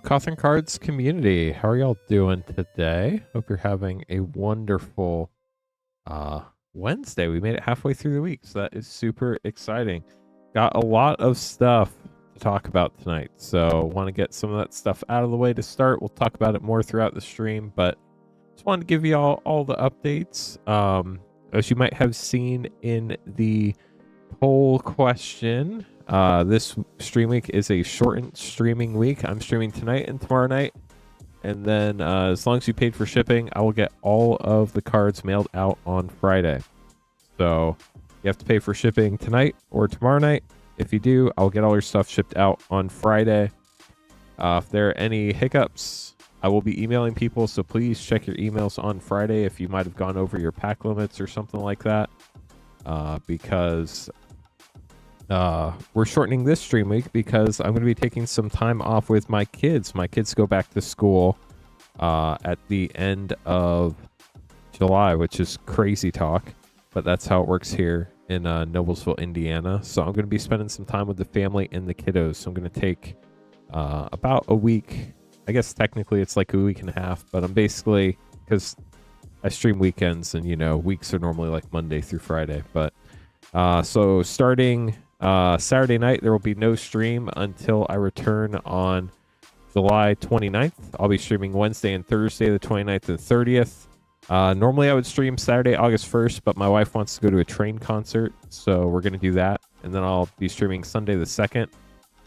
Cothern Cards community? How are y'all doing today? Hope you're having a wonderful Wednesday. We made it halfway through the week, so that is super exciting. Got a lot of stuff to talk about tonight, so want to get some of that stuff out of the way to start. We'll talk about it more throughout the stream, but just wanted to give you all the updates. As you might have seen in the poll question, this stream week is a shortened streaming week. I'm streaming tonight and tomorrow night, and then as long as you paid for shipping, I will get all of the cards mailed out on Friday. So you have to pay for shipping tonight or tomorrow night. If you do, I'll get all your stuff shipped out on Friday. If there are any hiccups, I will be emailing people, so please check your emails on Friday if you might have gone over your pack limits or something like that, because we're shortening this stream week because I'm going to be taking some time off with my kids. My kids go back to school at the end of July, which is crazy talk, but that's how it works here in Noblesville, Indiana. So I'm going to be spending some time with the family and the kiddos. So I'm going to take about a week. I guess technically it's like a week and a half, but I'm basically, because I stream weekends and, you know, weeks are normally like Monday through Friday. But so starting Saturday night, there will be no stream until I return on July 29th. I'll be streaming Wednesday and Thursday, the 29th and 30th. Normally I would stream Saturday, August 1st, but my wife wants to go to a Train concert, so we're going to do that. And then I'll be streaming Sunday the 2nd,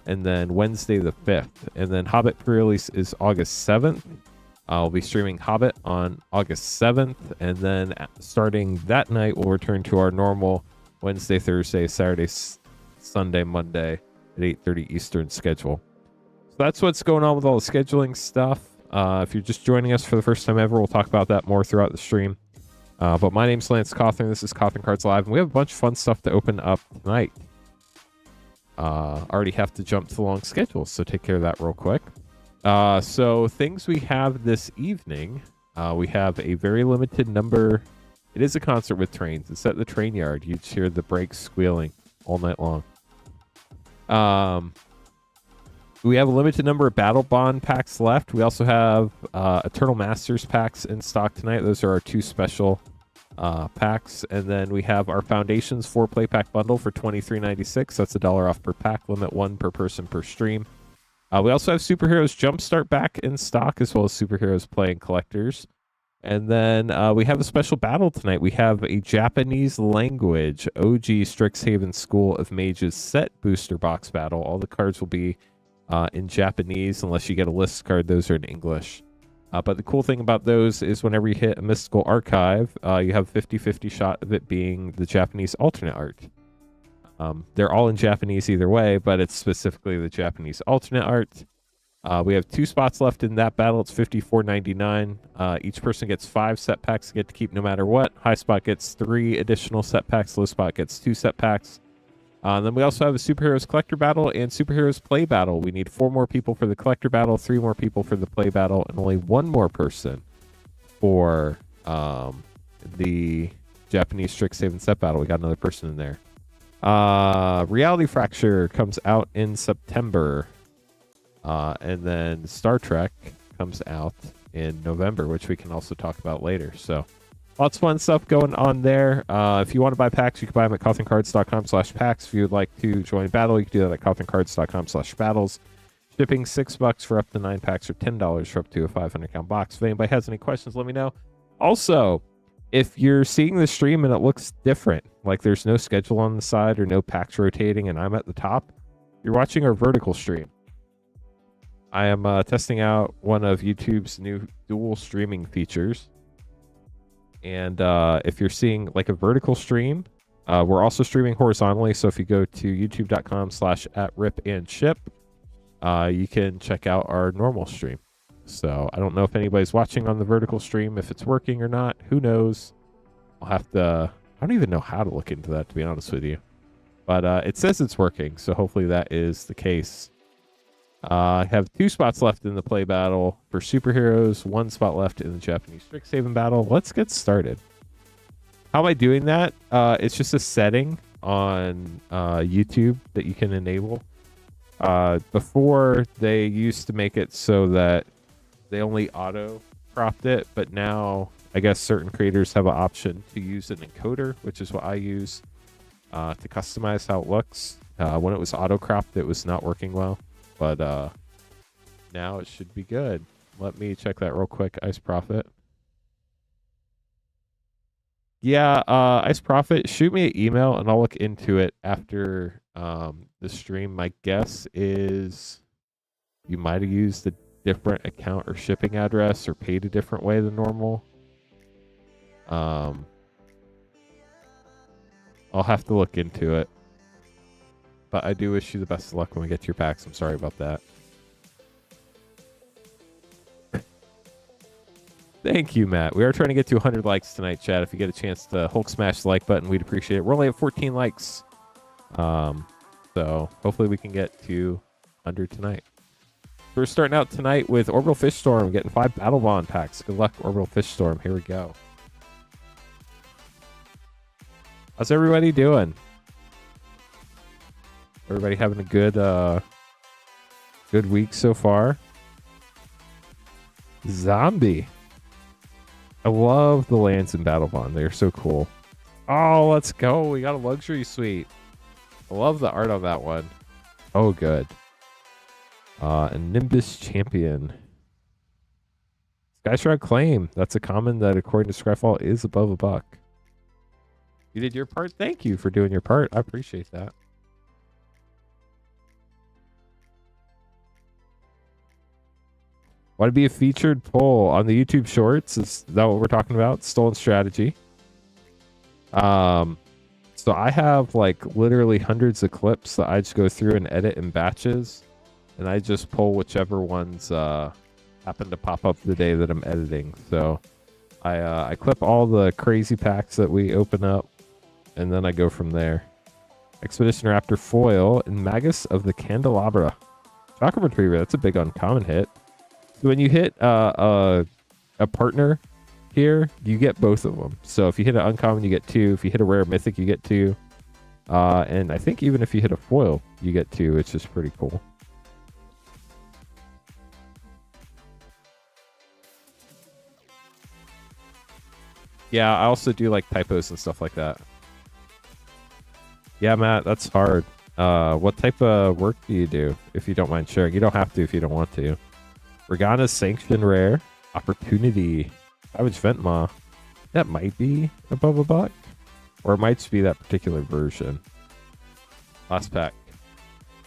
and then Wednesday the 5th. And then Hobbit pre-release is August 7th. I'll be streaming Hobbit on August 7th, and then starting that night, we'll return to our normal Wednesday, Thursday, Saturday, Sunday, Monday at 8:30 Eastern schedule. So that's what's going on with all the scheduling stuff. If you're just joining us for the first time ever, we'll talk about that more throughout the stream. But my name's Lance Cothern. This is Cothern Cards Live, and we have a bunch of fun stuff to open up tonight. Already have to jump to the long schedule, so take care of that real quick. So things we have this evening, we have a very limited number. It is a concert with trains. It's at the train yard. You just hear the brakes squealing all night long. We have a limited number of Battlebond packs left. We also have Eternal Masters packs in stock tonight. Those are our two special packs. And then we have our Foundations 4-play pack bundle for $23.96. That's $1 off per pack, limit 1 per person per stream. We also have Superheroes Jumpstart back in stock, as well as Superheroes Play and Collectors. And then we have a special battle tonight. We have a Japanese language OG Strixhaven School of Mages set booster box battle. All the cards will be in Japanese unless you get a list card. Those are in English. But the cool thing about those is whenever you hit a mystical archive, you have a 50-50 shot of it being the Japanese alternate art. They're all in Japanese either way, but it's specifically the Japanese alternate art. We have 2 spots left in that battle. It's $54.99. Each person gets 5 set packs to get to keep no matter what. High spot gets 3 additional set packs. Low spot gets 2 set packs. Then we also have a Superheroes Collector Battle and Superheroes Play Battle. We need 4 more people for the Collector Battle, 3 more people for the Play Battle, and only 1 more person for the Japanese Strixhaven set battle. We got another person in there. Reality Fracture comes out in September. And then Star Trek comes out in November, which we can also talk about later. So lots of fun stuff going on there. If you want to buy packs, you can buy them at cotherncards.com/packs. If you would like to join battle, you can do that at cotherncards.com/battles. Shipping $6 for up to 9 packs, or $10 for up to a 500-count box. If anybody has any questions, let me know. Also, if you're seeing the stream and it looks different, like there's no schedule on the side or no packs rotating and I'm at the top, you're watching our vertical stream. I am testing out one of YouTube's new dual streaming features. And if you're seeing like a vertical stream, we're also streaming horizontally. So if you go to youtube.com/@ripandship, you can check out our normal stream. So I don't know if anybody's watching on the vertical stream, if it's working or not. Who knows? I'll have to, I don't even know how to look into that, to be honest with you. But it says it's working. So hopefully that is the case. I have 2 spots left in the play battle for superheroes, 1 spot left in the Japanese Strixhaven battle. Let's get started. How am I doing that? It's just a setting on YouTube that you can enable. Before, they used to make it so that they only auto cropped it, but now I guess certain creators have an option to use an encoder, which is what I use to customize how it looks. When it was auto cropped, it was not working well, but now it should be good. Let me check that real quick. Ice Prophet. Yeah, Ice Prophet, shoot me an email and I'll look into it after the stream. My guess is you might have used a different account or shipping address or paid a different way than normal. I'll have to look into it. But I do wish you the best of luck when we get to your packs. I'm sorry about that. Thank you, Matt. We are trying to get to 100 likes tonight, chat. If you get a chance to Hulk smash the like button, we'd appreciate it. We're only at 14 likes. So hopefully we can get to 100 tonight. We're starting out tonight with Orbital Fish Storm, getting 5 Battlebond packs. Good luck, Orbital Fish Storm. Here we go. How's everybody doing? Everybody having a good good week so far? Zombie. I love the lands in Battlebond. They're so cool. Oh, let's go. We got a luxury suite. I love the art on that one. Oh, good. And Nimbus Champion. Skyshroud Claim. That's a common that, according to Scryfall, is above $1. You did your part? Thank you for doing your part. I appreciate that. Want to be a featured poll on the YouTube Shorts? Is that what we're talking about? Stolen Strategy. So I have like literally hundreds of clips that I just go through and edit in batches, and I just pull whichever ones happen to pop up the day that I'm editing. So I clip all the crazy packs that we open up, and then I go from there. Expedition Raptor Foil and Magus of the Candelabra. Chakra Retriever, that's a big uncommon hit. So when you hit a partner here, you get both of them. So if you hit an uncommon, you get 2. If you hit a rare mythic, you get 2. And I think even if you hit a foil, you get 2. It's just pretty cool. Yeah, I also do like typos and stuff like that. Yeah, Matt, that's hard. What type of work do you do, if you don't mind sharing? You don't have to if you don't want to. Regana's Sanction Rare. Opportunity. Savage Ventmaw. That might be above $1. Or it might just be that particular version. Last pack.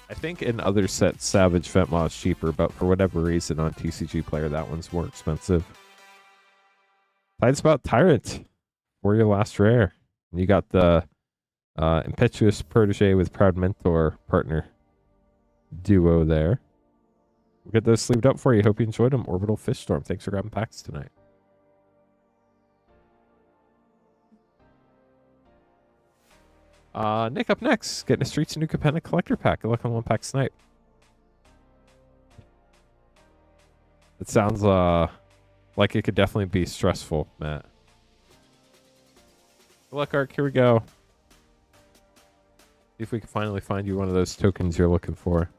I think in other sets, Savage Ventmaw is cheaper, but for whatever reason on TCG Player, that one's more expensive. Tidespout Tyrant for your last rare. And you got the Impetuous Protege with Proud Mentor partner duo there. We'll get those sleeved up for you. Hope you enjoyed them. Orbital Fish Storm. Thanks for grabbing packs tonight. Nick up next. Getting a Streets of New Capenna collector pack. Good luck on 1 pack snipe. It sounds like it could definitely be stressful, Matt. Good luck, Ark. Here we go. See if we can finally find you one of those tokens you're looking for.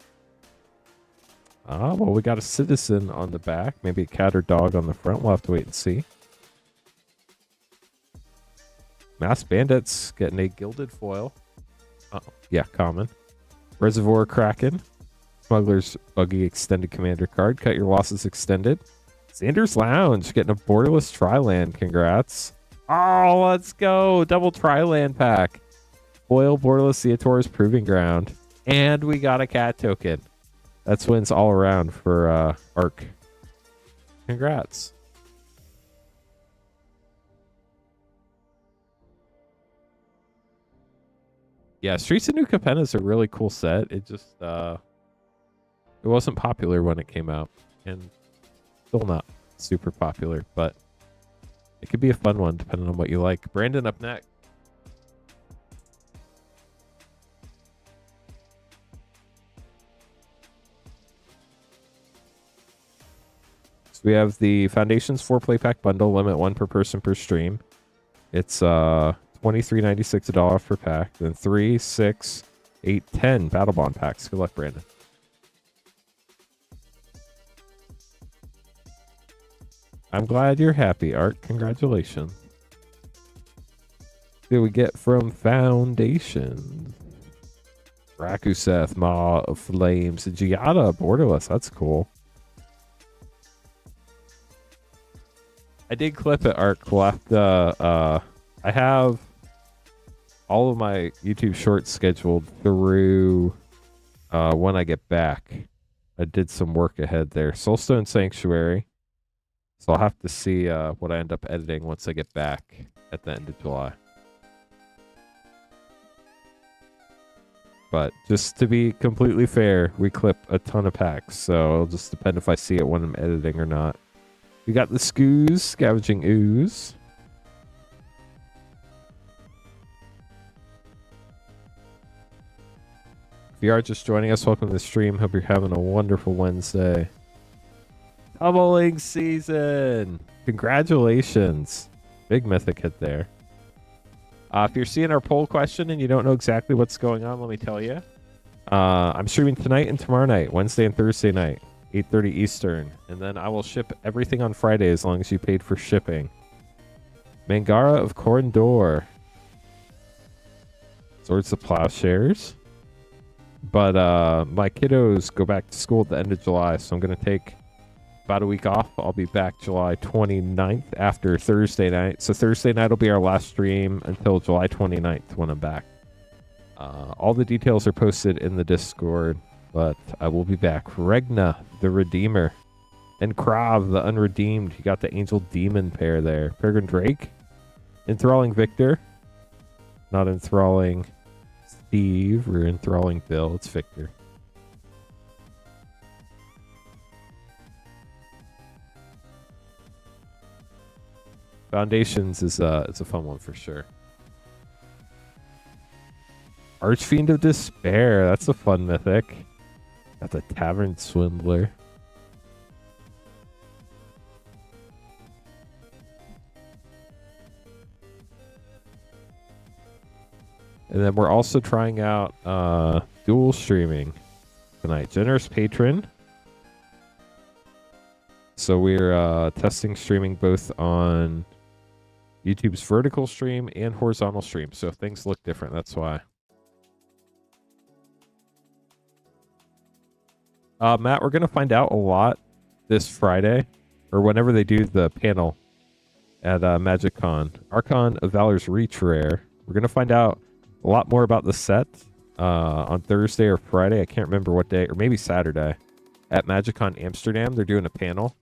Well, we got a citizen on the back. Maybe a cat or dog on the front. We'll have to wait and see. Masked Bandits getting a gilded foil. Yeah, common. Reservoir Kraken. Smuggler's Buggy extended commander card. Cut your losses extended. Xander's Lounge getting a borderless Tri-Land. Congrats. Oh, let's go. Double Tri-Land pack. Foil borderless Theator's Proving Ground. And we got a cat token. That's wins all around for Ark. Congrats. Yeah, Streets of New Capenna is a really cool set. It just it wasn't popular when it came out, and still not super popular, but it could be a fun one depending on what you like. Brandon up next. We have the Foundations 4-play pack bundle, limit 1 per person per stream. It's $23.96 per pack. Then 3, 6, 8, 10 Battlebond packs. Good luck, Brandon. I'm glad you're happy, Art. Congratulations. What do we get from Foundation? Rakuseth, Maw of Flames, Giada, Borderless. That's cool. I did clip it, Art. We'll have to, I have all of my YouTube shorts scheduled through when I get back. I did some work ahead there. Soulstone Sanctuary. So I'll have to see what I end up editing once I get back at the end of July. But just to be completely fair, we clip a ton of packs, so it'll just depend if I see it when I'm editing or not. We got the Skoos, Scavenging Ooze. If you are just joining us, welcome to the stream. Hope you're having a wonderful Wednesday. Tumbling season! Congratulations. Big mythic hit there. If you're seeing our poll question and you don't know exactly what's going on, let me tell you. I'm streaming tonight and tomorrow night, Wednesday and Thursday night, 8:30 Eastern. And then I will ship everything on Friday as long as you paid for shipping. Mangara of Corndor. Swords of Plowshares. But my kiddos go back to school at the end of July, so I'm going to take about a week off. I'll be back July 29th after Thursday night. So Thursday night will be our last stream until July 29th when I'm back. All the details are posted in the Discord, but I will be back. Regna, the Redeemer, and Krav, the Unredeemed. You got the Angel Demon pair there. Peregrine Drake, Enthralling Victor, not Enthralling Steve or Enthralling Bill. It's Victor. Foundations is it's a fun one for sure. Archfiend of Despair, that's a fun mythic. Got the Tavern Swindler. And then we're also trying out dual streaming tonight. Generous Patron. So we're testing streaming both on YouTube's vertical stream and horizontal stream. So if things look different, that's why. Matt, we're going to find out a lot this Friday, or whenever they do the panel at MagicCon. Archon of Valor's Reach Rare. We're going to find out a lot more about the set on Thursday or Friday. I can't remember what day, or maybe Saturday. At MagicCon Amsterdam, they're doing a panel.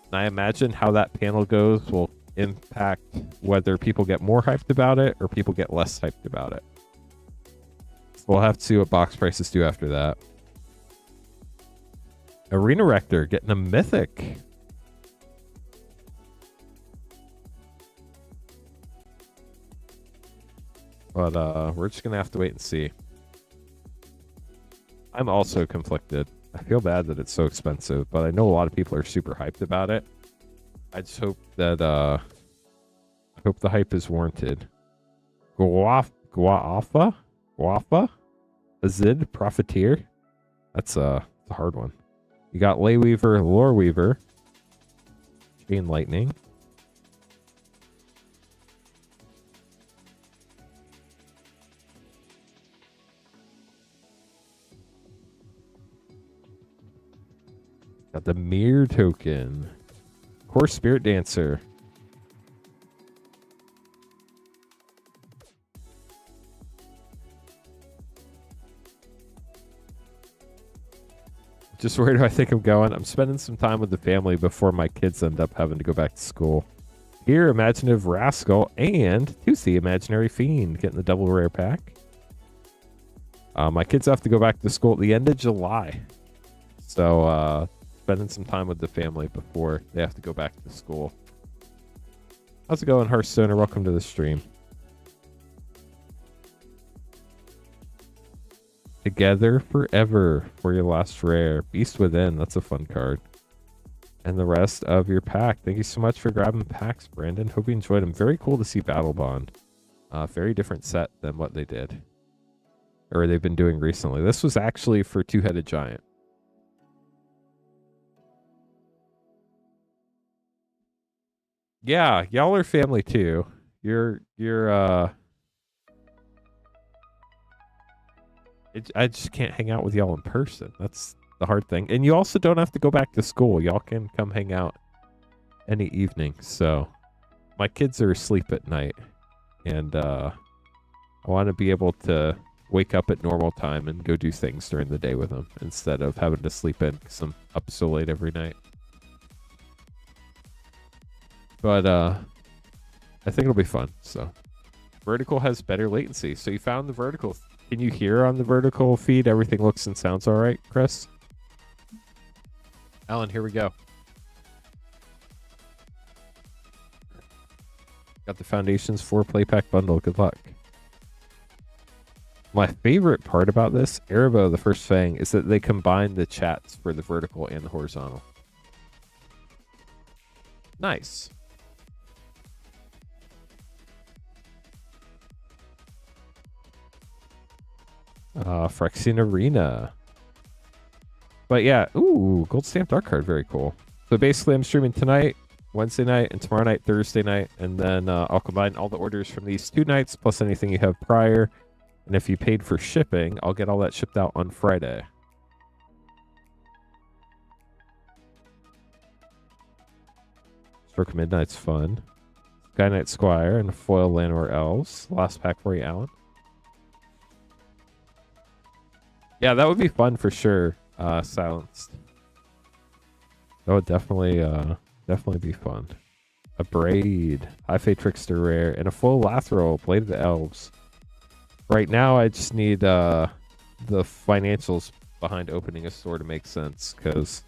And I imagine how that panel goes will impact whether people get more hyped about it or people get less hyped about it. So we'll have to see what box prices do after that. Arena Rector getting a mythic. But we're just going to have to wait and see. I'm also conflicted. I feel bad that it's so expensive, but I know a lot of people are super hyped about it. I just hope that I hope the hype is warranted. Guafa? Azid Profiteer? That's a hard one. You got Leyweaver, Loreweaver, Chain Lightning. Got the Mirror token. Core Spirit Dancer. Just where do I think I'm going? I'm spending some time with the family before my kids end up having to go back to school. Here, Imaginative Rascal and Toothy, Imaginary Fiend, getting the double rare pack. My kids have to go back to school at the end of July. So, spending some time with the family before they have to go back to school. How's it going, Hearthstoner? Welcome to the stream. Together Forever for your last rare. Beast Within, that's a fun card. And the rest of your pack. Thank you so much for grabbing packs, Brandon. Hope you enjoyed them. Very cool to see Battlebond. Very different set than what they did. Or they've been doing recently. This was actually for Two-Headed Giant. Yeah, y'all are family too. You're I just can't hang out with y'all in person. That's the hard thing. And you also don't have to go back to school. Y'all can come hang out any evening. So my kids are asleep at night, and I want to be able to wake up at normal time and go do things during the day with them instead of having to sleep in because I'm up so late every night. But I think it'll be fun. So vertical has better latency. So you found the vertical. Can you hear on the vertical feed? Everything looks and sounds all right, Chris? Alan, here we go. Got the Foundations 4 play pack bundle. Good luck. My favorite part about this, Erebos, the first Fang, is that they combine the chats for the vertical and the horizontal. Nice. Phyrexian Arena. But yeah, ooh, gold stamped art card, very cool. So basically I'm streaming tonight, Wednesday night, and tomorrow night, Thursday night, and then I'll combine all the orders from these 2 nights plus anything you have prior. And if you paid for shipping, I'll get all that shipped out on Friday. Stroke of Midnight's fun. Sky Knight Squire and foil Llanowar Elves. Last pack for you, Alan. Yeah, that would be fun for sure. Silenced. That would definitely be fun. A Braid, High Fate Trickster rare, and a full Lathril, Blade of the Elves. Right now, I just need the financials behind opening a store to make sense, because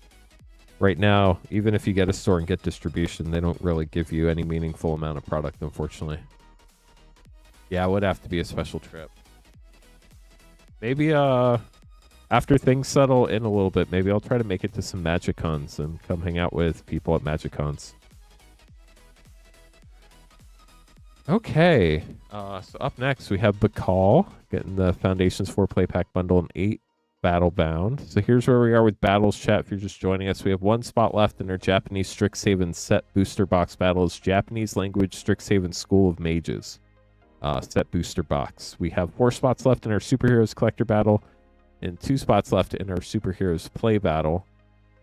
right now, even if you get a store and get distribution, they don't really give you any meaningful amount of product, unfortunately. Yeah, it would have to be a special trip. Maybe after things settle in a little bit, maybe I'll try to make it to some Magic Cons and come hang out with people at Magic Cons. Okay. So up next, we have Bakal getting the Foundations 4 play pack bundle and 8 Battlebond. So here's where we are with Battles chat. If you're just joining us, we have 1 spot left in our Japanese Strixhaven set booster box battles. Japanese language Strixhaven School of Mages set booster box. We have 4 spots left in our Superheroes collector battle and 2 spots left in our Superheroes play battle.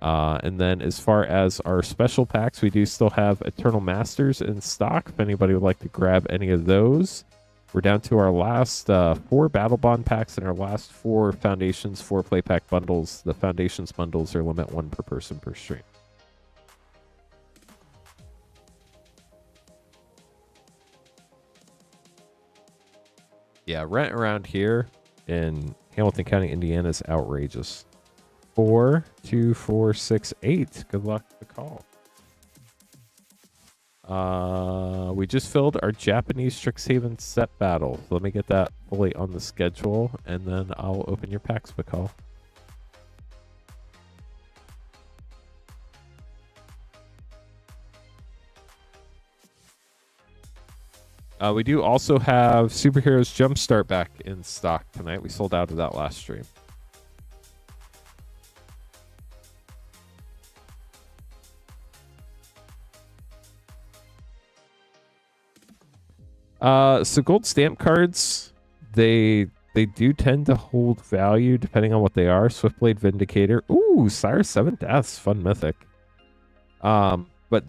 And then as far as our special packs, we do still have Eternal Masters in stock. If anybody would like to grab any of those. We're down to our last 4 Battlebond packs and our last 4 Foundations 4 play pack bundles. The Foundations bundles are limit 1 per person per stream. Yeah, rent around here in Hamilton County, Indiana is outrageous. 4, 2, 4, 6, 8. Good luck to call. We just filled our Japanese Strixhaven set battle. So let me get that fully on the schedule, and then I'll open your packs, Bakal. We do also have Superheroes Jumpstart back in stock tonight. We sold out of that last stream. So gold stamp cards, they do tend to hold value depending on what they are. Swiftblade Vindicator. Ooh, Sire 7 Deaths, fun mythic. But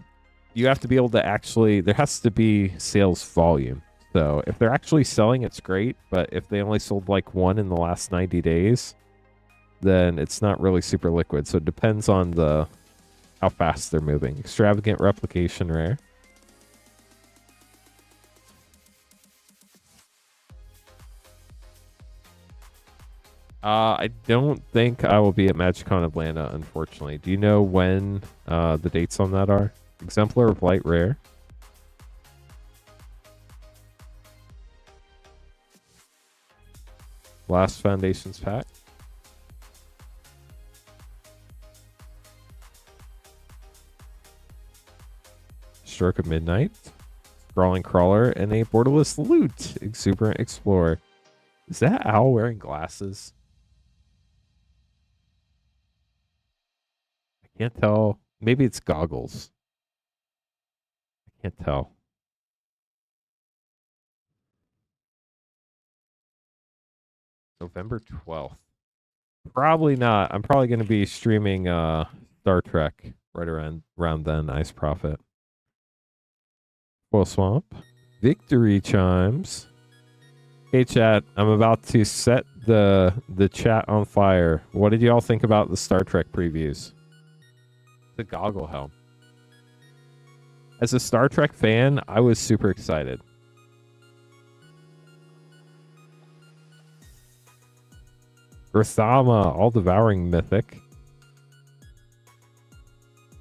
you have to be able to actually, there has to be sales volume. So if they're actually selling, it's great. But if they only sold like 1 in the last 90 days, then it's not really super liquid. So it depends on how fast they're moving. Extravagant Replication rare. I don't think I will be at MagicCon Atlanta, unfortunately. Do you know when the dates on that are? Exemplar of Light Rare. Last Foundations pack. Stroke of Midnight. Sprawling Crawler and a Borderless Loot. Exuberant Explorer. Is that Owl wearing glasses? I can't tell. Maybe it's goggles. I Can't tell. November 12th. Probably not. I'm probably going to be streaming Star Trek right around then. Ice Prophet. Full Swamp. Victory chimes. Hey chat, I'm about to set the chat on fire. What did y'all think about the Star Trek previews? The goggle helm. As a Star Trek fan, I was super excited. Rathama, all devouring mythic.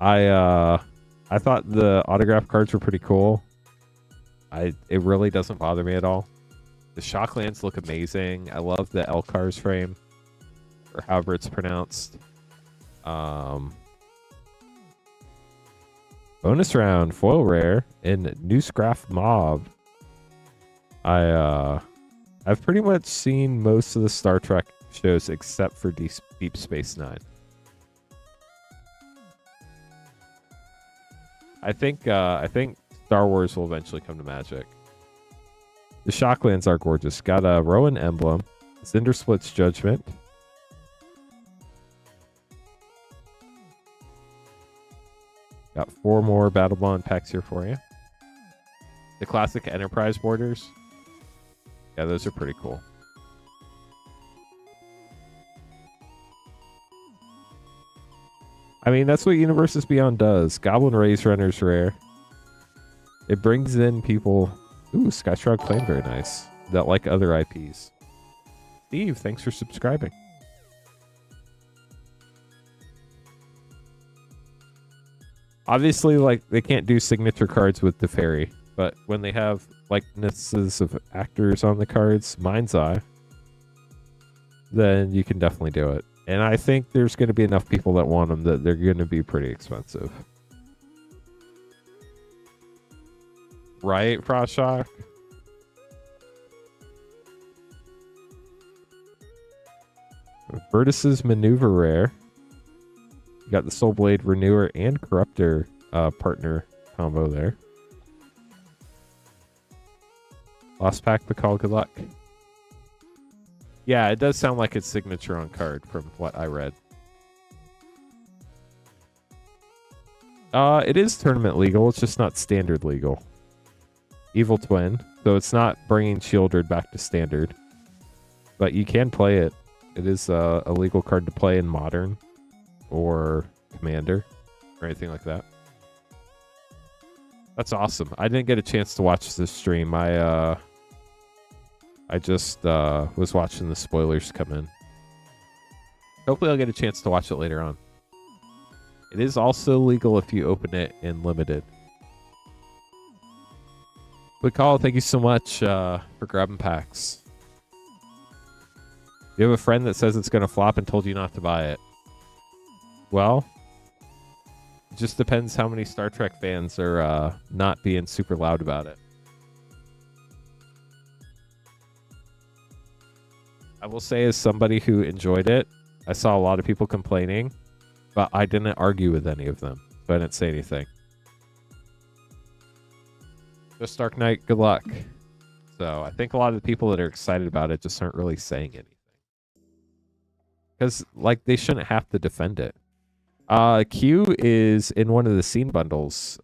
I thought the autograph cards were pretty cool. It really doesn't bother me at all. The Shocklands look amazing. I love the Elkar's frame, or however it's pronounced. Bonus round, foil rare, and Newscraft Mob. I've pretty much seen most of the Star Trek shows except for Deep Space Nine. I think Star Wars will eventually come to Magic. The Shocklands are gorgeous. Got a Rowan emblem, Cinder Split's Judgment. Got 4 more Battlebond packs here for you. The classic Enterprise borders. Yeah, those are pretty cool. I mean, that's what Universes Beyond does. Goblin Raise Runner's rare. It brings in people... Ooh, Skyshroud Claim, very nice. That like other IPs. Steve, thanks for subscribing. Obviously, like, they can't do signature cards with the fairy, but when they have likenesses of actors on the cards, Mind's Eye, then you can definitely do it. And I think there's going to be enough people that want them that they're going to be pretty expensive. Right, Frostshock? Vertice's Maneuver rare. You got the Soul Blade Renewer and Corruptor partner combo there. Lost Pack Pakal, good luck. Yeah, it does sound like it's signature on card from what I read. It is tournament legal, it's just not standard legal. Evil Twin, so it's not bringing Shieldred back to standard. But you can play it. It is a legal card to play in Modern or Commander or anything like that. That's awesome. I didn't get a chance to watch this stream. I just was watching the spoilers come in. Hopefully I'll get a chance to watch it later on. It is also legal if you open it in Limited. But Call, thank you so much for grabbing packs. You have a friend that says it's going to flop and told you not to buy it. Well, it just depends how many Star Trek fans are not being super loud about it. I will say, as somebody who enjoyed it, I saw a lot of people complaining, but I didn't argue with any of them, so I didn't say anything. Just Dark Knight, good luck. So I think a lot of the people that are excited about it just aren't really saying anything. Because, like, they shouldn't have to defend it. Q is in one of the scene bundles,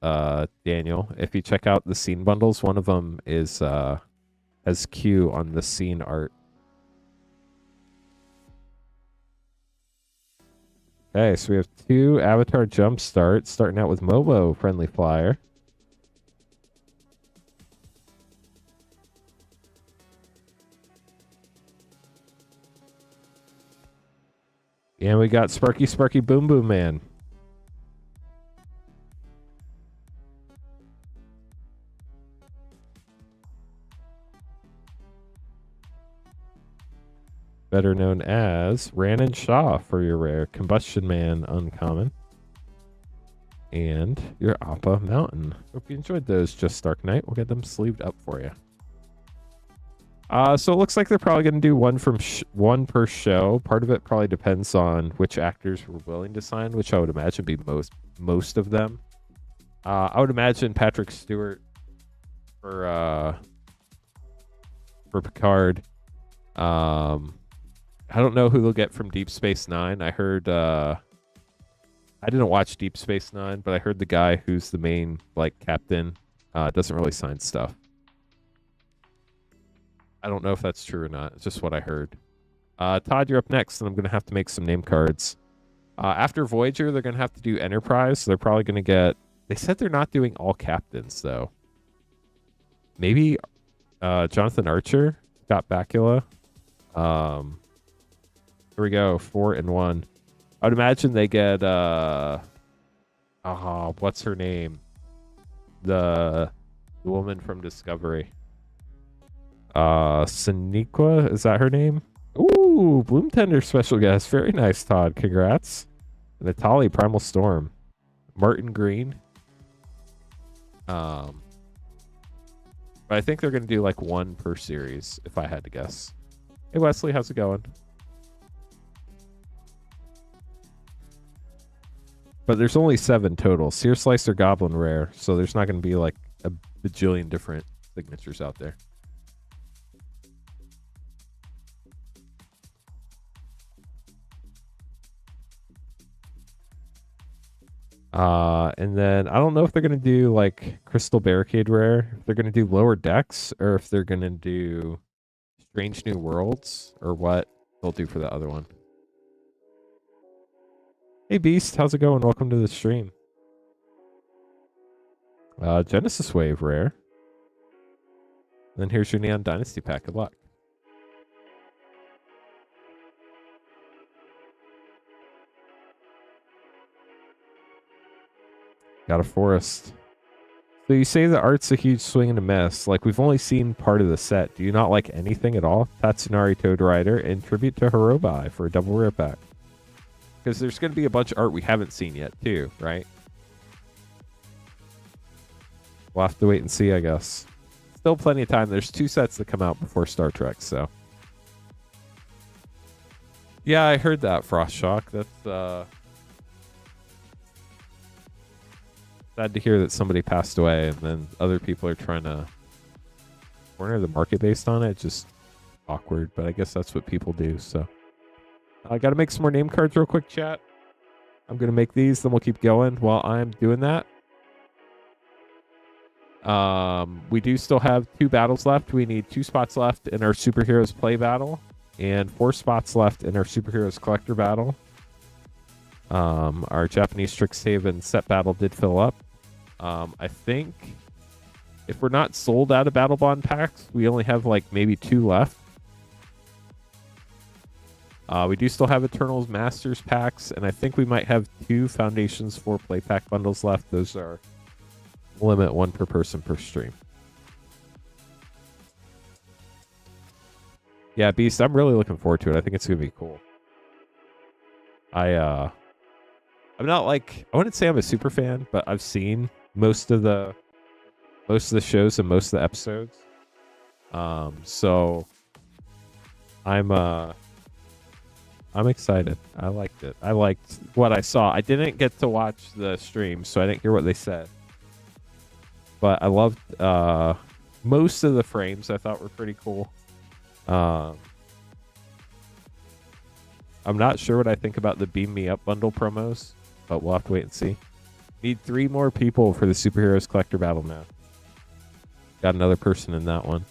Daniel. If you check out the scene bundles, one of them is has Q on the scene art. Okay, so we have 2 Avatar Jump Starts, starting out with Momo, Friendly Flyer. And we got Sparky Sparky Boom Boom Man. Better known as Ranon Shaw for your rare Combustion Man uncommon. And your Appa Mountain. Hope you enjoyed those, Just Dark Knight. We'll get them sleeved up for you. So it looks like they're probably going to do one per show. Part of it probably depends on which actors were willing to sign, which I would imagine be most of them. I would imagine Patrick Stewart for Picard. I don't know who they'll get from Deep Space Nine. I heard I didn't watch Deep Space Nine, but I heard the guy who's the main like captain doesn't really sign stuff. I don't know if that's true or not. It's just what I heard. Todd, you're up next, and I'm gonna have to make some name cards. After Voyager, they're gonna have to do Enterprise. So they're probably gonna get. They said they're not doing all captains though. Maybe Jonathan Archer, Scott Bakula. Here we go, 4 and 1. I would imagine they get what's her name? The woman from Discovery. Sonequa, is that her name? Ooh, Bloom Tender special guest. Very nice, Todd. Congrats. Natali, Primal Storm. Martin Green. But I think they're gonna do like one per series, if I had to guess. Hey Wesley, how's it going? But there's only 7 total. Sear Slicer Goblin Rare, so there's not going to be like a bajillion different signatures out there. And then I don't know if they're going to do like Crystal Barricade Rare, if they're going to do Lower Decks, or if they're going to do Strange New Worlds, or what they'll do for the other one. Hey Beast, how's it going? Welcome to the stream. Genesis Wave Rare. And then here's your Neon Dynasty pack. Good luck. Got a Forest. So you say the art's a huge swing and a miss. Like, we've only seen part of the set. Do you not like anything at all? Tatsunari Toad Rider and Tribute to Hirobai for a double rare pack. Because there's going to be a bunch of art we haven't seen yet, too, right? We'll have to wait and see, I guess. Still plenty of time. There's 2 sets that come out before Star Trek, so. Yeah, I heard that, Frost Shock. That's, sad to hear that somebody passed away, and then other people are trying to corner the market based on it. Just awkward, but I guess that's what people do, so. I got to make some more name cards real quick, chat. I'm going to make these, then we'll keep going while I'm doing that. We do still have 2 battles left. We need 2 spots left in our Superheroes Play battle and 4 spots left in our Superheroes Collector battle. Our Japanese Strixhaven set battle did fill up. I think if we're not sold out of Battlebond packs, we only have like maybe 2 left. We do still have Eternals Masters packs, and I think we might have 2 Foundations 4 play pack bundles left. Those are limit 1 per person per stream. Yeah, Beast, I'm really looking forward to it. I think it's gonna be cool. I'm not like, I wouldn't say I'm a super fan, but I've seen most of the shows and most of the episodes. So I'm excited. I liked it. I liked what I saw. I didn't get to watch the stream, so I didn't hear what they said. But I loved most of the frames. I thought were pretty cool. I'm not sure what I think about the Beam Me Up bundle promos, but we'll have to wait and see. Need 3 more people for the Superheroes Collector battle now. Got another person in that one.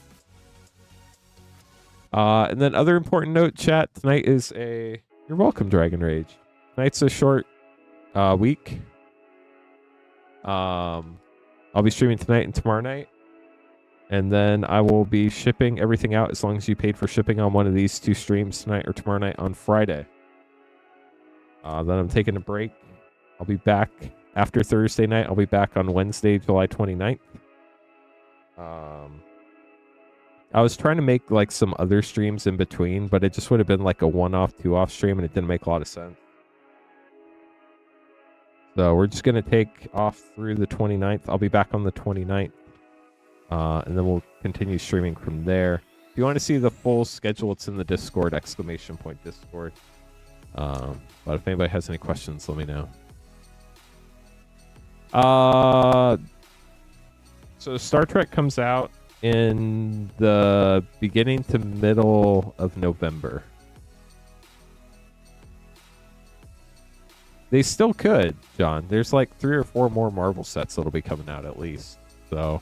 And then other important note, chat, tonight is you're welcome, Dragon Rage. Tonight's a short week. I'll be streaming tonight and tomorrow night. And then I will be shipping everything out as long as you paid for shipping on one of these 2 streams tonight or tomorrow night on Friday. Then I'm taking a break. I'll be back after Thursday night. I'll be back on Wednesday, July 29th. I was trying to make like some other streams in between, but it just would have been like a 1-off, 2-off stream, and it didn't make a lot of sense. So we're just going to take off through the 29th. I'll be back on the 29th. And then we'll continue streaming from there. If you want to see the full schedule, it's in the Discord, !Discord. But if anybody has any questions, let me know. So Star Trek comes out in the beginning to middle of November. They still could, John. There's like 3 or 4 more Marvel sets that'll be coming out at least. So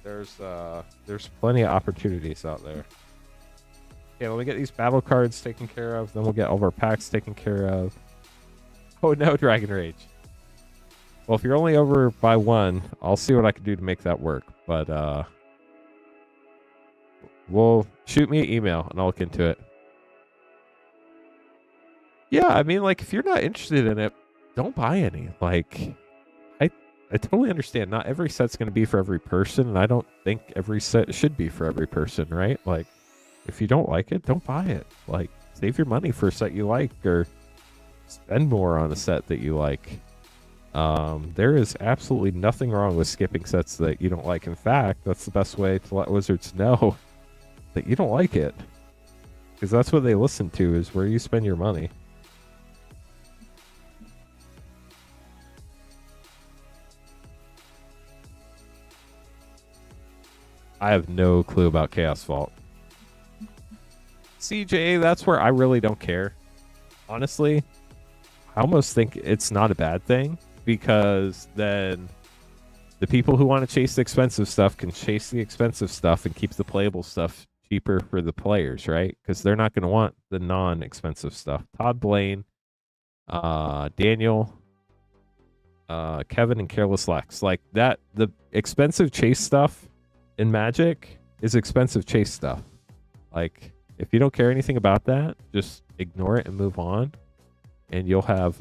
there's plenty of opportunities out there. Okay, when we get these battle cards taken care of, then we'll get all of our packs taken care of. Oh no, Dragon Rage. Well, if you're only over by 1, I'll see what I can do to make that work. But we'll shoot me an email and I'll look into it. Yeah, I mean, like, if you're not interested in it, don't buy any. Like, I totally understand. Not every set's going to be for every person, and I don't think every set should be for every person, right? Like, if you don't like it, don't buy it. Like, save your money for a set you like, or spend more on a set that you like. There is absolutely nothing wrong with skipping sets that you don't like. In fact, that's the best way to let Wizards know that you don't like it. Because that's what they listen to, is where you spend your money. I have no clue about Chaos Vault. CJ, that's where I really don't care. Honestly, I almost think it's not a bad thing, because then the people who want to chase the expensive stuff can chase the expensive stuff and keep the playable stuff cheaper for the players, right? Because they're not going to want the non-expensive stuff. Todd Blaine, Daniel, Kevin, and Careless Lex. Like that, the expensive chase stuff in Magic is expensive chase stuff. Like, if you don't care anything about that, just ignore it and move on, and you'll have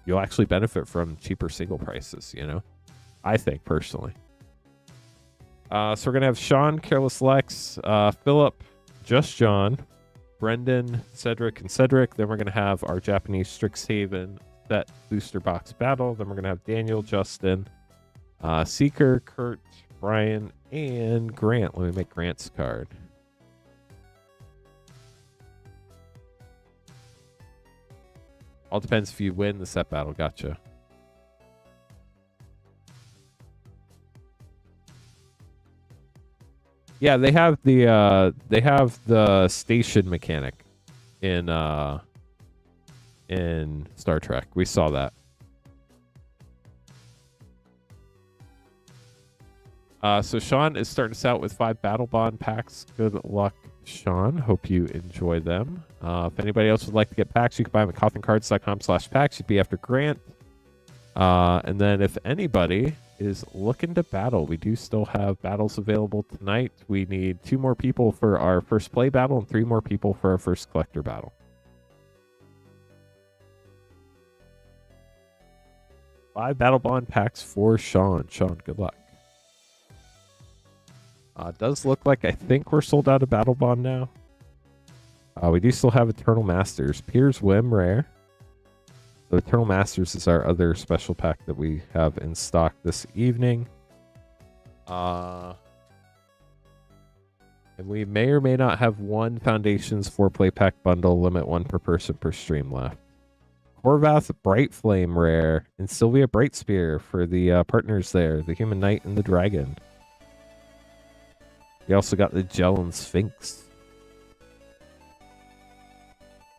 you'll actually benefit from cheaper single prices, you know? I think, personally. So we're gonna have Sean, Careless Lex, Philip, Just John, Brendan, Cedric, and Cedric. Then we're gonna have our Japanese Strixhaven set booster box battle. Then we're gonna have Daniel, Justin, Seeker, Kurt, Brian, and Grant. Let me make Grant's card. All depends if you win the set battle. Gotcha. Yeah, they have the station mechanic in Star Trek. We saw that. So Sean is starting us out with 5 Battlebond packs. Good luck, Sean. Hope you enjoy them. If anybody else would like to get packs, you can buy them at cotherncards.com/packs. You'd be after Grant. And then if anybody is looking to battle, we do still have battles available tonight. We need 2 more people for our first play battle and 3 more people for our first collector battle. Five Battlebond packs for Sean. Sean, good luck. Does look like I think we're sold out of Battlebond now. We do still have Eternal Masters. Piers Whim rare. So Eternal Masters is our other special pack that we have in stock this evening. And we may or may not have 1 Foundations 4-play pack bundle, limit 1 per person per stream left. Horvath Bright Flame rare, and Sylvia Brightspear for the partners there, the Human Knight and the Dragon. We also got the Gel and Sphinx.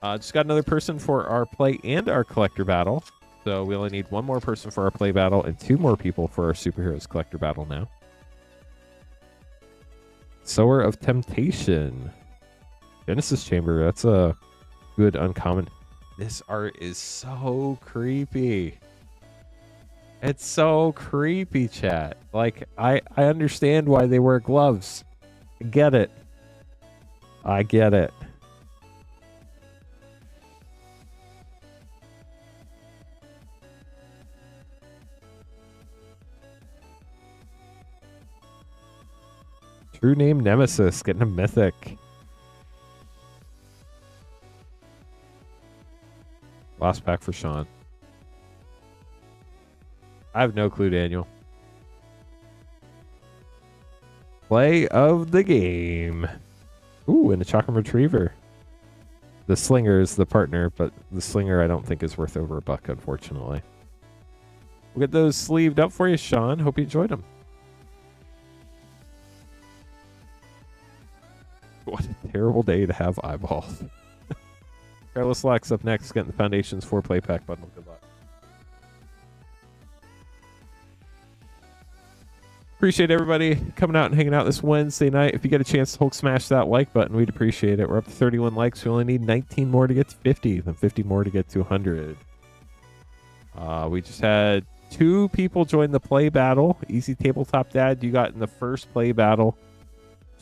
Just got another person for our play and our collector battle. So we only need 1 more person for our play battle and 2 more people for our superheroes collector battle now. Sower of Temptation. Genesis Chamber. That's a good uncommon. This art is so creepy. It's so creepy, chat. Like, I understand why they wear gloves. I get it. I get it. True name Nemesis, getting a mythic. Last pack for Sean. I have no clue, Daniel. Play of the game. Ooh, and a Chocolate Retriever. The Slinger is the partner, but the Slinger I don't think is worth over $1, unfortunately. We'll get those sleeved up for you, Sean. Hope you enjoyed them. What a terrible day to have eyeballs. Careless Lex up next, getting the Foundations 4-play pack bundle. Good luck. Appreciate everybody coming out and hanging out this Wednesday night. If you get a chance to Hulk smash that like button, we'd appreciate it. We're up to 31 likes. We only need 19 more to get to 50, then 50 more to get to 100. We just had 2 people join the play battle. Easy Tabletop Dad, you got in the first play battle.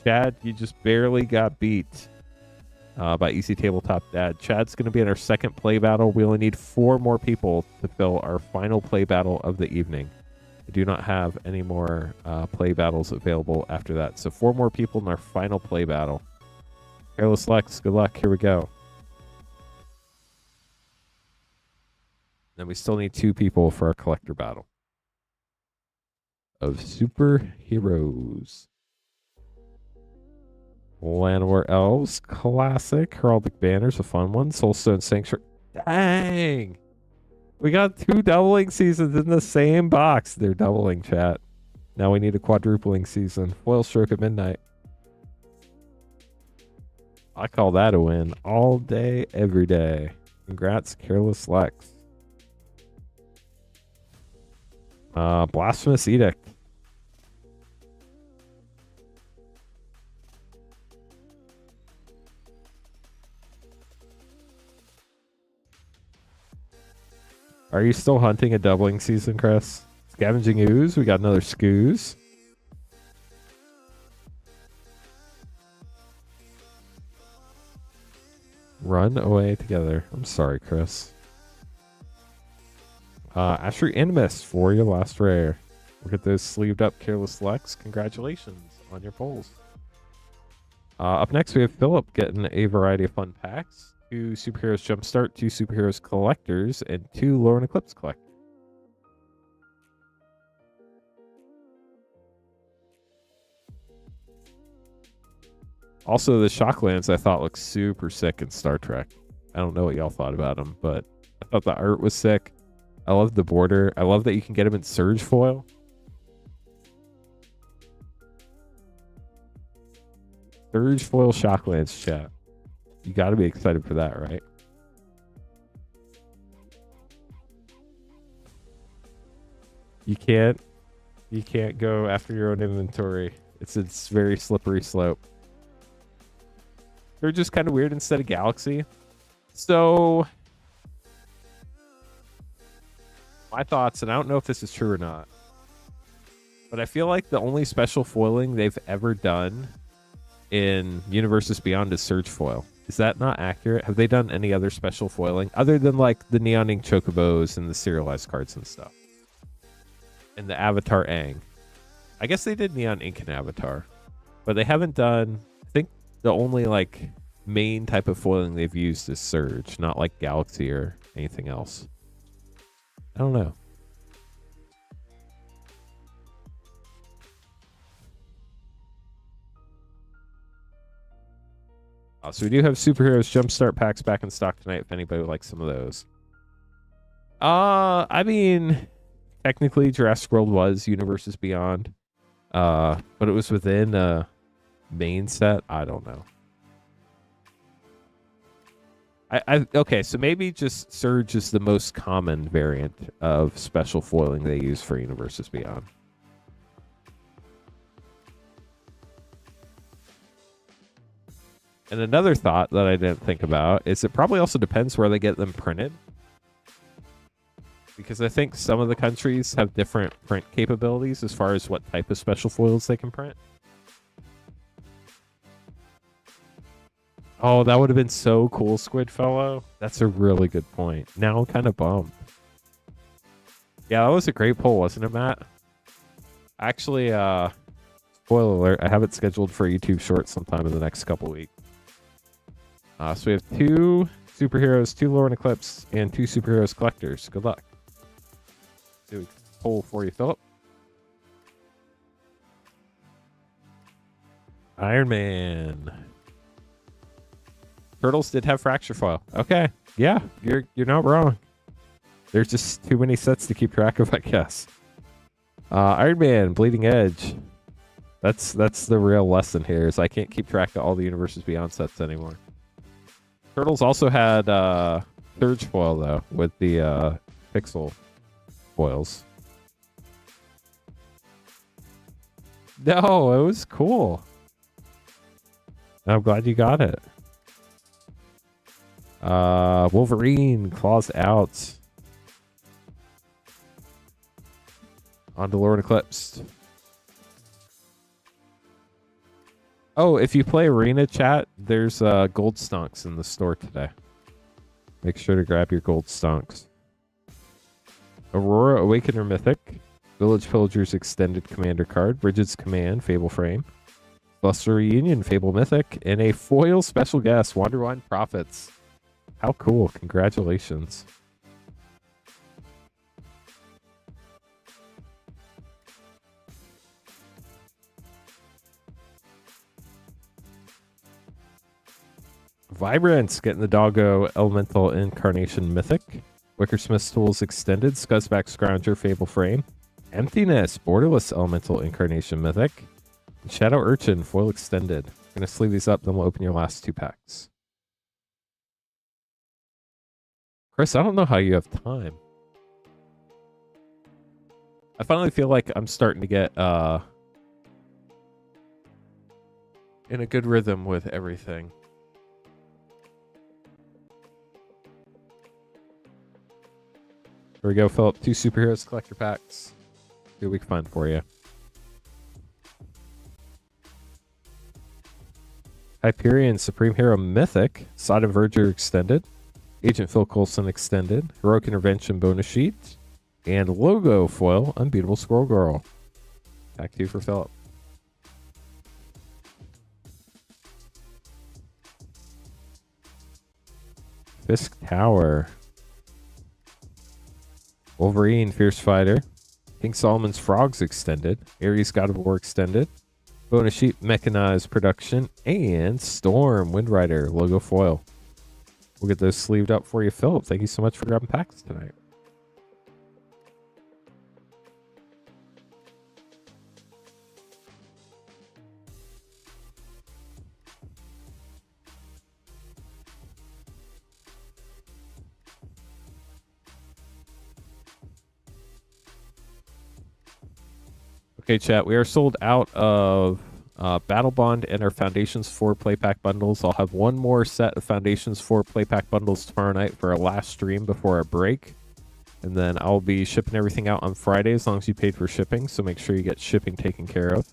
Chad, you just barely got beat by Easy Tabletop Dad. Chad's going to be in our second play battle. We only need 4 more people to fill our final play battle of the evening. We do not have any more play battles available after that. So 4 more people in our final play battle. Careless Lex, good luck. Here we go. Then we still need 2 people for our collector battle of superheroes. Llanowar Elves, classic. Heraldic Banners, a fun one. Soulstone Sanctuary. Dang! We got 2 doubling seasons in the same box. They're doubling, chat. Now we need a quadrupling season. Foil Stroke at midnight. I call that a win. All day, every day. Congrats, Careless Lex. Blasphemous Edict. Are you still hunting a doubling season, Chris? Scavenging Ooze. We got another Skoos. Run away together. I'm sorry, Chris. Ashri Animist for your last rare. We'll get those sleeved up, Careless Lex. Congratulations on your polls. Up next, we have Philip getting a variety of fun packs. 2 Superheroes Jumpstart, 2 Superheroes Collectors, and 2 Lore and Eclipse Collectors. Also, the Shocklands I thought looked super sick in Star Trek. I don't know what y'all thought about them, but I thought the art was sick. I love the border. I love that you can get them in Surge foil. Surge foil Shocklands, chat. You got to be excited for that, right? You can't go after your own inventory. It's very slippery slope. They're just kind of weird instead of Galaxy. So my thoughts, and I don't know if this is true or not, but I feel like the only special foiling they've ever done in Universes Beyond is Surge foil. Is that not accurate? Have they done any other special foiling other than like the Neon Ink Chocobos and the serialized cards and stuff? And the Avatar Aang. I guess they did Neon Ink and Avatar, but they haven't done, I think the only like main type of foiling they've used is Surge, not like Galaxy or anything else. I don't know. So we do have Superheroes Jumpstart packs back in stock tonight if anybody would like some of those. I mean, technically Jurassic World was Universes Beyond. But it was within a main set. I don't know. Okay, so maybe just Surge is the most common variant of special foiling they use for Universes Beyond. And another thought that I didn't think about is it probably also depends where they get them printed. Because I think some of the countries have different print capabilities as far as what type of special foils they can print. Oh, that would have been so cool, Squidfellow. That's a really good point. Now I'm kind of bummed. Yeah, that was a great poll, wasn't it, Matt? Actually, spoiler alert, I have it scheduled for a YouTube short sometime in the next couple weeks. So we have 2 superheroes, 2 Lore and Eclipse, and 2 superheroes collectors. Good luck. Do a poll for you, Philip. Iron Man. Turtles did have fracture foil. Okay. Yeah, you're not wrong. There's just too many sets to keep track of, I guess. Iron Man, Bleeding Edge. That's the real lesson here, is I can't keep track of all the Universes Beyond sets anymore. Turtles also had Surge foil, though, with the pixel foils. No, it was cool. I'm glad you got it. Wolverine, Claws Out. On to Lord Eclipsed. Oh, if you play Arena, chat, there's gold stonks in the store today. Make sure to grab your gold stonks. Aurora Awakener Mythic. Village Pillagers Extended Commander card. Bridget's Command, Fable Frame. Buster Reunion, Fable Mythic. And a foil special guest, Wanderwine Prophets. How cool. Congratulations. Vibrance, getting the Doggo Elemental Incarnation Mythic. Wickersmith's Tools Extended, Scuzzback Scrounger Fable Frame. Emptiness, Borderless Elemental Incarnation Mythic. And Shadow Urchin Foil Extended. I'm going to sleeve these up, then we'll open your last 2 packs. Chris, I don't know how you have time. I finally feel like I'm starting to get in a good rhythm with everything. Here we go, Philip. 2 Superheroes Collector Packs. See what we can find for you. Hyperion Supreme Hero Mythic. Sodden Verger Extended. Agent Phil Coulson Extended. Heroic Intervention Bonus Sheet. And Logo Foil Unbeatable Squirrel Girl. Pack 2 for Philip. Fisk Tower. Wolverine, Fierce Fighter. King Solomon's Frogs Extended. Ares God of War Extended. Bonus Sheet Mechanized Production. And Storm Windrider Logo Foil. We'll get those sleeved up for you, Philip. Thank you so much for grabbing packs tonight. Okay, chat, we are sold out of Battlebond and our Foundations 4 Playpack bundles. I'll have one more set of Foundations 4 Playpack bundles tomorrow night for our last stream before our break. And then I'll be shipping everything out on Friday as long as you paid for shipping. So make sure you get shipping taken care of.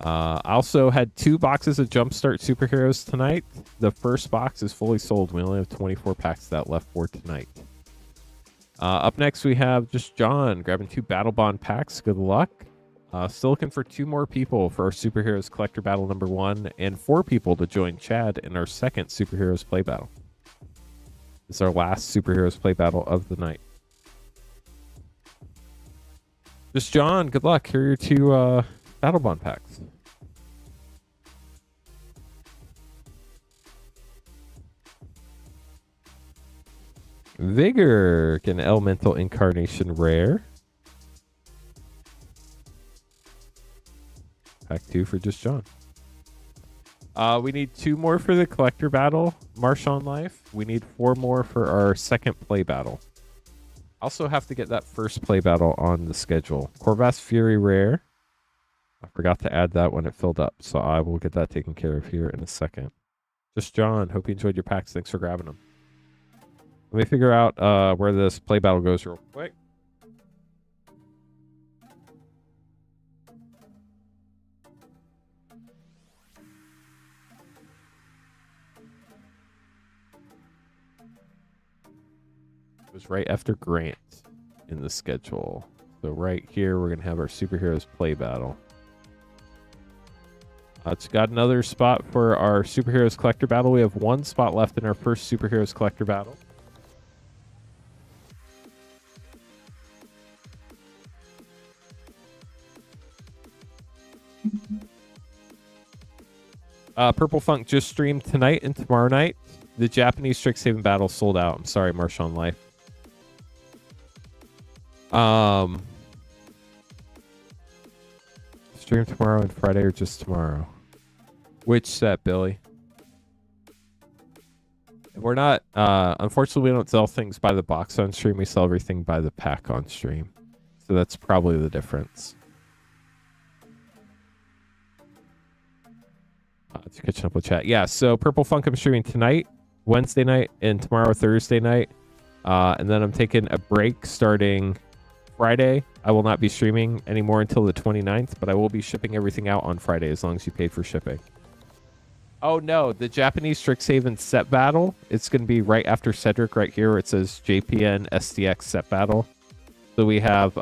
I also had 2 boxes of Jumpstart Superheroes tonight. The first box is fully sold. We only have 24 packs of that left for tonight. Up next, we have just John grabbing 2 Battlebond packs. Good luck. Still looking for 2 more people for our Superheroes Collector Battle number 1 and 4 people to join Chad in our second Superheroes Play Battle. This is our last Superheroes Play Battle of the night. Just John, good luck. Here are your 2 Battlebond packs. Vigor, get an Elemental Incarnation Rare. Pack 2 for just John. We need 2 more for the collector battle, Marchon Life. We need 4 more for our second play battle. Also have to get that first play battle on the schedule. Corvus Fury Rare. I forgot to add that when it filled up, so I will get that taken care of here in a second. Just John, hope you enjoyed your packs. Thanks for grabbing them. Let me figure out where this play battle goes real quick. It was right after Grant in the schedule. So right here, we're going to have our Superheroes Play Battle. It's got another spot for our Superheroes Collector Battle. We have 1 spot left in our first Superheroes Collector Battle. Purple Funk just streamed tonight and tomorrow night. the Japanese Strixhaven battle sold out. I'm sorry, Marshawn Life. Stream tomorrow and Friday or just tomorrow? Which set, Billy? We're not, unfortunately, we don't sell things by the box on stream. We sell everything by the pack on stream. So that's probably the difference. It's catching up with chat. Yeah, so Purple Funk I'm streaming tonight, Wednesday night, and tomorrow, Thursday night. And then I'm taking a break starting Friday. I will not be streaming anymore until the 29th, but I will be shipping everything out on Friday as long as you pay for shipping. Oh no, the Japanese Strixhaven set battle, it's going to be right after Cedric right here where it says JPN STX set battle. So we have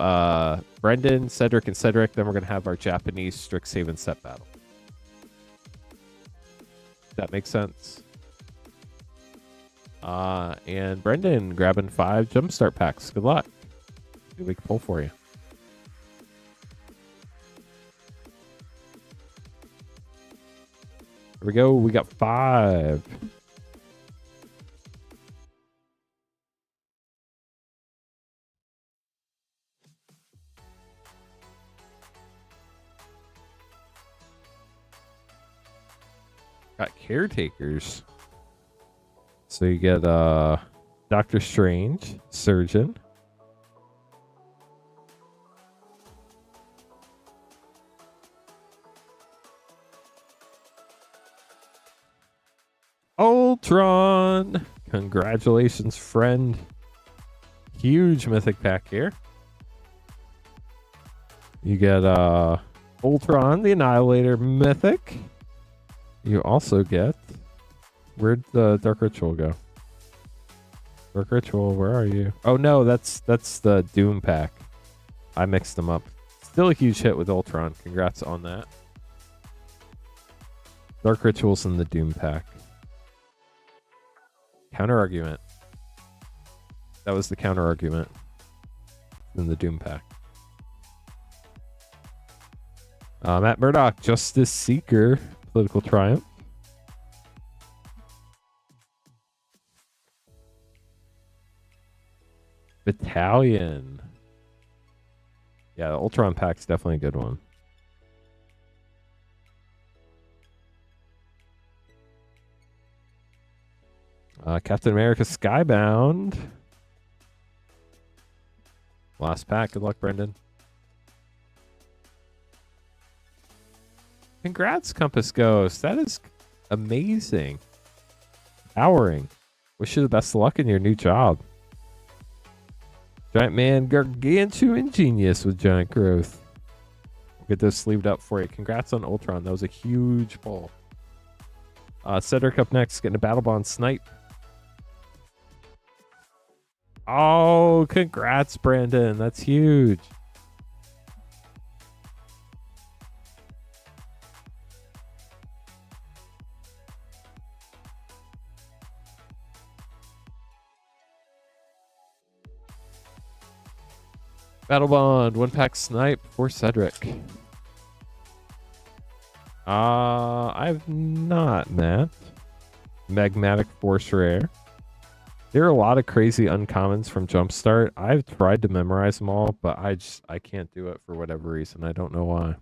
Brendan, Cedric, and Cedric. Then we're going to have our Japanese Strixhaven set battle. That makes sense. And Brendan grabbing 5 jumpstart packs. Good luck. Maybe we can pull for you. Here we go. We got 5. Got caretakers. So you get Doctor Strange, Surgeon. Ultron. Congratulations, friend. Huge mythic pack here. You get Ultron, the Annihilator mythic. You also get, where'd the Dark Ritual go? Dark Ritual, where are you? Oh no, that's the Doom pack. I mixed them up. Still a huge hit with Ultron. Congrats on that. Dark Rituals in the Doom pack. Counter argument. That was the counter argument in the Doom pack. Matt Murdoch, Justice Seeker, Political Triumph. Battalion. Yeah, the Ultron pack's definitely a good one. Captain America Skybound. Last pack. Good luck, Brendan. Congrats, Compass Ghost. That is amazing. Powering. Wish you the best of luck in your new job. Giant Man Gargantuan Genius with giant growth. We'll get those sleeved up for you. Congrats on Ultron. That was a huge pull. Cedric up next, getting a Battlebond Snipe. Oh, congrats, Brandon. That's huge. Battlebond, 1-pack Snipe for Cedric. I've not, Matt. Magmatic Force Rare. There are a lot of crazy uncommons from Jumpstart. I've tried to memorize them all, but I can't do it for whatever reason. I don't know why.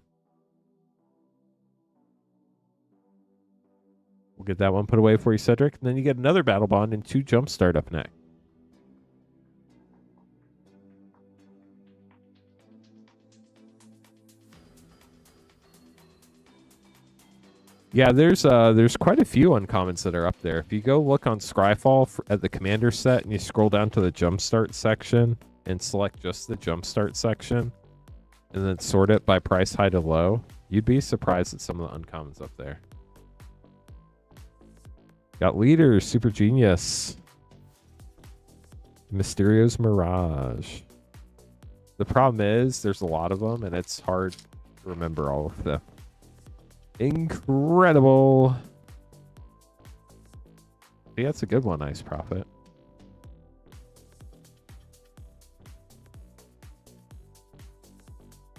We'll get that one put away for you, Cedric. And then you get another Battlebond and 2 Jumpstart up next. Yeah, there's quite a few uncommons that are up there. If you go look on Scryfall at the Commander set and you scroll down to the Jumpstart section and select just the Jumpstart section and then sort it by price high to low, you'd be surprised at some of the uncommons up there. Got Leader, Super Genius, Mysterio's Mirage. The problem is there's a lot of them and it's hard to remember all of them. Incredible. Yeah, that's a good one. Nice Prophet.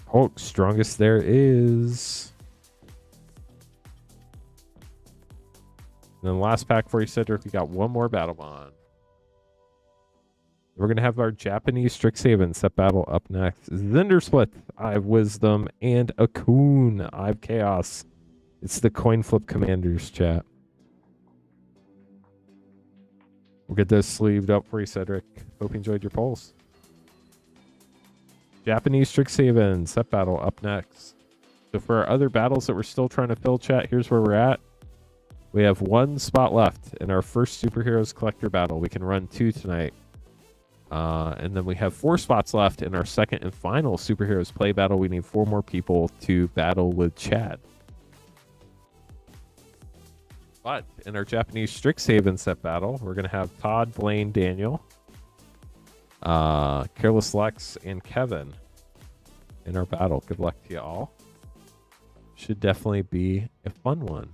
Hulk, strongest there is. And then last pack for you, Cedric, we got one more Battlebond. We're going to have our Japanese Strixhaven set battle up next. Zindersplit, I have Wisdom, and Akun, I have Chaos. It's the coin flip commanders, chat. We'll get those sleeved up for you, Cedric. Hope you enjoyed your polls. Japanese Strixhaven set battle up next. So for our other battles that we're still trying to fill, chat, here's where we're at. We have one spot left in our first Superheroes Collector battle. We can run 2 tonight. And then we have 4 spots left in our second and final Superheroes Play battle. We need 4 more people to battle with Chad. But in our Japanese Strixhaven set battle, we're going to have Todd, Blaine, Daniel, Careless Lex, and Kevin in our battle. Good luck to you all. Should definitely be a fun one.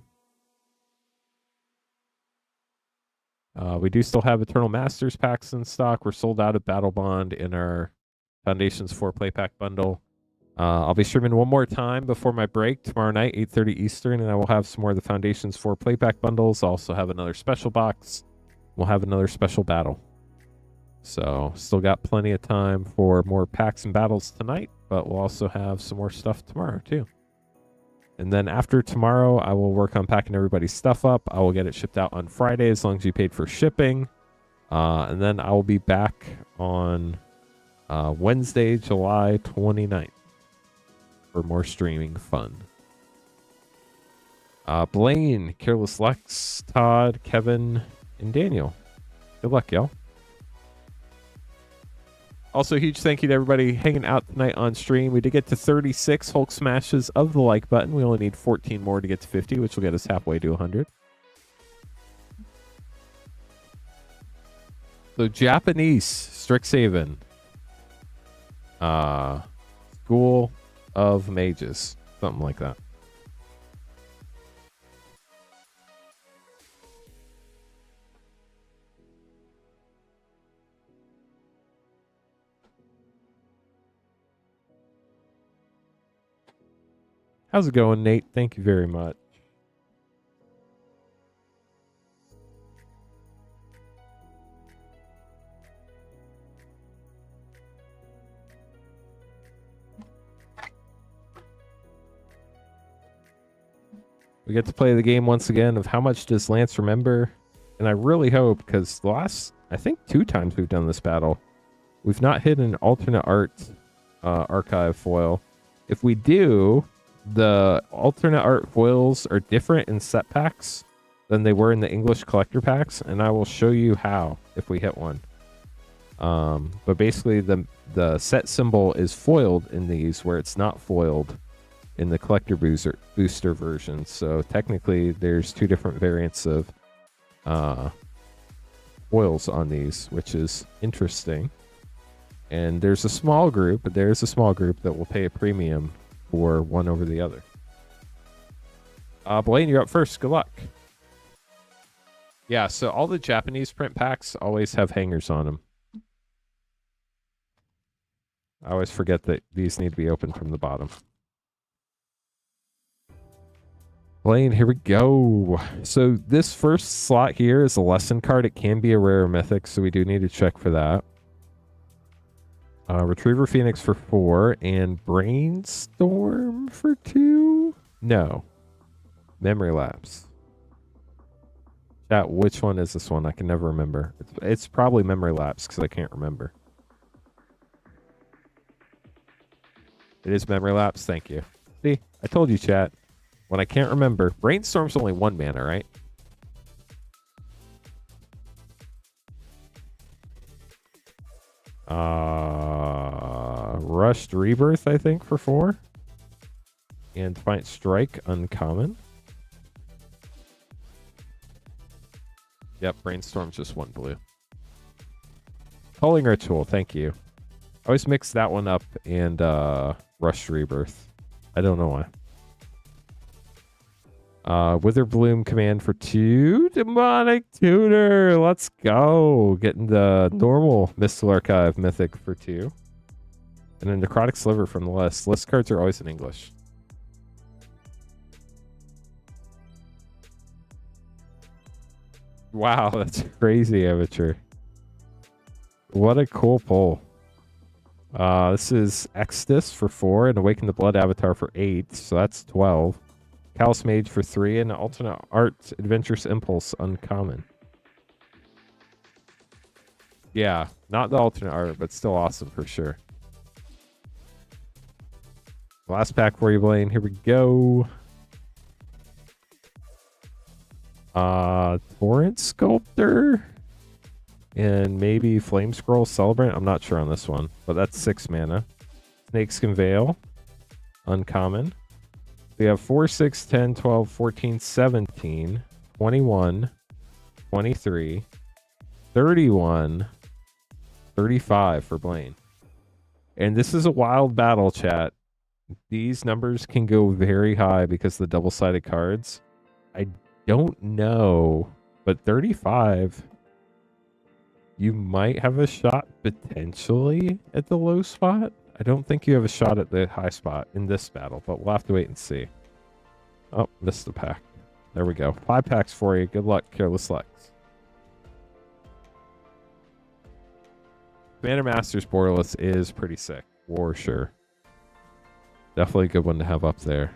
We do still have Eternal Masters packs in stock. We're sold out of Battlebond in our Foundations 4 play pack bundle. I'll be streaming one more time before my break tomorrow night, 8:30 Eastern, and I will have some more of the Foundations 4 play pack bundles. I'll also have another special box. We'll have another special battle. So still got plenty of time for more packs and battles tonight, but we'll also have some more stuff tomorrow too. And then after tomorrow, I will work on packing everybody's stuff up. I will get it shipped out on Friday as long as you paid for shipping. And then I will be back on Wednesday, July 29th for more streaming fun. Blaine, Careless Lex, Todd, Kevin, and Daniel. Good luck, y'all. Also, huge thank you to everybody hanging out tonight on stream. We did get to 36 Hulk smashes of the like button. We only need 14 more to get to 50, which will get us halfway to 100. So, Japanese Strixhaven. School of Mages. Something like that. How's it going, Nate? Thank you very much. We get to play the game once again of how much does Lance remember? And I really hope, because the last, I think 2 times we've done this battle, we've not hit an alternate art archive foil. If we do, the alternate art foils are different in set packs than they were in the English collector packs, and I will show you how if we hit one. But basically the set symbol is foiled in these, where it's not foiled in the collector booster version. So technically there's 2 different variants of foils on these, which is interesting. And there's a small group that will pay a premium for one over the other. Blaine, you're up first. Good luck. Yeah, so all the Japanese print packs always have hangers on them. I always forget that these need to be opened from the bottom. Blaine, here we go. So this first slot here is a lesson card. It can be a rare or mythic, so we do need to check for that. Retriever Phoenix for 4 and Brainstorm for 2? No. Memory Lapse. Chat, which one is this one? I can never remember. It's probably Memory Lapse because I can't remember. It is Memory Lapse. Thank you. See, I told you, chat. When I can't remember, Brainstorm's only 1 mana, right? Rushed Rebirth, I think, for 4. And Defiant Strike, uncommon. Yep, Brainstorm's just 1 blue. Culling Ritual, thank you. I always mix that one up and Rushed Rebirth. I don't know why. Witherbloom command for 2. Demonic Tutor. Let's go. Getting the normal Mystical Archive mythic for 2. And a Necrotic Sliver from the list. List cards are always in English. Wow, that's crazy, amateur. What a cool pull. This is Exodus for 4 and Awaken the Blood Avatar for 8, so that's 12. Callous Mage for 3 and Alternate Art Adventurous Impulse uncommon. Yeah, not the alternate art, but still awesome for sure. Last pack for you, Blaine. Here we go. Torrent Sculptor and maybe Flame Scroll Celebrant. I'm not sure on this one, but that's 6 mana. Snakeskin Veil, uncommon. We have 4, 6, 10, 12, 14, 17, 21, 23, 31, 35 for Blaine. And this is a wild battle, chat. These numbers can go very high because of the double-sided cards. I don't know, but 35, you might have a shot potentially at the low spot. I don't think you have a shot at the high spot in this battle, but we'll have to wait and see. Oh, missed the pack. There we go. 5 packs for you. Good luck, Careless Lex. Commander Masters Borderless is pretty sick, for sure. Definitely a good one to have up there.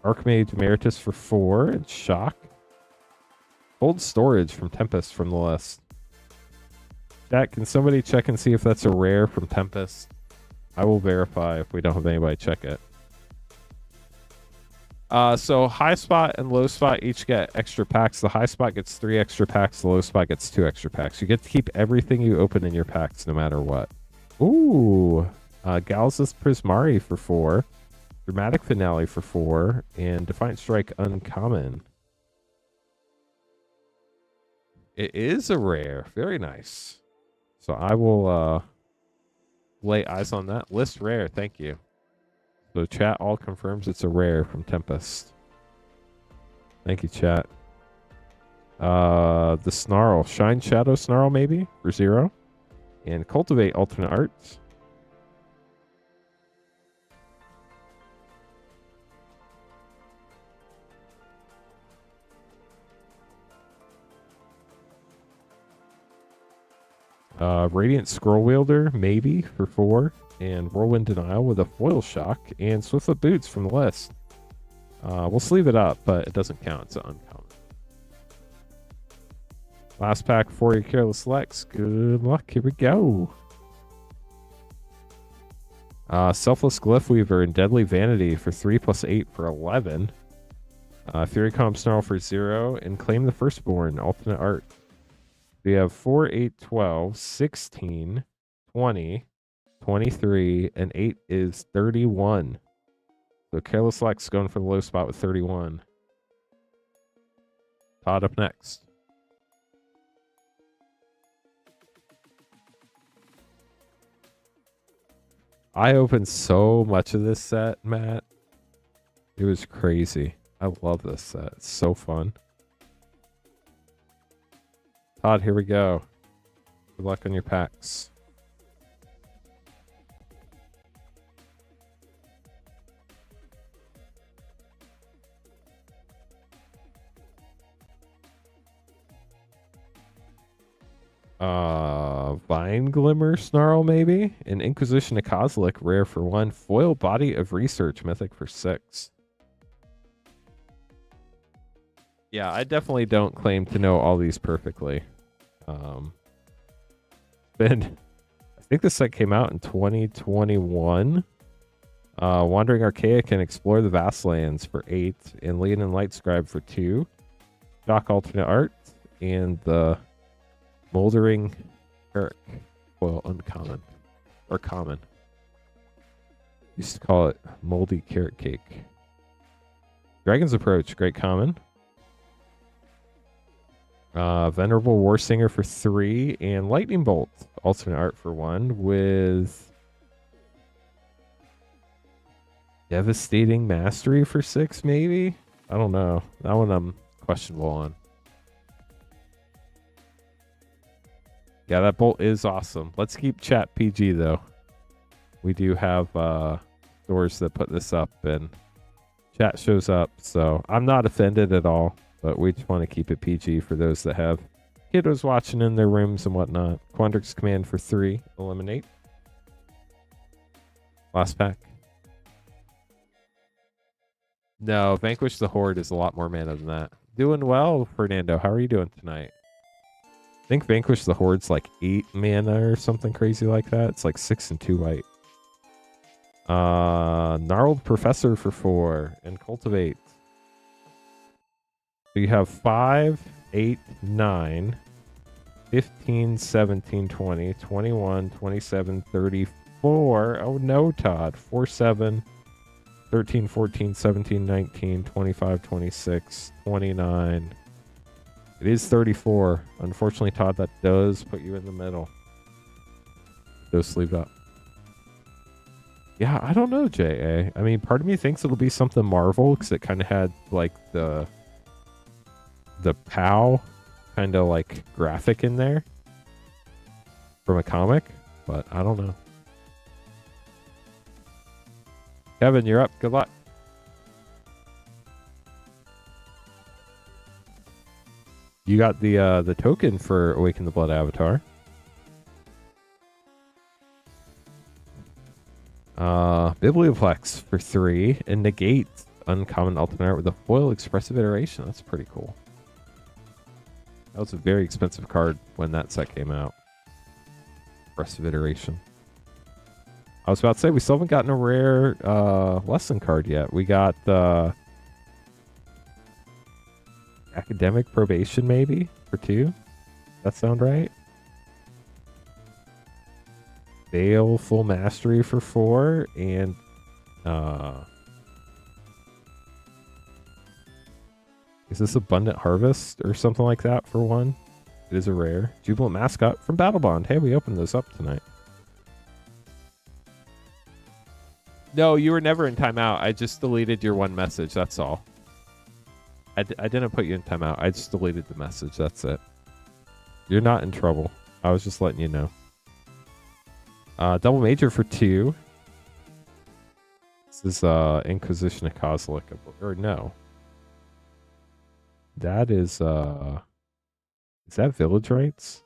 Archmage Emeritus for 4 and Shock. Cold Storage from Tempest from the list. Chat, can somebody check and see if that's a rare from Tempest? I will verify if we don't have anybody check it. So high spot and low spot each get extra packs. The high spot gets 3 extra packs. The low spot gets 2 extra packs. You get to keep everything you open in your packs no matter what. Ooh. Galzus Prismari for 4. Dramatic Finale for 4. And Defiant Strike uncommon. It is a rare. Very nice. So I will lay eyes on that. List rare. Thank you. So chat all confirms it's a rare from Tempest. Thank you, chat. The Snarl. Shine Shadow Snarl maybe for 0. And Cultivate Alternate Arts. Radiant Scroll Wielder, maybe, for 4. And Whirlwind Denial with a Foil Shock. And Swiftfoot Boots from the list. We'll sleeve it up, but it doesn't count. It's uncommon. Last pack for you, Careless Lex. Good luck. Here we go. Selfless Glyph Weaver and Deadly Vanity for 3 + 8 for 11. Fury Calm Snarl for 0. And Claim the Firstborn, Alternate Art. We have 4, 8, 12, 16, 20, 23, and 8 is 31. So Careless Lex going for the low spot with 31. Todd up next. I opened so much of this set, Matt. It was crazy. I love this set. It's so fun. Todd, here we go. Good luck on your packs. Vine Glimmer Snarl, maybe? An Inquisition of Kozilek, rare for 1. Foil Body of Research, mythic for 6. Yeah, I definitely don't claim to know all these perfectly. I think this set came out in 2021. Wandering Archaic and Explore the Vastlands for 8. And Leon and Light Scribe for 2. Shock Alternate Art. And the Moldering Carrot. Well, uncommon. Or common. Used to call it Moldy Carrot Cake. Dragon's Approach, great common. Venerable Warsinger for 3. And Lightning Bolt, alternate art for 1. With Devastating Mastery for 6, maybe? I don't know. That one I'm questionable on. Yeah, that bolt is awesome. Let's keep chat PG, though. We do have stores that put this up, and Chat shows up, so I'm not offended at all, but we just want to keep it PG for those that have kiddos watching in their rooms and whatnot. Quandrix command for 3, eliminate. Last pack. No, Vanquish the Horde is a lot more mana than that. Doing well, Fernando. How are you doing tonight? I think Vanquish the Horde's like 8 mana or something crazy like that. It's like 6 and 2 white. Gnarled Professor for 4 and Cultivate. So you have 5, 8, 9, 15, 17, 20, 21, 27, 34. Oh no, Todd. 4, 7, 13, 14, 17, 19, 25, 26, 29. It is 34. Unfortunately, Todd, that does put you in the middle. Those sleeved up. Yeah, I don't know, J.A. I mean, part of me thinks it'll be something Marvel because it kind of had like the POW kind of like graphic in there from a comic, but I don't know. Kevin, you're up. Good luck. You got the token for Awaken the Blood Avatar. Biblioplex for 3 and negate uncommon ultimate art with a foil expressive iteration. That's pretty cool. That was a very expensive card when that set came out. Expressive iteration. I was about to say we still haven't gotten a rare lesson card yet. We got academic probation maybe for 2. That sound right? Baleful Mastery for 4 and is this Abundant Harvest or something like that for 1? It is a rare. Jubilant Mascot from Battlebond. Hey, we opened those up tonight. No, you were never in timeout. I just deleted your one message. That's all. I didn't put you in timeout. I just deleted the message. That's it. You're not in trouble. I was just letting you know. Double Major for 2. This is Inquisition of Kozilek. Or no. That is that Village Rites?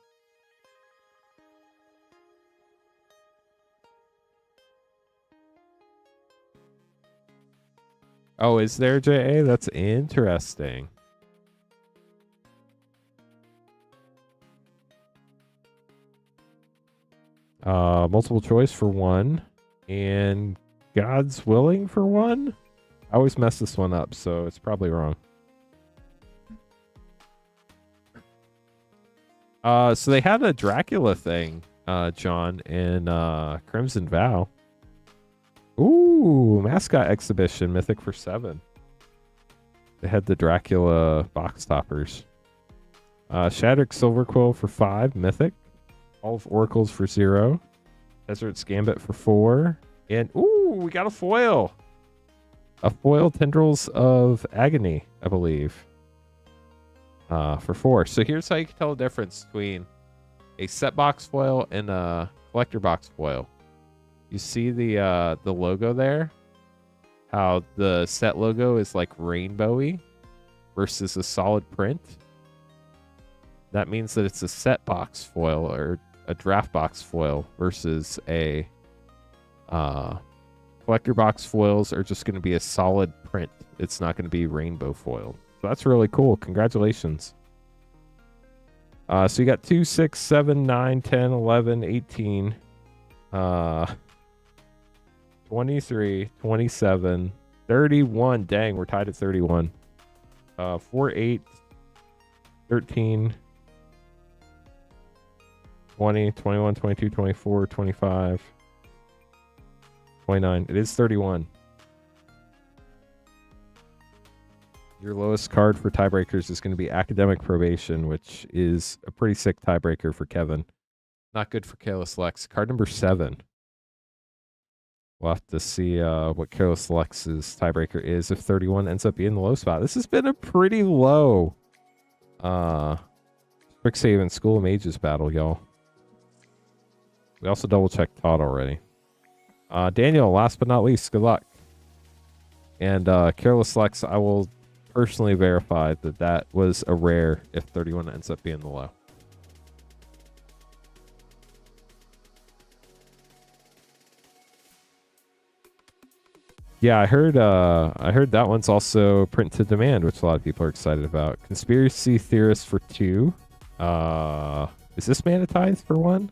Oh, is there, J.A.? That's interesting. Multiple choice for 1. And God's Willing for 1? I always mess this one up, so it's probably wrong. So they had a Dracula thing, John, in Crimson Vow. Ooh, Mascot Exhibition, Mythic for 7. They had the Dracula box toppers. Shattered Silver Quill for 5, Mythic. All of Oracles for 0. Desert's Gambit for 4. And, ooh, we got a foil. A foil Tendrils of Agony, I believe. For 4. So here's how you can tell the difference between a set box foil and a collector box foil. You see the logo there? How the set logo is like rainbowy versus a solid print. That means that it's a set box foil or a draft box foil versus a collector box foils are just going to be a solid print. It's not going to be rainbow foil. So that's really cool. Congratulations. So you got 2, 6, 7, 9, 10, 11, 18, 23, 27, 31. Dang, we're tied at 31. 4, 8, 13, 20, 21, 22, 24, 25, 29. It is 31. Your lowest card for tiebreakers is going to be Academic Probation, which is a pretty sick tiebreaker for Kevin. Not good for Careless Lex. Card number 7. We'll have to see what Careless Lex's tiebreaker is if 31 ends up being the low spot. This has been a pretty low Strixhaven School of Mages battle, y'all. We also double-checked Todd already. Daniel, last but not least, good luck. And Careless Lex, I will personally verify that that was a rare if 31 ends up being the low. Yeah, I heard that one's also print to demand, which a lot of people are excited about. Conspiracy Theorist for 2. Is this Mana Tithe for 1?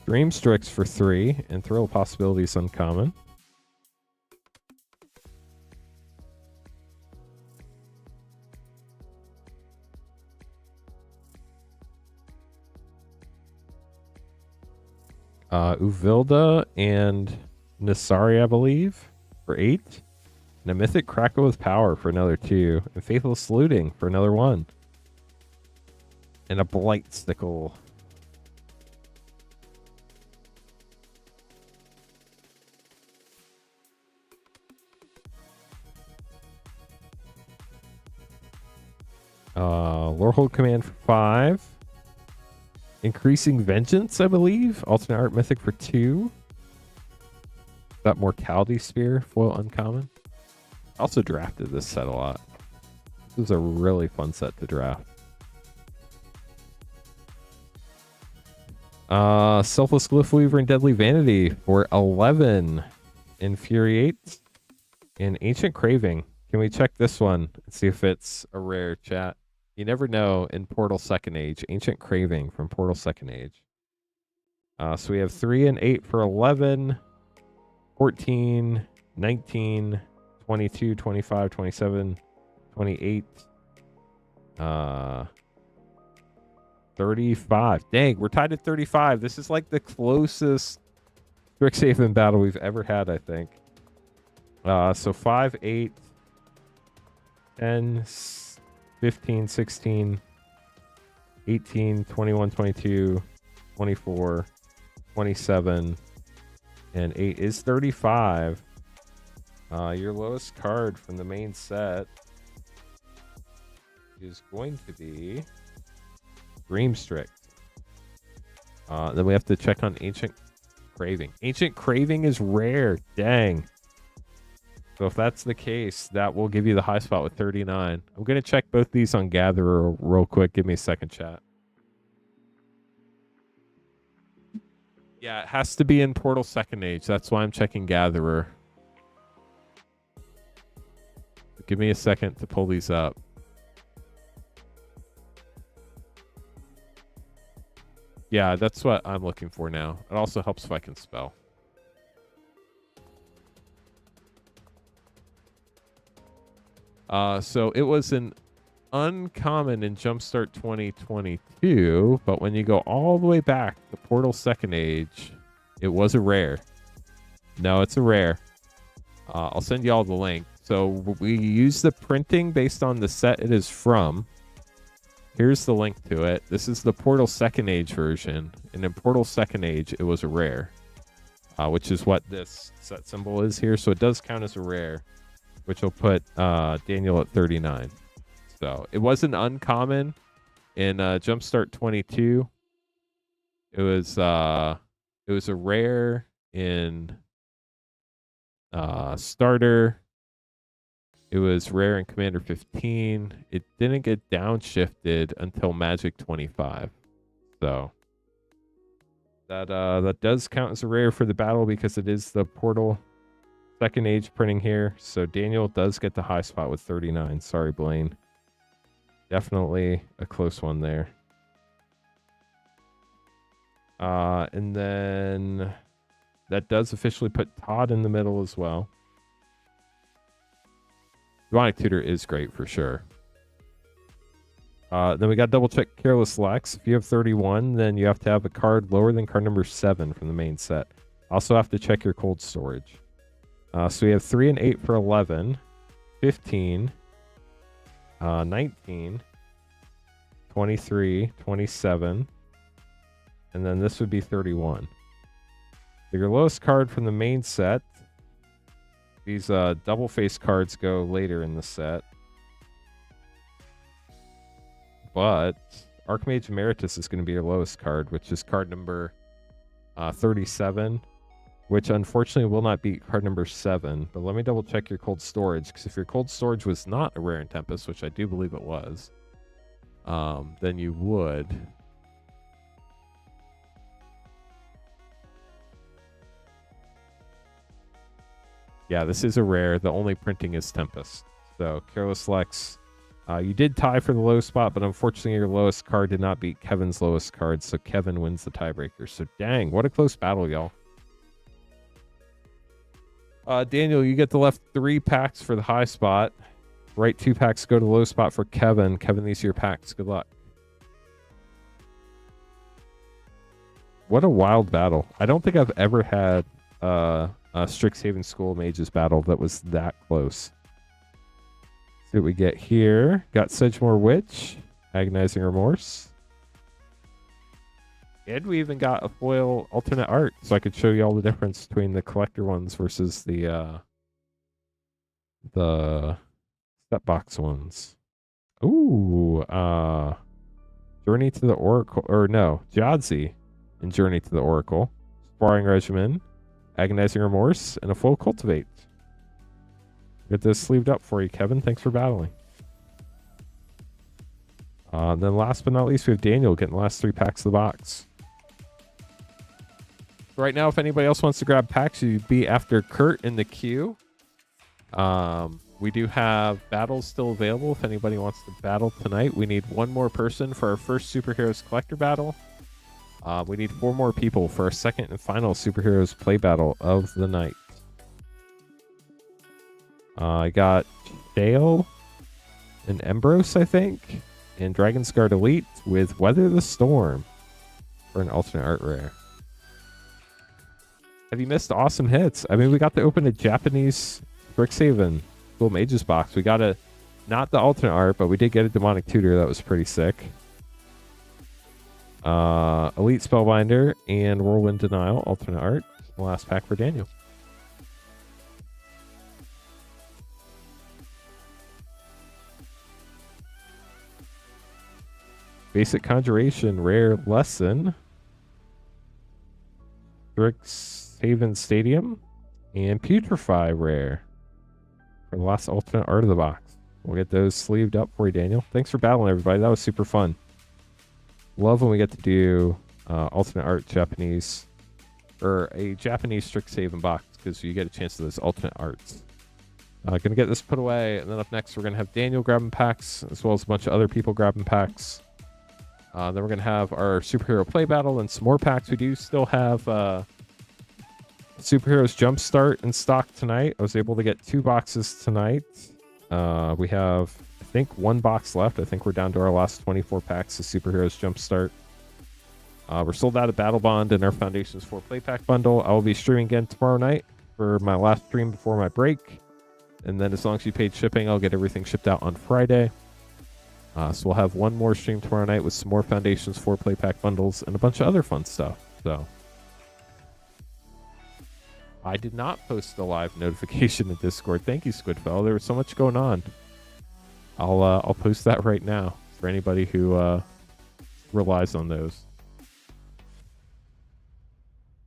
Dreamstrix for 3, and Thrill Possibilities uncommon. Uvilda and Nasari, I believe, for 8. And a Mythic Crackle with Power for another 2. And Faithless Looting for another 1. And a Blight Stickle. Lorehold Command for 5. Increasing Vengeance, I believe. Alternate Art Mythic for 2. That Mortality Spear, foil uncommon. I also drafted this set a lot. This was a really fun set to draft. Selfless Glyphweaver and Deadly Vanity for 11. Infuriate and Ancient Craving. Can we check this one and see if it's a rare, chat? You never know in Portal Second Age. Ancient Craving from Portal Second Age. So we have 3 and 8 for 11, 14, 19, 22, 25, 27, 28, 35. Dang, we're tied at 35. This is like the closest Strixhaven battle we've ever had, I think. So 5, 8, 10, 15, 16, 18, 21, 22, 24, 27, and 8 is 35. Your lowest card from the main set is going to be Dreamstrix. Then we have to check on Ancient Craving. Ancient Craving is rare. Dang. So if that's the case, that will give you the high spot with 39. I'm going to check both these on Gatherer real quick. Give me a second, chat. Yeah, it has to be in Portal Second Age. That's why I'm checking Gatherer. Give me a second to pull these up. Yeah, that's what I'm looking for now. It also helps if I can spell. So it was an uncommon in Jumpstart 2022, but when you go all the way back to Portal Second Age, it was a rare. No, it's a rare. I'll send you all the link. So we use the printing based on the set it is from. Here's the link to it. This is the Portal Second Age version. And in Portal Second Age, it was a rare, which is what this set symbol is here. So it does count as a rare, which will put Daniel at 39. So it wasn't uncommon in Jumpstart 22. It was a rare in Starter. It was rare in Commander 15. It didn't get downshifted until Magic 25. So that does count as a rare for the battle because it is the Portal Second Age printing here. So Daniel does get the high spot with 39. Sorry, Blaine. Definitely a close one there. And then that does officially put Todd in the middle as well. Demonic Tutor is great for sure. Then we got double check Careless Lex. If you have 31, then you have to have a card lower than card number 7 from the main set. Also have to check your cold storage. So we have 3 and 8 for 11, 15, 19, 23, 27, and then this would be 31. So your lowest card from the main set These double face cards go later in the set. But Archmage Emeritus is going to be your lowest card, which is card number 37, which unfortunately will not beat card number 7. But let me double check your cold storage, because if your cold storage was not a rare in Tempest, which I do believe it was, then you would. Yeah, this is a rare. The only printing is Tempest. So, Careless Lex, you did tie for the low spot, but unfortunately your lowest card did not beat Kevin's lowest card, so Kevin wins the tiebreaker. So, dang, what a close battle, y'all. Daniel, you get the left 3 packs for the high spot. Right 2 packs go to the low spot for Kevin. Kevin, these are your packs. Good luck. What a wild battle. I don't think I've ever had a Strixhaven School Mages battle that was that close. See what we get here. Got Sedgemoor Witch, Agonizing Remorse. And we even got a foil alternate art, so I could show you all the difference between the collector ones versus the step box ones. Ooh, Journey to the Oracle, or no, Jadzi and Journey to the Oracle. Sparring Regimen, Agonizing Remorse, and a full Cultivate. Get this sleeved up for you, Kevin. Thanks for battling. Then last but not least, we have Daniel getting the last 3 packs of the box. Right now, if anybody else wants to grab packs, you'd be after Kurt in the queue. We do have battles still available if anybody wants to battle tonight. We need 1 more person for our first Superheroes Collector battle. We need 4 more people for our second and final Superheroes Play battle of the night. I got Dale and Embrose, I think, and Dragon's Guard Elite with Weather the Storm for an alternate art rare. Have you missed awesome hits? I mean, we got to open a Japanese Strixhaven School Mages box. We got not the alternate art, but we did get a Demonic Tutor. That was pretty sick. Elite Spellbinder and Whirlwind Denial alternate art. Last pack for Daniel. Basic Conjuration rare lesson. Strixhaven Stadium and Putrefy rare for the last alternate art of the box. We'll get those sleeved up for you, Daniel. Thanks for battling, everybody. That was super fun. Love when we get to do alternate art Japanese, or a Japanese Strixhaven box, because you get a chance to those alternate arts. Gonna get this put away, and then up next we're gonna have Daniel grabbing packs, as well as a bunch of other people grabbing packs. Then we're gonna have our superhero play battle and some more packs. We do still have Superheroes Jumpstart in stock tonight. I was able to get 2 boxes tonight. We have, I think, 1 box left. I think we're down to our last 24 packs of Superheroes Jumpstart. We're sold out of Battlebond and our Foundations 4 Play Pack bundle. I will be streaming again tomorrow night for my last stream before my break. And then as long as you paid shipping, I'll get everything shipped out on Friday. So we'll have 1 more stream tomorrow night with some more Foundations 4 Play Pack bundles and a bunch of other fun stuff. So I did not post a live notification in Discord. Thank you, Squidfellow. There was so much going on. I'll post that right now for anybody who relies on those.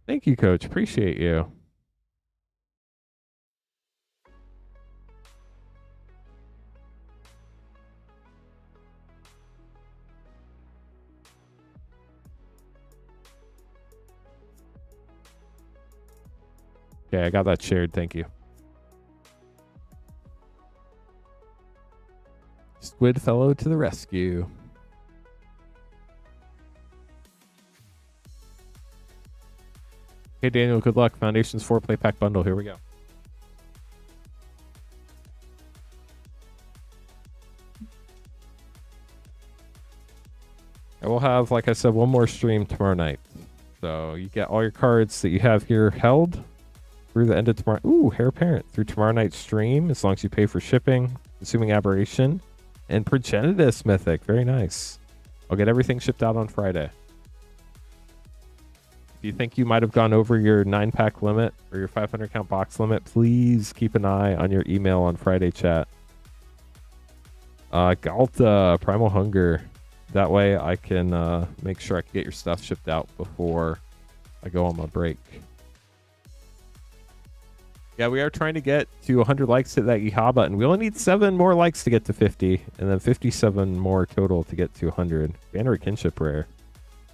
Thank you, Coach. Appreciate you. Okay, I got that shared. Thank you. Squidfellow to the rescue. Okay, Daniel, good luck. Foundations 4 Play Pack bundle. Here we go. I will have, like I said, 1 more stream tomorrow night. So you get all your cards that you have here held through the end of tomorrow. Ooh, Hair Parent through tomorrow night's stream, as long as you pay for shipping, Consuming Aberration, and Progenitus Mythic. Very nice. I'll get everything shipped out on Friday. If you think you might have gone over your 9-pack limit or your 500 count box limit, please keep an eye on your email on Friday chat. Galta, Primal Hunger. That way I can make sure I can get your stuff shipped out before I go on my break. Yeah, we are trying to get to 100 likes to that yeehaw button. We only need 7 more likes to get to 50, and then 57 more total to get to 100. Banner of Kinship rare.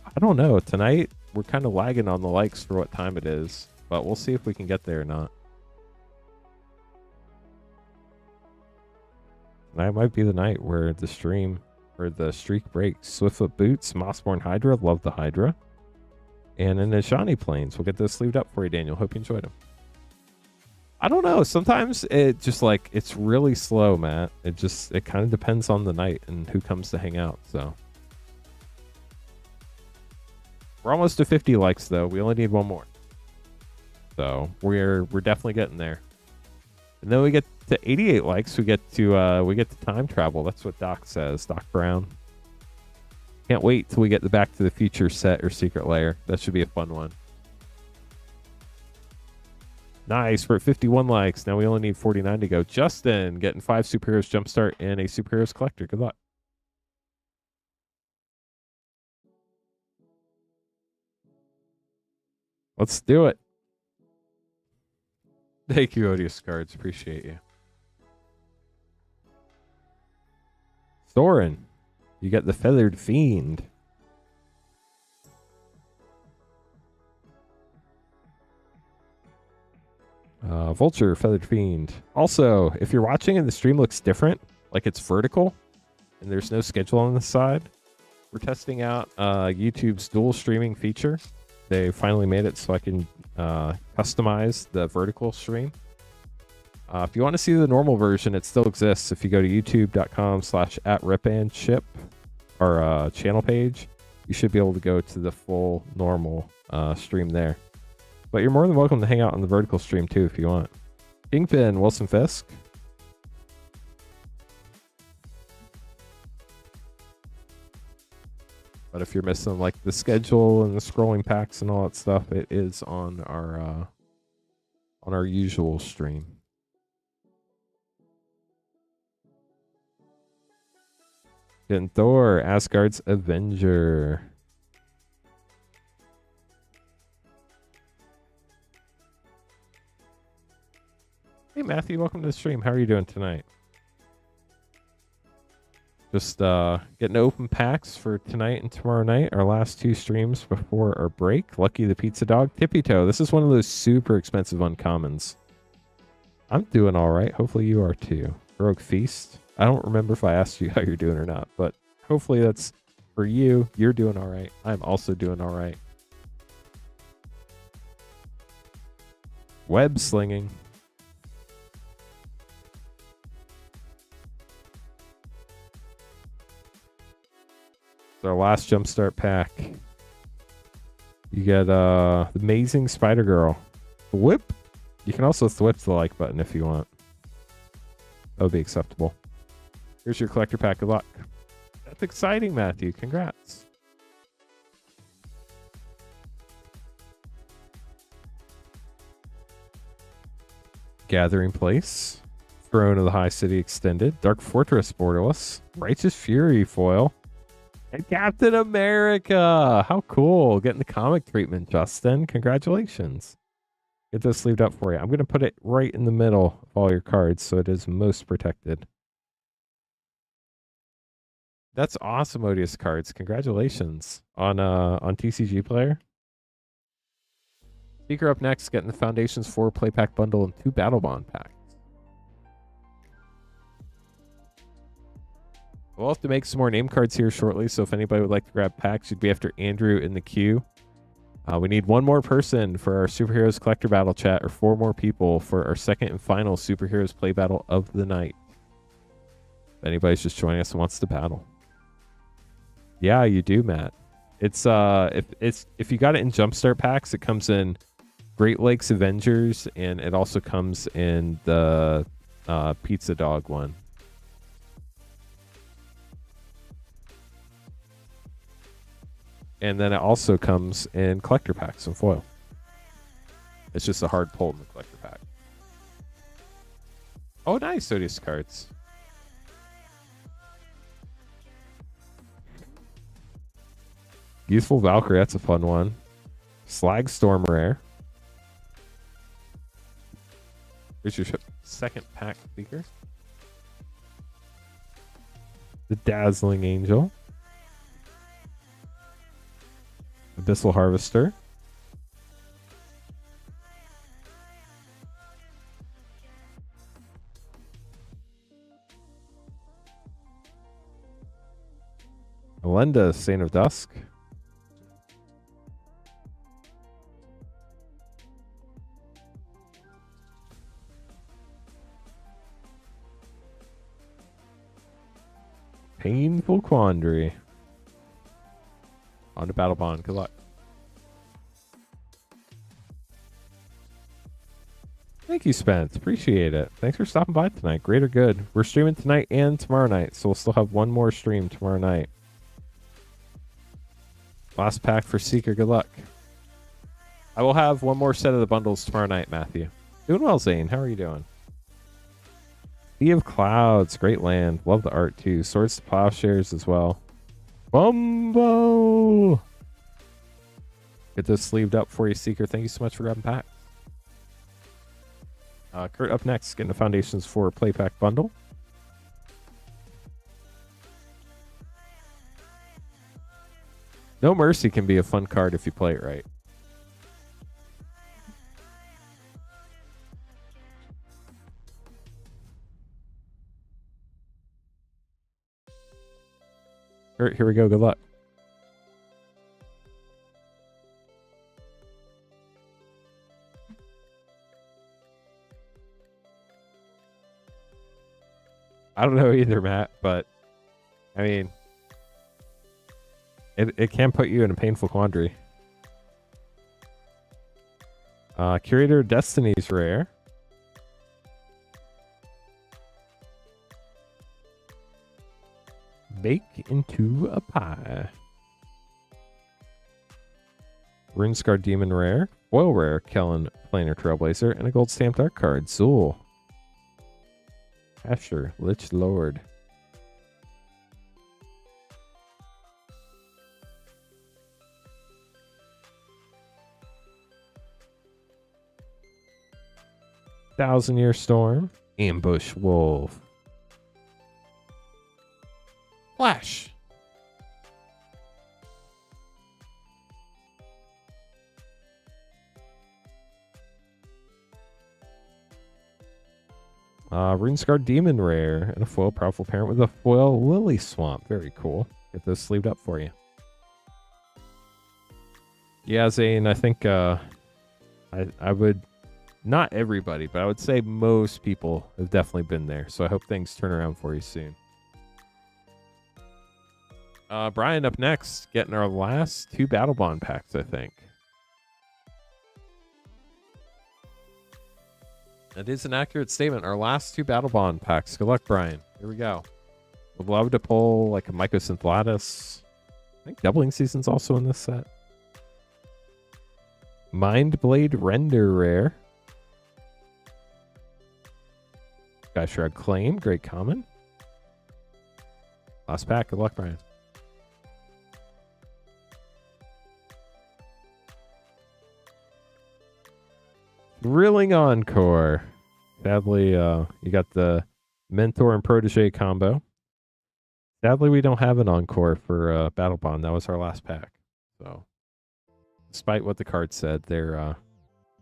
I don't know. Tonight, we're kind of lagging on the likes for what time it is, but we'll see if we can get there or not. Tonight might be the night where the stream or the streak breaks. Swiftfoot Boots, Mossborn Hydra, love the Hydra. And in the Shani Plains, we'll get those sleeved up for you, Daniel. Hope you enjoyed them. I don't know. Sometimes it just like, it's really slow, Matt. It kind of depends on the night and who comes to hang out, so. We're almost to 50 likes though. We only need one more. So we're definitely getting there. And then we get to 88 likes, we get to time travel. That's what Doc says, Doc Brown. Can't wait till we get the Back to the Future set or Secret Lair. That should be a fun one. Nice, we're at 51 likes. Now we only need 49 to go. Justin getting 5 Superheroes Jumpstart and a Superheroes Collector. Good luck. Let's do it. Thank you, Odious Cards. Appreciate you. Thorin, you got the Feathered Fiend. Vulture, Feathered Fiend. Also, if you're watching and the stream looks different, like it's vertical, and there's no schedule on the side, we're testing out YouTube's dual streaming feature. They finally made it so I can customize the vertical stream. If you want to see the normal version, it still exists. If you go to youtube.com/@ripandship, our channel page, you should be able to go to the full normal stream there. But you're more than welcome to hang out on the vertical stream too if you want. Kingpin, Wilson Fisk. But if you're missing like the schedule and the scrolling packs and all that stuff, it is on our usual stream. Getting Thor, Asgard's Avenger. Hey Matthew, welcome to the stream. How are you doing tonight? Just getting open packs for tonight and tomorrow night. Our last 2 streams before our break. Lucky the Pizza Dog. Tippy Toe. This is one of those super expensive uncommons. I'm doing all right. Hopefully you are too. Rogue Feast. I don't remember if I asked you how you're doing or not, but hopefully that's for you. You're doing all right. I'm also doing all right. Web slinging. It's our last Jumpstart pack. You get the Amazing Spider-Girl. Whip. You can also thwip the like button if you want. That would be acceptable. Here's your collector pack. Good luck. That's exciting, Matthew. Congrats. Gathering Place. Throne of the High City Extended. Dark Fortress Borderless. Righteous Fury foil. And Captain America. How cool. Getting the comic treatment, Justin. Congratulations. Get this sleeved up for you. I'm going to put it right in the middle of all your cards so it is most protected. That's awesome, Odious Cards. Congratulations on TCG Player. Speaker up next, getting the Foundations 4 play pack bundle and 2 Battlebond packs. We'll have to make some more name cards here shortly, so if anybody would like to grab packs, you'd be after Andrew in the queue. We need 1 more person for our Superheroes Collector Battle chat, or 4 more people for our second and final Superheroes Play Battle of the night. If anybody's just joining us and wants to battle. Yeah, you do, Matt. It's if you got it in Jumpstart packs, it comes in Great Lakes Avengers, and it also comes in the Pizza Dog one. And then it also comes in collector packs and foil. It's just a hard pull in the collector pack. Oh, nice. Odious cards. Youthful Valkyrie. That's a fun one. Slag Storm rare. Here's your second pack speaker. The Dazzling Angel. Abyssal Harvester. Elenda, Saint of Dusk. Painful Quandary. On to Battlebond. Good luck. Thank you, Spence. Appreciate it. Thanks for stopping by tonight. Great or good. We're streaming tonight and tomorrow night, so we'll still have one more stream tomorrow night. Last pack for Seeker. Good luck. I will have one more set of the bundles tomorrow night, Matthew. Doing well, Zane. How are you doing? Sea of Clouds. Great land. Love the art, too. Swords to Plowshares as well. Bumbo! Get this sleeved up for you, Seeker. Thank you so much for grabbing packs. Kurt up next. Getting the Foundations for Play Pack Bundle. No Mercy can be a fun card if you play it right. Here we go. Good luck. I don't know either, Matt, but I mean, it can put you in a painful quandary. Curator of Destiny's rare. Bake into a pie. Runescar Demon rare. Foil rare. Kellen Planar Trailblazer. And a gold stamped art card. Zool. Asher. Lich Lord. Thousand-Year Storm. Ambush Wolf. Flash. Runescar Demon rare and a foil Powerful Parent with a foil Lily Swamp. Very cool. Get those sleeved up for you. Yeah, Zane, I think I would, not everybody, but I would say most people have definitely been there. So I hope things turn around for you soon. Brian up next, getting our last two Battlebond packs, I think. That is an accurate statement. Our last two Battlebond packs. Good luck, Brian. Here we go. Would love to pull like a Mycosynth Lattice. I think Doubling Season's also in this set. Mindblade Render rare. Sky Shroud Claim. Great common. Last pack. Good luck, Brian. Thrilling Encore. Sadly, you got the Mentor and Protege combo. Sadly, we don't have an Encore for Battlebond. That was our last pack. So, despite what the card said, there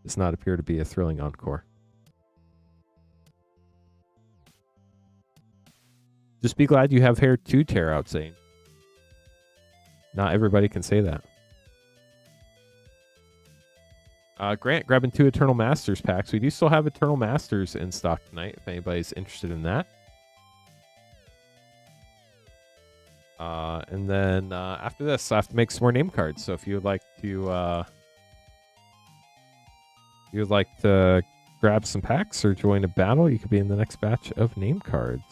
does not appear to be a Thrilling Encore. Just be glad you have hair to tear out, Zane. Not everybody can say that. Grant grabbing two Eternal Masters packs. We do still have Eternal Masters in stock tonight, if anybody's interested in that. And then after this, I have to make some more name cards. So if you would like to, grab some packs or join a battle, you could be in the next batch of name cards.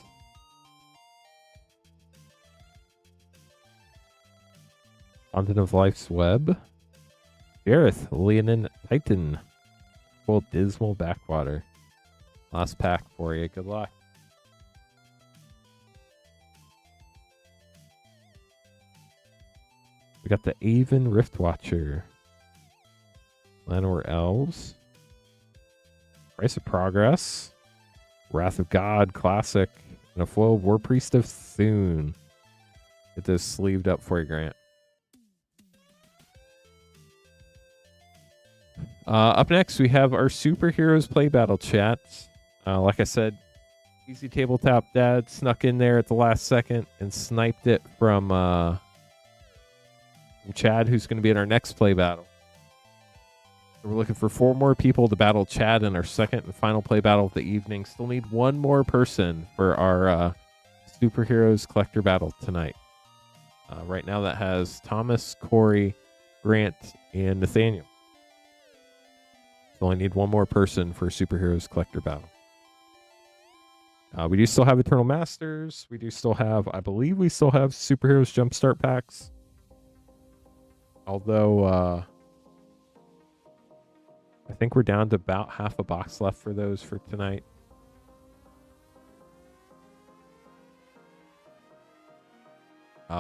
Content of Life's Web. Gareth, Leonin Titan. Full Dismal Backwater. Last pack for you. Good luck. We got the Avon Riftwatcher. Llanowar Elves. Price of Progress. Wrath of God Classic. And a foil War Priest of Thune. Get this sleeved up for you, Grant. Up next, we have our Superheroes Play Battle chats. Like I said, Easy Tabletop Dad snuck in there at the last second and sniped it from Chad, who's going to be in our next play battle. So we're looking for 4 more people to battle Chad in our second and final play battle of the evening. Still need 1 more person for our Superheroes Collector Battle tonight. Right now that has Thomas, Corey, Grant, and Nathaniel. So only need 1 more person for Superheroes Collector Battle. We do still have Eternal Masters. We do still have, I believe we still have Superheroes Jumpstart packs. Although, I think we're down to about half a box left for those for tonight.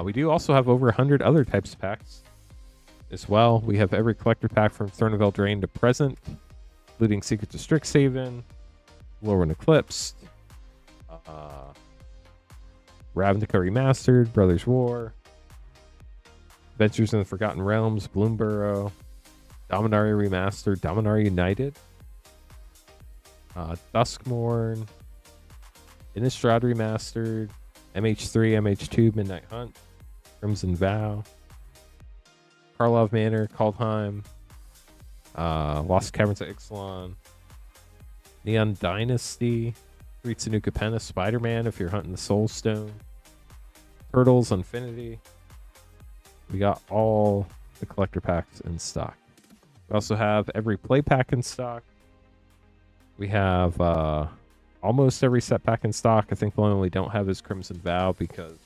We do also have over 100 other types of packs as well. We have every collector pack from Throne of Eldraine to present, including Secrets of Strixhaven, Lorwyn Eclipsed, Ravnica Remastered, Brothers War, Adventures in the Forgotten Realms, Bloomburrow, Dominaria Remastered, Dominaria United, Duskmourn, Innistrad Remastered, MH3, MH2, Midnight Hunt, Crimson Vow, Karlov Manor, Kaldheim, Lost Caverns of Ixalan, Neon Dynasty, Streets of New Capenna, Spider-Man if you're hunting the Soul Stone, Turtles, Infinity. We got all the collector packs in stock. We also have every play pack in stock. We have almost every set pack in stock. I think the one we don't have is Crimson Vow because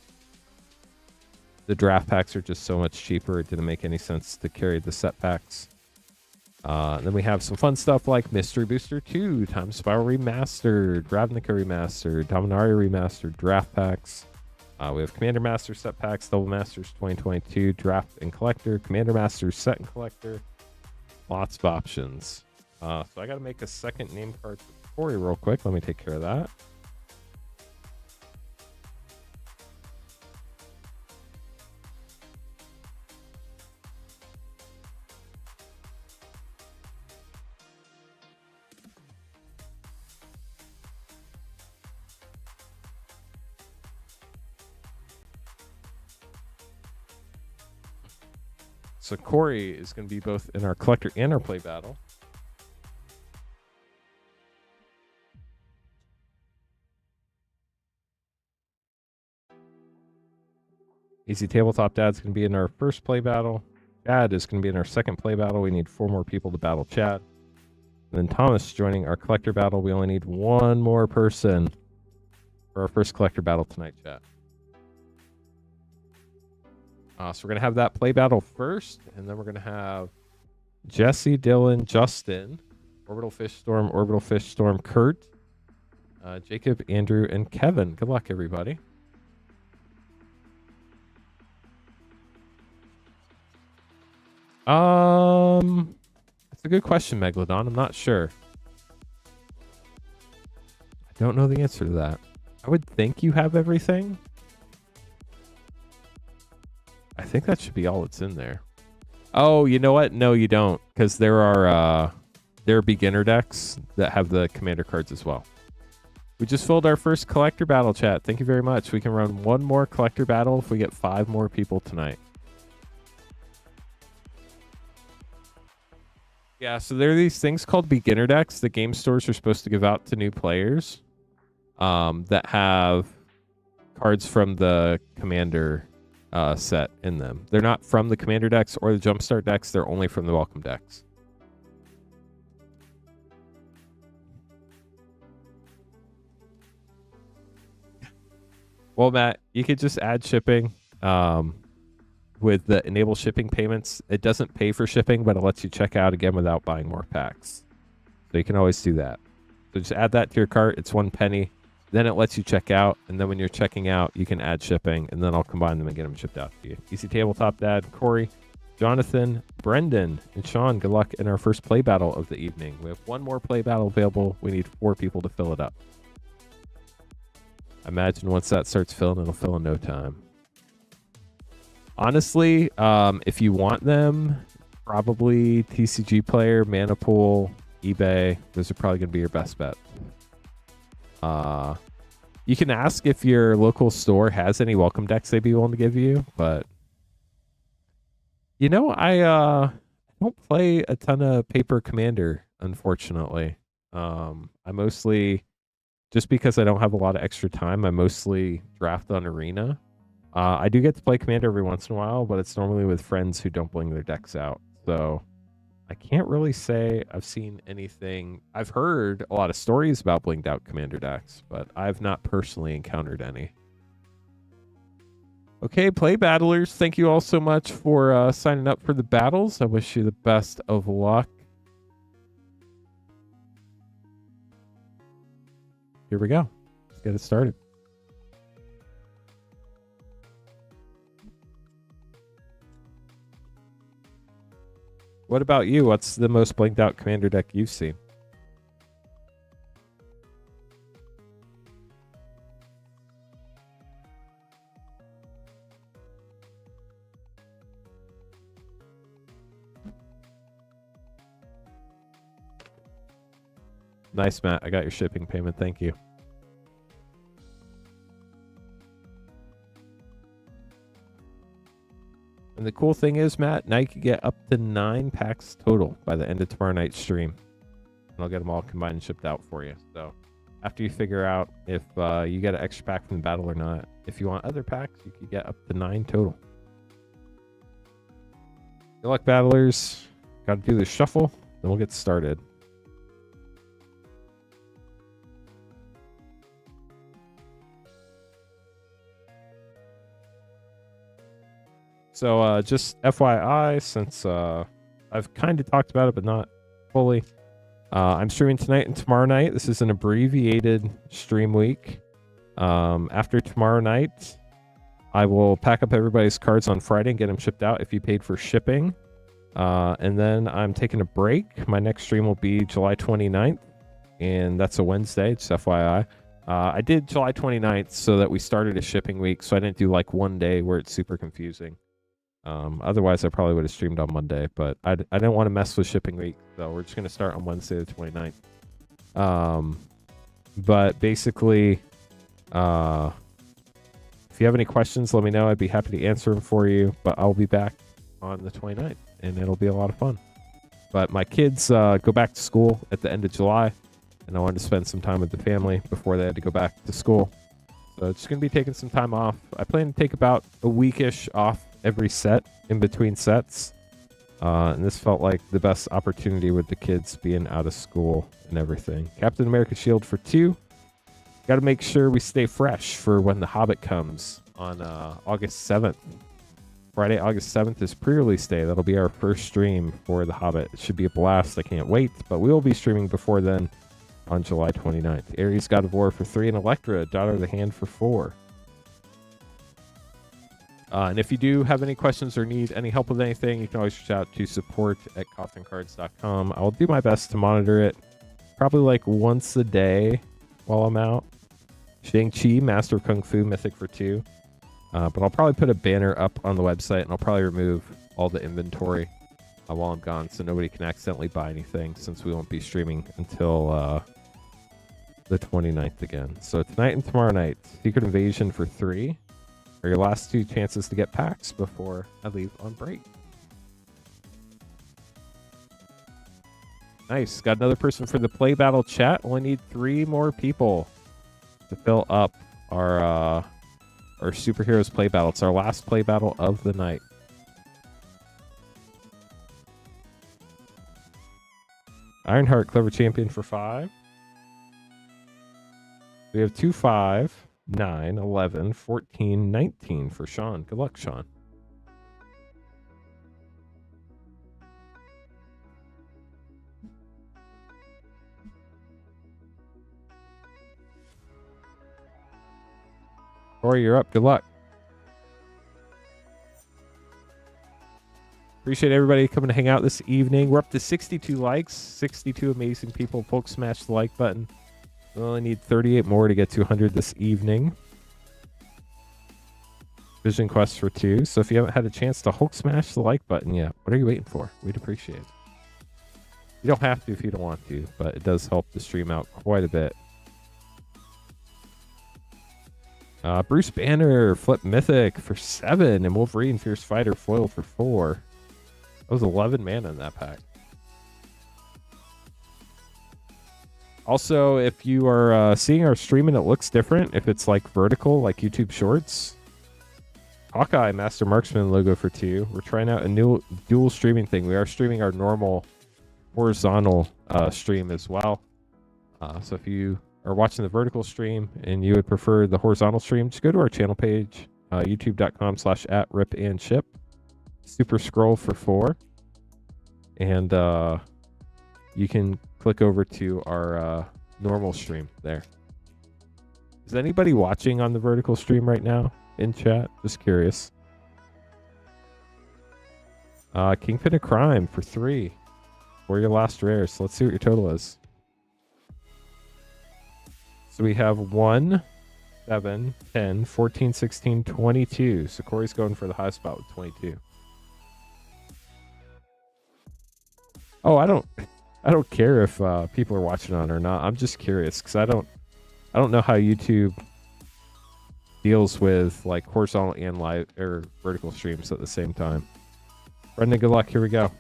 the draft packs are just so much cheaper. It didn't make any sense to carry the set packs. Then we have some fun stuff like Mystery Booster 2, Time Spiral Remastered, Ravnica Remastered, Dominaria Remastered, draft packs. We have Commander Master set packs, Double Masters 2022, Draft and Collector, Commander Masters set and Collector. Lots of options. So I got to make a second name card for Corey real quick. Let me take care of that. So Corey is going to be both in our collector and our play battle. Easy Tabletop Dad's going to be in our first play battle. Chad is going to be in our second play battle. We need 4 more people to battle Chad. And then Thomas joining our collector battle. We only need 1 more person for our first collector battle tonight, Chad. So we're going to have that play battle first, and then we're going to have Jesse, Dylan, Justin, Orbital Fish Storm, Kurt, Jacob, Andrew, and Kevin. Good luck, everybody. That's a good question, Megalodon. I'm not sure. I don't know the answer to that. I would think you have everything. I think that should be all that's in there. Oh, you know what? No, you don't, because there are beginner decks that have the commander cards as well. We just filled our first collector battle, chat. Thank you very much. We can run 1 more collector battle if we get 5 more people tonight. Yeah, so there are these things called beginner decks that game stores are supposed to give out to new players that have cards from the commander set in them. They're not from the commander decks or the jumpstart decks. They're only from the welcome decks. Well, Matt, you could just add shipping. with the enable shipping payments. It doesn't pay for shipping, but it lets you check out again without buying more packs. So you can always do that. So just add that to your cart. It's 1 penny. Then it lets you check out. And then when you're checking out, you can add shipping. And then I'll combine them and get them shipped out to you. Easy Tabletop Dad, Corey, Jonathan, Brendan, and Sean, good luck in our first play battle of the evening. We have 1 more play battle available. We need 4 people to fill it up. I imagine once that starts filling, it'll fill in no time. Honestly, if you want them, probably TCG Player, Mana Pool, eBay. Those are probably going to be your best bet. You can ask if your local store has any welcome decks they'd be willing to give you, but you know, I don't play a ton of paper Commander, unfortunately. I mostly, just because I don't have a lot of extra time, I mostly draft on Arena. I do get to play Commander every once in a while, but it's normally with friends who don't bring their decks out. So I can't really say I've seen anything. I've heard a lot of stories about blinged out Commander decks, but I've not personally encountered any. Okay, Play Battlers, thank you all so much for signing up for the battles. I wish you the best of luck. Here we go. Let's get it started. What about you? What's the most blanked out Commander deck you've seen? Nice, Matt. I got your shipping payment. Thank you. And the cool thing is, Matt, now you can get up to 9 packs total by the end of tomorrow night's stream. And I'll get them all combined and shipped out for you. So after you figure out if you get an extra pack from the battle or not, if you want other packs, you can get up to 9 total. Good luck, battlers. Got to do the shuffle, then we'll get started. So just FYI, since I've kind of talked about it, but not fully, I'm streaming tonight and tomorrow night. This is an abbreviated stream week. After tomorrow night, I will pack up everybody's cards on Friday and get them shipped out if you paid for shipping. And then I'm taking a break. My next stream will be July 29th, and that's a Wednesday, just FYI. I did July 29th so that we started a shipping week, so I didn't do like one day where it's super confusing. Otherwise, I probably would have streamed on Monday, but I didn't want to mess with shipping week, so we're just going to start on Wednesday the 29th. But basically, if you have any questions, let me know. I'd be happy to answer them for you, but I'll be back on the 29th, and it'll be a lot of fun. But my kids go back to school at the end of July, and I wanted to spend some time with the family before they had to go back to school. So it's going to be taking some time off. I plan to take about a weekish off every set in between sets. And this felt like the best opportunity with the kids being out of school and everything. Captain America Shield for 2. Got to make sure we stay fresh for when The Hobbit comes on August 7th. Friday, August 7th is pre-release day. That'll be our first stream for The Hobbit. It should be a blast. I can't wait. But we will be streaming before then on July 29th. Ares God of War for 3 and Electra, Daughter of the Hand for 4. And if you do have any questions or need any help with anything, you can always reach out to support@cotherncards.com. I'll do my best to monitor it probably like once a day while I'm out. Shang-Chi, Master of Kung Fu, Mythic for 2. But I'll probably put a banner up on the website, and I'll probably remove all the inventory while I'm gone so nobody can accidentally buy anything, since we won't be streaming until the 29th again. So tonight and tomorrow night, Secret Invasion for 3 are your last 2 chances to get packs before I leave on break. Nice. Got another person for the play battle chat. Only need 3 more people to fill up our superheroes play battle. It's our last play battle of the night. Ironheart, Clever Champion for 5. We have 2, 5, 9, 11, 14, 19 for Sean. Good luck, Sean. Corey, you're up. Good luck. Appreciate everybody coming to hang out this evening. We're up to 62 likes, 62 amazing people. Folks, smash the like button. We only need 38 more to get to 100 this evening. Vision Quest for 2. So if you haven't had a chance to Hulk smash the like button yet, what are you waiting for? We'd appreciate it. You don't have to if you don't want to, but it does help the stream out quite a bit. Bruce Banner, Flip Mythic for 7, and Wolverine Fierce Fighter foil for 4. That was 11 mana in that pack. Also, if you are seeing our stream and it looks different, if it's like vertical, like YouTube Shorts, Hawkeye Master Marksman logo for 2. We're trying out a new dual streaming thing. We are streaming our normal horizontal stream as well. So if you are watching the vertical stream and you would prefer the horizontal stream, just go to our channel page, youtube.com/@ripandship. Super Scroll for 4. And you can click over to our normal stream there. Is anybody watching on the vertical stream right now in chat? Just curious. Kingpin of Crime for 3. For your last rare. So let's see what your total is. So we have 1, 7, 10, 14, 16, 22. So Corey's going for the high spot with 22. Oh, I don't care if people are watching on or not. I'm just curious because I don't know how YouTube deals with like horizontal and live or vertical streams at the same time. Brendan, good luck. Here we go.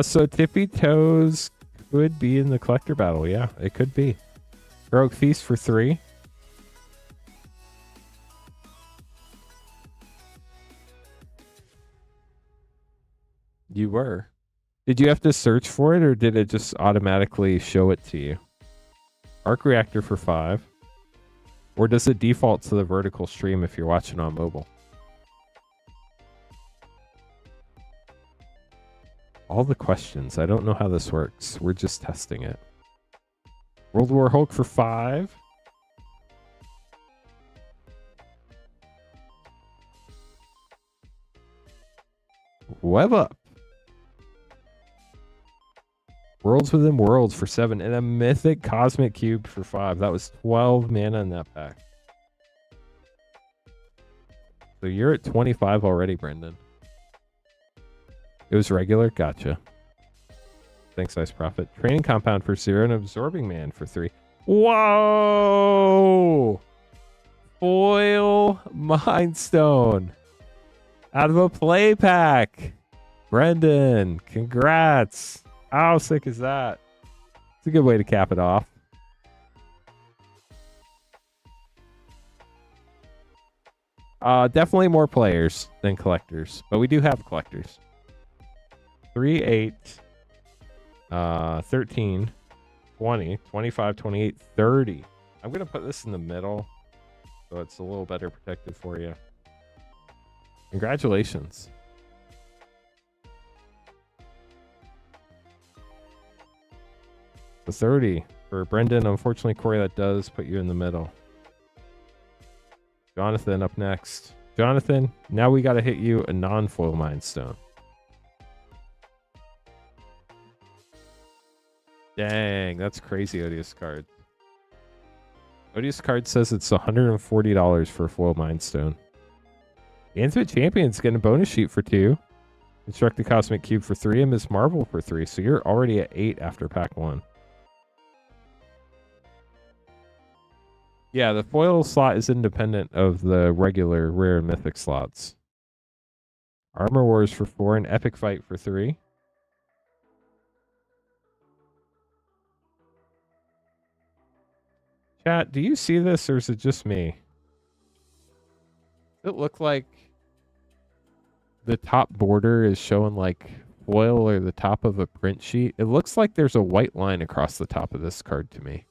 So Tippy Toes could be in the collector battle. Yeah, it could be. Heroic Feast for 3. You were. Did you have to search for it or did it just automatically show it to you? Arc Reactor for 5. Or does it default to the vertical stream if you're watching on mobile? All the questions. I don't know how this works. We're just testing it. World War Hulk for 5. Web Up. Worlds Within Worlds for 7. And a Mythic Cosmic Cube for 5. That was 12 mana in that pack. So you're at 25 already, Brendan. It was regular? Gotcha. Thanks, Ice Prophet. Training Compound for 0 and Absorbing Man for 3. Whoa! Foil Mind Stone. Out of a play pack. Brendan, congrats. How sick is that? It's a good way to cap it off. Definitely more players than collectors, but we do have collectors. 3, 8, 13, 20, 25, 28, 30. I'm going to put this in the middle so it's a little better protected for you. Congratulations. The 30 for Brendan. Unfortunately, Corey, that does put you in the middle. Jonathan up next. Jonathan, now we got to hit you a non-foil Mind Stone. Dang, that's crazy, Odious Card. Odious Card says it's $140 for a foil Mind Stone. Ultimate Champion's getting a bonus sheet for 2. Construct the Cosmic Cube for 3 and Miss Marvel for 3. So you're already at 8 after pack 1. Yeah, the foil slot is independent of the regular rare and mythic slots. Armor Wars for 4 and Epic Fight for 3. Chat, do you see this or is it just me? Does it look like the top border is showing like foil or the top of a print sheet? It looks like there's a white line across the top of this card to me.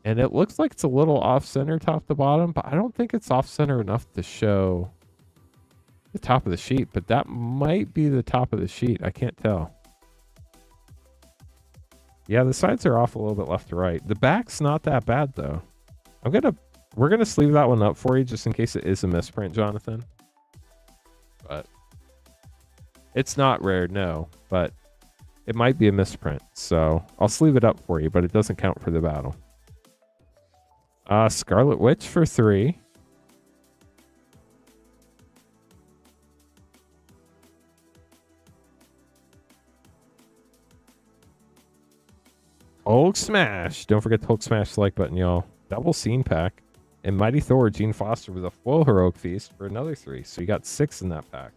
And it looks like it's a little off-center top to bottom, but I don't think it's off-center enough to show the top of the sheet. But that might be the top of the sheet. I can't tell. Yeah, the sides are off a little bit left to right. The back's not that bad though. We're gonna sleeve that one up for you just in case it is a misprint, Jonathan. But it's not rare, no. But it might be a misprint, so I'll sleeve it up for you, but it doesn't count for the battle. Scarlet Witch for 3. Hulk Smash. Don't forget to Hulk Smash the like button, y'all. Double Scene Pack. And Mighty Thor, Gene Foster with a foil Heroic Feast for another 3. So you got 6 in that pack.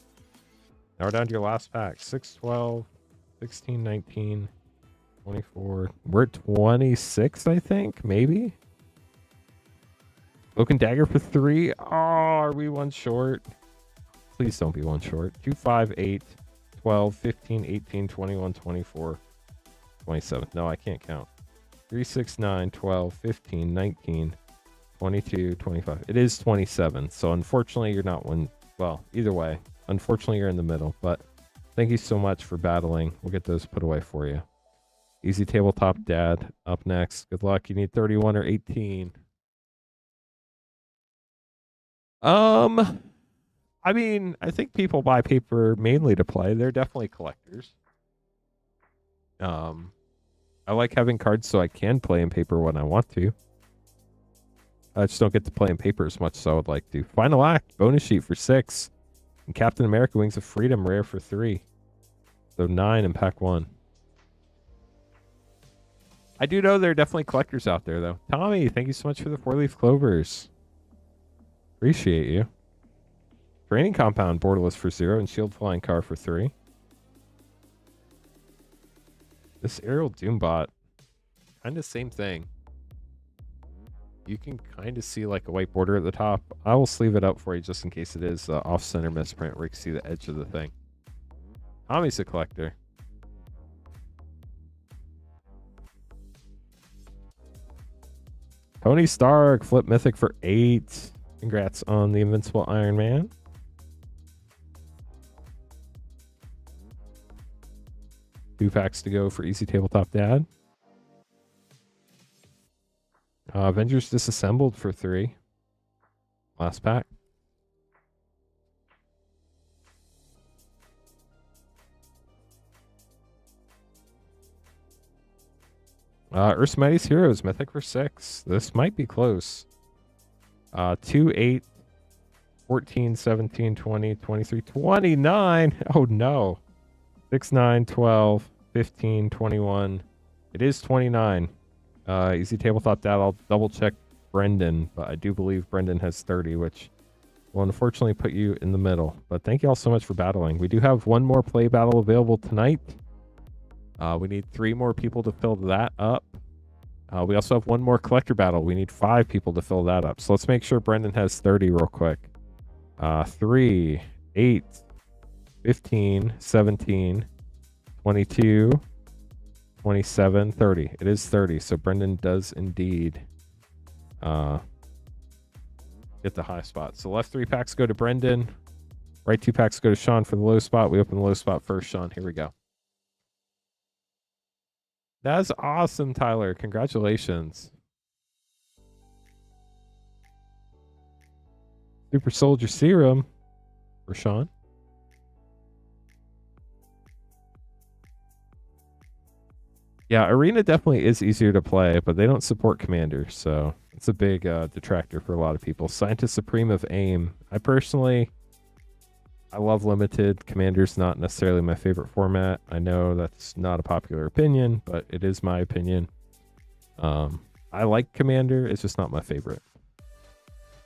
Now we're down to your last pack. 6, 12, 16, 19, 24. We're at 26, I think, maybe. Cloak and Dagger for 3. Oh, are we one short? Please don't be one short. 2, 5, 8, 12, 15, 18, 21, 24, 27. No, I can't count. 3, 6, 9, 12, 15, 19, 22, 25. It is 27. So unfortunately, you're not one. Well, either way, unfortunately, you're in the middle. But thank you so much for battling. We'll get those put away for you. Easy Tabletop Dad up next. Good luck. You need 31 or 18. I mean, I think people buy paper mainly to play. They're definitely collectors. I like having cards so I can play in paper when I want to. I just don't get to play in paper as much as I would like to. Final Act, bonus sheet for 6. And Captain America Wings of Freedom, rare for 3. So 9 in pack 1. I do know there are definitely collectors out there, though. Tommy, thank you so much for the 4-leaf clovers. Appreciate you. Training Compound, borderless for 0, and Shield Flying Car for 3. This Aerial Doombot, kind of same thing. You can kind of see like a white border at the top. I will sleeve it up for you just in case it is off-center misprint where you can see the edge of the thing. Tommy's a collector. Tony Stark, Flip Mythic for 8. Congrats on the Invincible Iron Man. Two packs to go for Easy Tabletop Dad. Avengers Disassembled for 3. Last pack. Earth's Mightiest Heroes, Mythic for 6. This might be close. 2, 8, 14, 17, 20, 23, 29. Oh no. 6, 9, 12, 15, 21. It is 29. Easy Tabletop Dad, I'll double check Brendan, but I do believe Brendan has 30, which will unfortunately put you in the middle. But thank you all so much for battling. We do have one more play battle available tonight. We need 3 more people to fill that up. We also have one more collector battle. We need 5 people to fill that up. So let's make sure Brendan has 30 real quick. 3, 8, 15, 17, 22, 27, 30. It is 30. So Brendan does indeed get the high spot. So left 3 packs go to Brendan. Right 2 packs go to Sean for the low spot. We open the low spot first, Sean. Here we go. That's awesome, Tyler. Congratulations. Super Soldier Serum for Sean. Yeah, Arena definitely is easier to play, but they don't support Commander, so it's a big detractor for a lot of people. Scientist Supreme of AIM. I love Limited. Commander's not necessarily my favorite format. I know that's not a popular opinion, but it is my opinion. I like Commander. It's just not my favorite.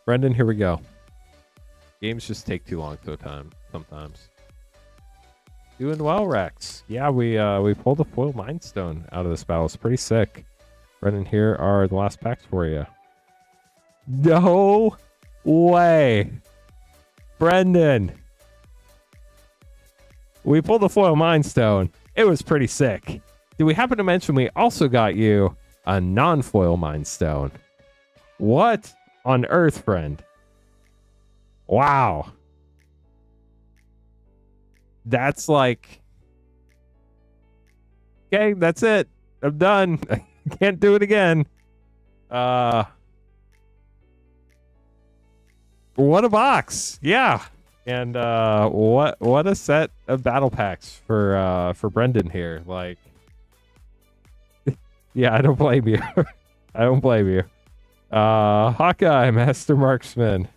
Brendan, here we go. Games just take too long sometimes. Doing well, Rex. Yeah, we pulled a foil Mind Stone out of this battle. It's pretty sick. Brendan, here are the last packs for you. No way. Brendan. We pulled the foil Mind Stone. It was pretty sick. Did we happen to mention we also got you a non-foil Mind Stone? What on earth, friend? Wow. That's like... Okay, that's it. I'm done. I can't do it again. What a box. Yeah. And what a set of battle packs for Brendan here. Like, yeah, I don't blame you. I don't blame you. Hawkeye, Master Marksman.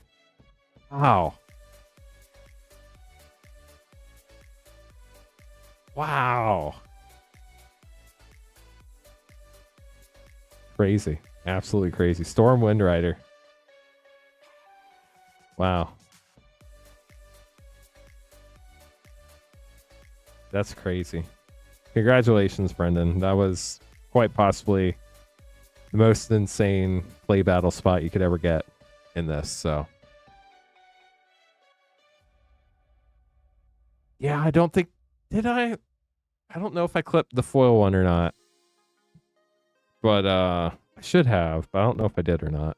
Wow. Wow. Crazy. Absolutely crazy. Storm Wind Rider. Wow. That's crazy. Congratulations, Brendan. That was quite possibly the most insane play battle spot you could ever get in this, so. Yeah, I don't think... Did I? I don't know if I clipped the foil one or not. But I should have, but I don't know if I did or not.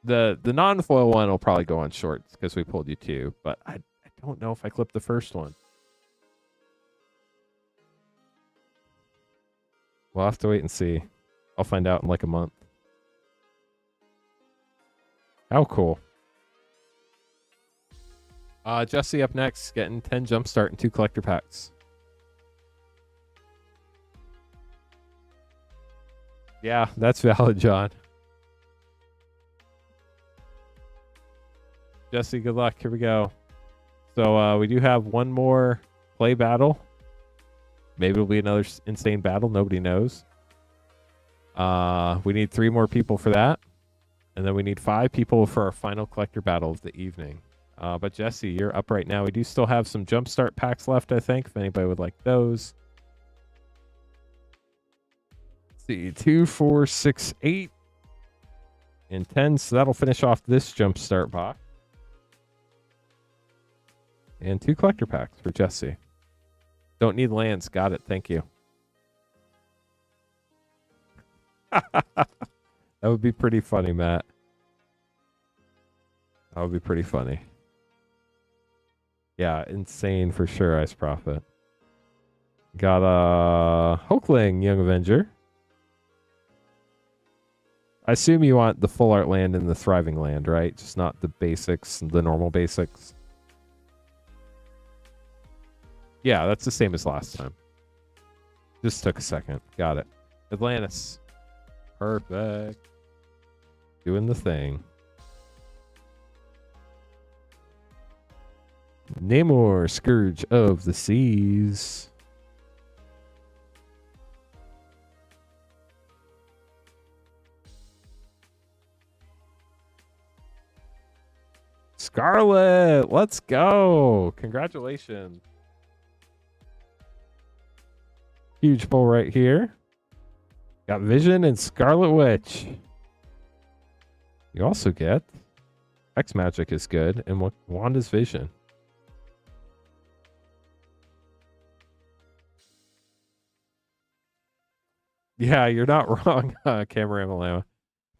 The non-foil one will probably go on shorts because we pulled you two, but I don't know if I clipped the first one. We'll have to wait and see. I'll find out in like a month. How cool. Jesse up next, getting 10 jumpstart and 2 collector packs. Yeah, that's valid, John. Jesse, good luck. Here we go. So we do have one more play battle. Maybe it'll be another insane battle. Nobody knows. We need 3 more people for that. And then we need 5 people for our final collector battle of the evening. But Jesse, you're up right now. We do still have some jumpstart packs left, I think, if anybody would like those. Let's see, 2, 4, 6, 8, and 10. So that'll finish off this jumpstart box. And 2 collector packs for Jesse. Don't need lands. Got it. Thank you. That would be pretty funny, Matt. That would be pretty funny. Yeah, insane for sure, Ice Prophet. Got a Hulkling, Young Avenger. I assume you want the full art land and the thriving land, right? Just not the basics, the normal basics. Yeah, that's the same as last time. Just took a second. Got it. Atlantis. Perfect. Doing the thing. Namor, Scourge of the Seas. Scarlet, let's go. Congratulations. Huge pull right here. Got Vision and Scarlet Witch. You also get X Magic is good, and Wanda's Vision. Yeah, you're not wrong, Cameron.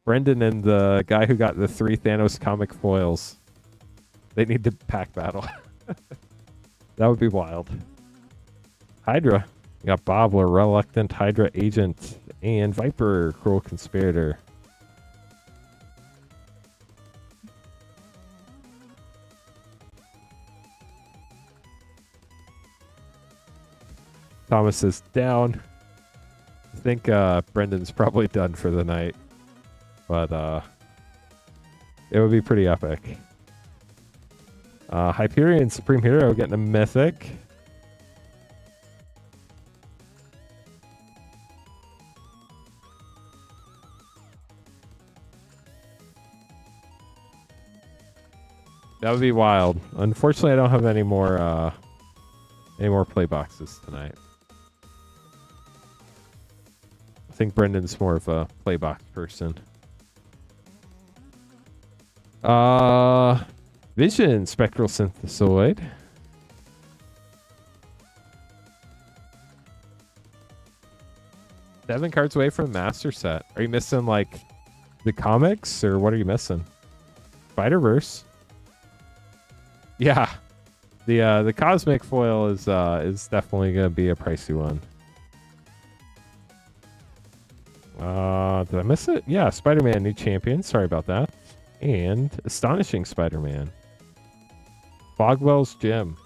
Brendan and the guy who got the 3 Thanos comic foils. They need to pack battle. That would be wild. Hydra. You got Bobbler, Reluctant Hydra Agent, and Viper, Cruel Conspirator. Thomas is down. I think Brendan's probably done for the night. But it would be pretty epic. Hyperion Supreme Hero getting a mythic. That would be wild. Unfortunately, I don't have any more play boxes tonight. I think Brendan's more of a play box person. Vision, Spectral Synthesoid. Seven cards away from Master Set. Are you missing like the comics, or what are you missing? Spider-Verse. Yeah, the cosmic foil is definitely gonna be a pricey one. Did I miss it? Yeah, Spider-Man new champion. Sorry about that. And Astonishing Spider-Man. Fogwell's Gem.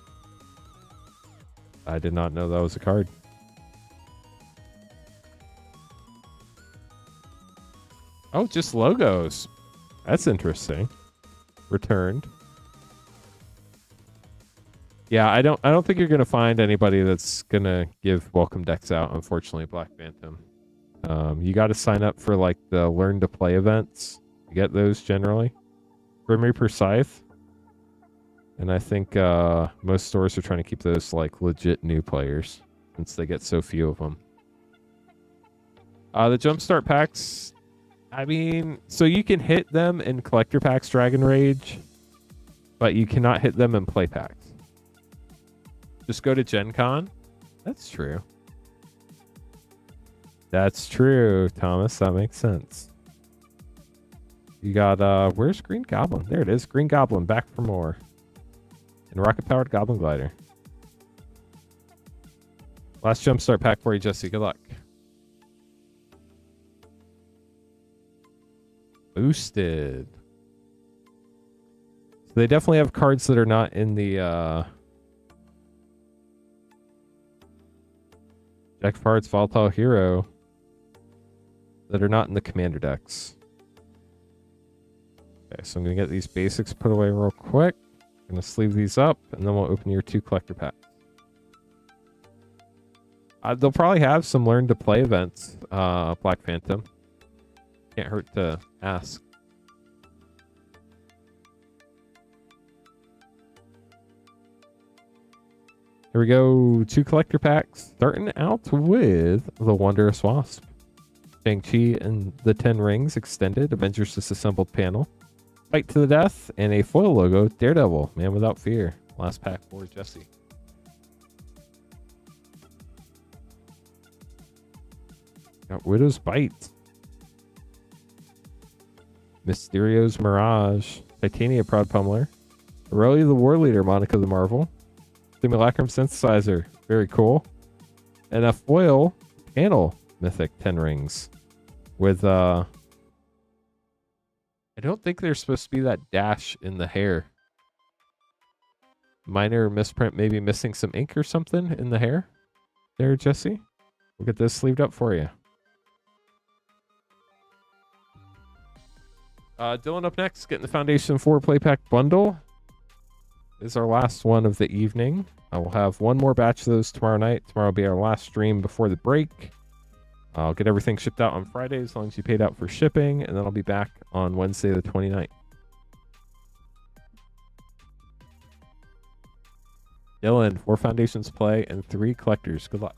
I did not know that was a card. Oh, just logos. That's interesting. Returned. Yeah, I don't think you're gonna find anybody that's gonna give welcome decks out, unfortunately, Black Phantom. You gotta sign up for like the learn to play events. You get those generally. Grim Reaper Scythe. And I think most stores are trying to keep those like legit new players since they get so few of them. The Jumpstart packs, I mean, so you can hit them in collector packs, Dragon Rage, but you cannot hit them in play packs. Just go to Gen Con. That's true. That's true, Thomas. That makes sense. You got, where's Green Goblin? There it is. Green Goblin, back for more. And rocket-powered Goblin Glider. Last Jumpstart pack for you, Jesse. Good luck. Boosted. So they definitely have cards that are not in the, Deck Parts Volatile Hero that are not in the commander decks. Okay, so I'm going to get these basics put away real quick. I'm going to sleeve these up, and then we'll open your 2 collector packs. They'll probably have some learn to play events, Black Phantom. Can't hurt to ask. Here we go, 2 collector packs, starting out with the Wondrous Wasp. Shang-Chi and the 10 Rings extended, Avengers Disassembled panel. Fight to the death, and a foil logo, Daredevil, Man Without Fear. Last pack for Jesse. Got Widow's Bite. Mysterio's Mirage. Titania Proud Pummeler. Aurelia the War Leader, Monica the Marvel. Simulacrum Synthesizer, very cool. And a foil panel Mythic 10 Rings. With, I don't think there's supposed to be that dash in the hair. Minor misprint, maybe missing some ink or something in the hair. There, Jesse. We'll get this sleeved up for you. Dylan up next, getting the Foundation 4 play pack bundle. This is our last one of the evening. I will have one more batch of those tomorrow night. Tomorrow will be our last stream before the break. I'll get everything shipped out on Friday as long as you paid out for shipping, and then I'll be back on Wednesday the 29th. Dylan, 4 Foundations play and 3 collectors. Good luck.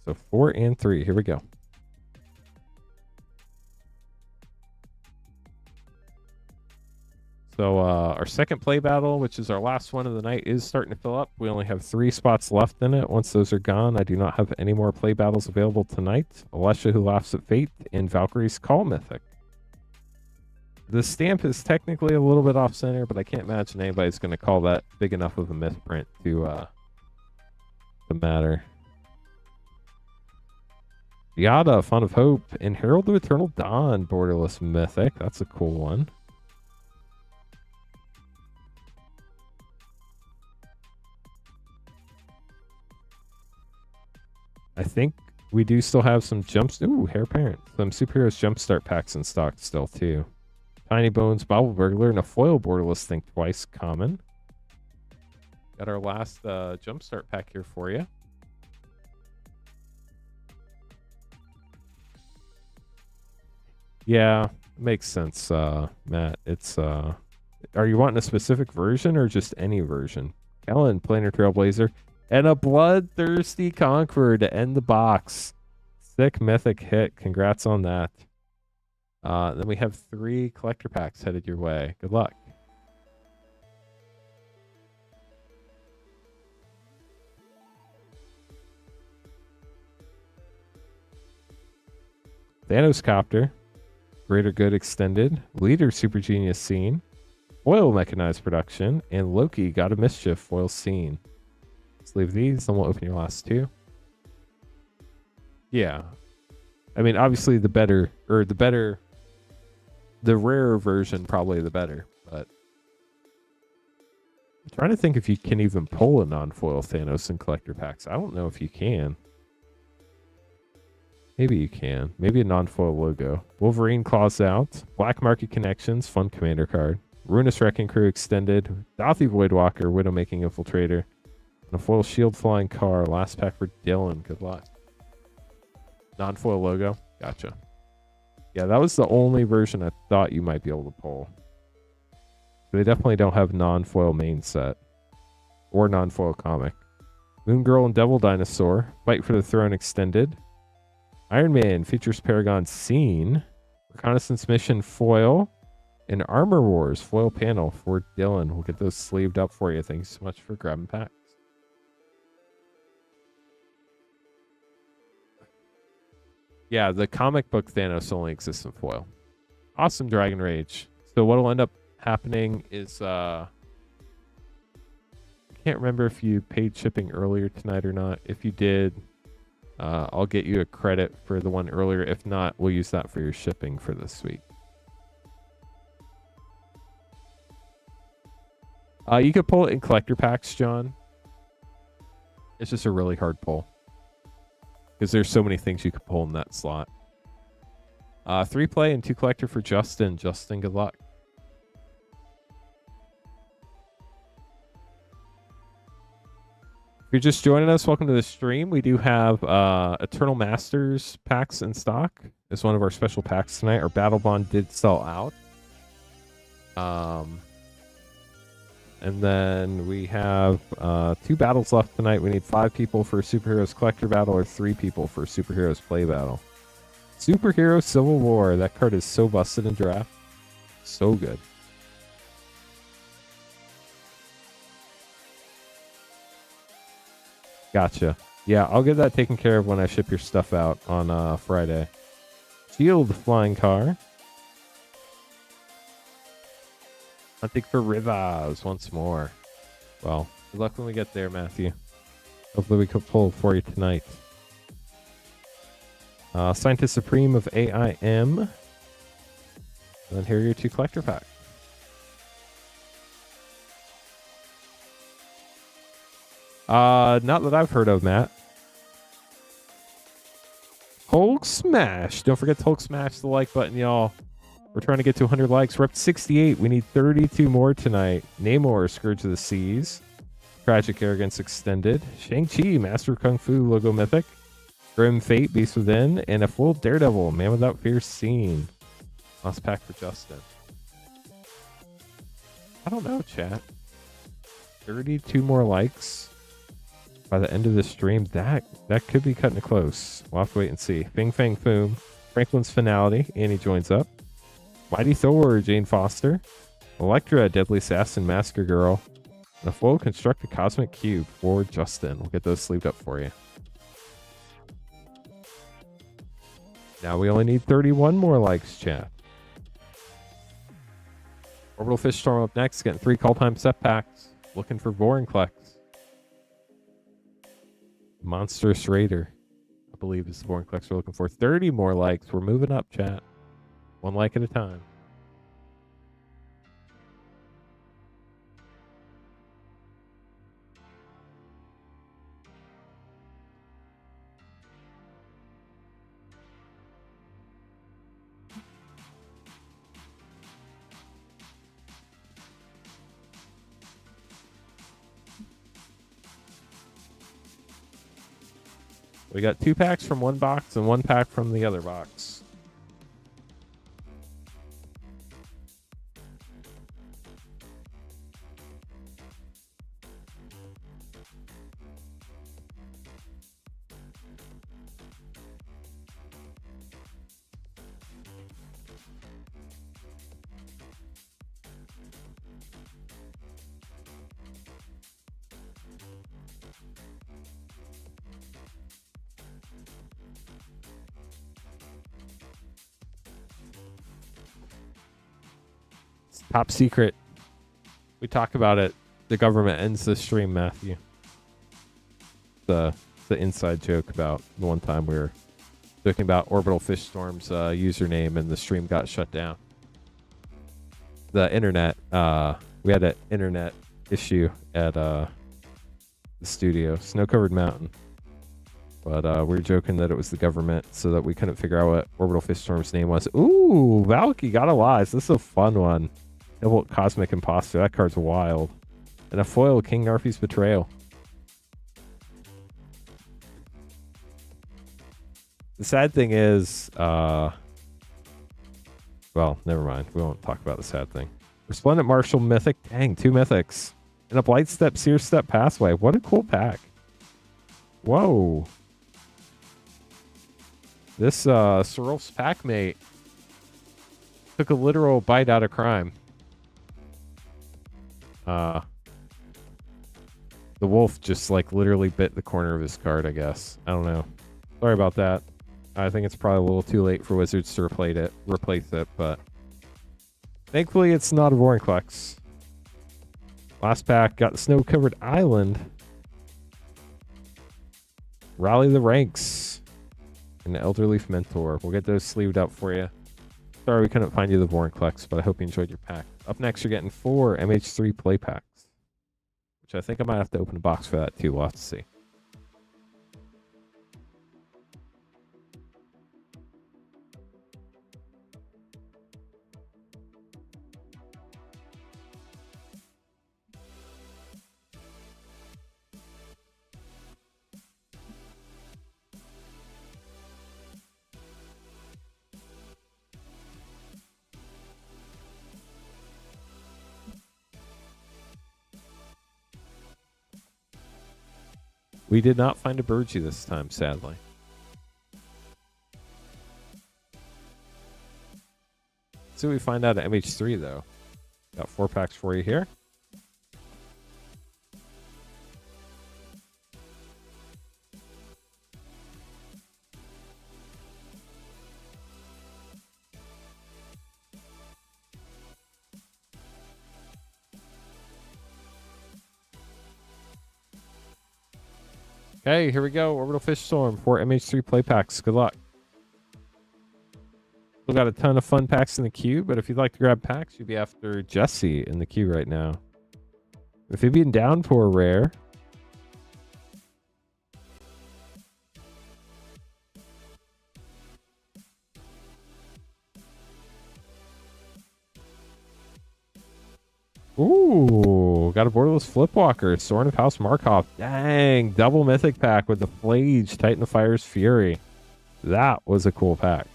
So 4 and 3. Here we go. So our second play battle, which is our last one of the night, is starting to fill up. We only have 3 spots left in it. Once those are gone, I do not have any more play battles available tonight. Alesha Who Laughs at Fate and Valkyrie's Call Mythic. The stamp is technically a little bit off center, but I can't imagine anybody's going to call that big enough of a misprint to matter. Yada, Font of Hope, and Herald of Eternal Dawn, Borderless Mythic. That's a cool one. I think we do still have some jumps. Ooh, Hair Parent. Some Superheroes Jumpstart packs in stock still, too. Tiny Bones, Bobble Burglar, and a foil Borderless Think Twice common. Got our last Jumpstart pack here for you. Yeah, makes sense, Matt. It's, are you wanting a specific version or just any version? Kellen, Planar Trailblazer. And a Bloodthirsty Conqueror to end the box. Sick mythic hit. Congrats on that. Then we have 3 collector packs headed your way. Good luck. Thanos Copter. Greater Good Extended. Leader Super Genius Scene. Foil Mechanized Production. And Loki God of Mischief Foil Scene. Let's leave these, then we'll open your last two. Yeah. I mean, obviously the rarer version, probably the better, but I'm trying to think if you can even pull a non-foil Thanos in collector packs. I don't know if you can. Maybe you can. Maybe a non-foil logo. Wolverine Claws out. Black Market Connections, fun commander card. Ruinous Wrecking Crew extended. Dothy Voidwalker, Widowmaking Infiltrator. And a foil Shield Flying Car. Last pack for Dylan. Good luck. Non-foil logo. Gotcha. Yeah, that was the only version I thought you might be able to pull. They definitely don't have non-foil main set. Or non-foil comic. Moon Girl and Devil Dinosaur. Fight for the Throne extended. Iron Man features Paragon Scene. Reconnaissance Mission foil. And Armor Wars foil panel for Dylan. We'll get those sleeved up for you. Thanks so much for grabbing packs. Yeah, the comic book Thanos only exists in foil. Awesome Dragon Rage. So what'll end up happening is I can't remember if you paid shipping earlier tonight or not. If you did, I'll get you a credit for the one earlier. If not, we'll use that for your shipping for this week. You could pull it in collector packs, John. It's just a really hard pull. Because there's so many things you could pull in that slot. 3 play and 2 collector for Justin. Justin, good luck. If you're just joining us, welcome to the stream. We do have Eternal Masters packs in stock. It's one of our special packs tonight. Our Battlebond did sell out. And then we have 2 battles left tonight. We need 5 people for Superheroes Collector Battle or 3 people for Superheroes Play Battle. Superhero Civil War. That card is so busted in draft. So good. Gotcha. Yeah, I'll get that taken care of when I ship your stuff out on Friday. Shield Flying Car. Hunting for Rivas once more. Well, good luck when we get there, Matthew. Hopefully we can pull for you tonight. Scientist Supreme of AIM. And then here are your 2 collector packs. Not that I've heard of, Matt. Hulk Smash. Don't forget to Hulk Smash the like button, y'all. We're trying to get to 100 likes. We're up to 68. We need 32 more tonight. Namor, Scourge of the Seas. Tragic Arrogance Extended. Shang-Chi, Master of Kung Fu, Logo Mythic. Grim Fate, Beast Within. And a full Daredevil, Man Without Fear Scene. Last pack for Justin. I don't know, chat. 32 more likes by the end of the stream. That could be cutting it close. We'll have to wait and see. Bing Fang Foom. Franklin's Finality. Annie joins up. Mighty Thor, Jane Foster. Elektra, Deadly Assassin, Masker Girl. And a full Constructed Cosmic Cube for Justin. We'll get those sleeved up for you. Now we only need 31 more likes, chat. Orbital Fish Storm up next. Getting 3 call time set packs. Looking for Vorinclex. Monstrous Raider, I believe, is the Vorinclex we're looking for. 30 more likes. We're moving up, chat. 1 like at a time. We got 2 packs from one box and 1 pack from the other box. Top secret. We talk about it. The government ends the stream, Matthew. the inside joke about the one time we were joking about Orbital Fish Storm's username and the stream got shut down. The internet, we had an internet issue at the studio, snow-covered mountain. But we were joking that it was the government so that we couldn't figure out what Orbital Fish Storm's name was. Ooh, Valky got a lies. This is a fun one. Double Cosmic Imposter. That card's wild. And a foil, King Narfi's Betrayal. The sad thing is, well, never mind. We won't talk about the sad thing. Resplendent Martial Mythic. Dang, 2 mythics. And a Blight Step, Seer Step Pathway. What a cool pack. Whoa. This Serulf's Packmate took a literal bite out of crime. The wolf just like literally bit the corner of his card, I guess. I don't know. Sorry about that. I think it's probably a little too late for Wizards to replace it, but thankfully it's not a Vorinclex. Last pack got the Snow-Covered Island. Rally the Ranks. And the Elderleaf Mentor. We'll get those sleeved up for you. Sorry we couldn't find you the Vorinclex, but I hope you enjoyed your pack. Up next, you're getting 4 MH3 play packs, which I think I might have to open a box for that too. We'll have to see. We did not find a Burgee this time, sadly. Let's see what we find out at MH3, though. Got 4 packs for you here. Okay, here we go. Orbital Fish Storm, 4 MH3 play packs. Good luck. Still got a ton of fun packs in the queue, but if you'd like to grab packs, you'd be after Jesse in the queue right now. Amphibian Downpour rare. Ooh, got a borderless Flipwalker, Sorin of House Markov. Dang, double mythic pack with the Flage, Titan of Fire's Fury. That was a cool pack.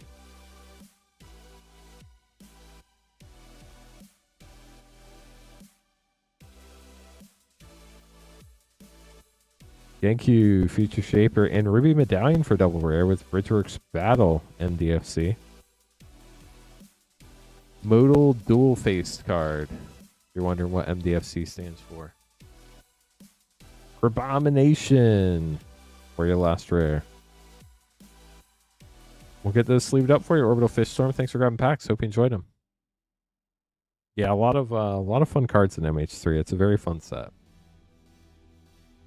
Thank you, Future Shaper, and Ruby Medallion for double rare with Bridgeworks Battle MDFC. Modal Dual Faced card. You're wondering what MDFC stands for. Abomination for your last rare. We'll get those sleeved up for you. Orbital Fish Storm. Thanks for grabbing packs. Hope you enjoyed them. Yeah, a lot of fun cards in MH3. It's a very fun set.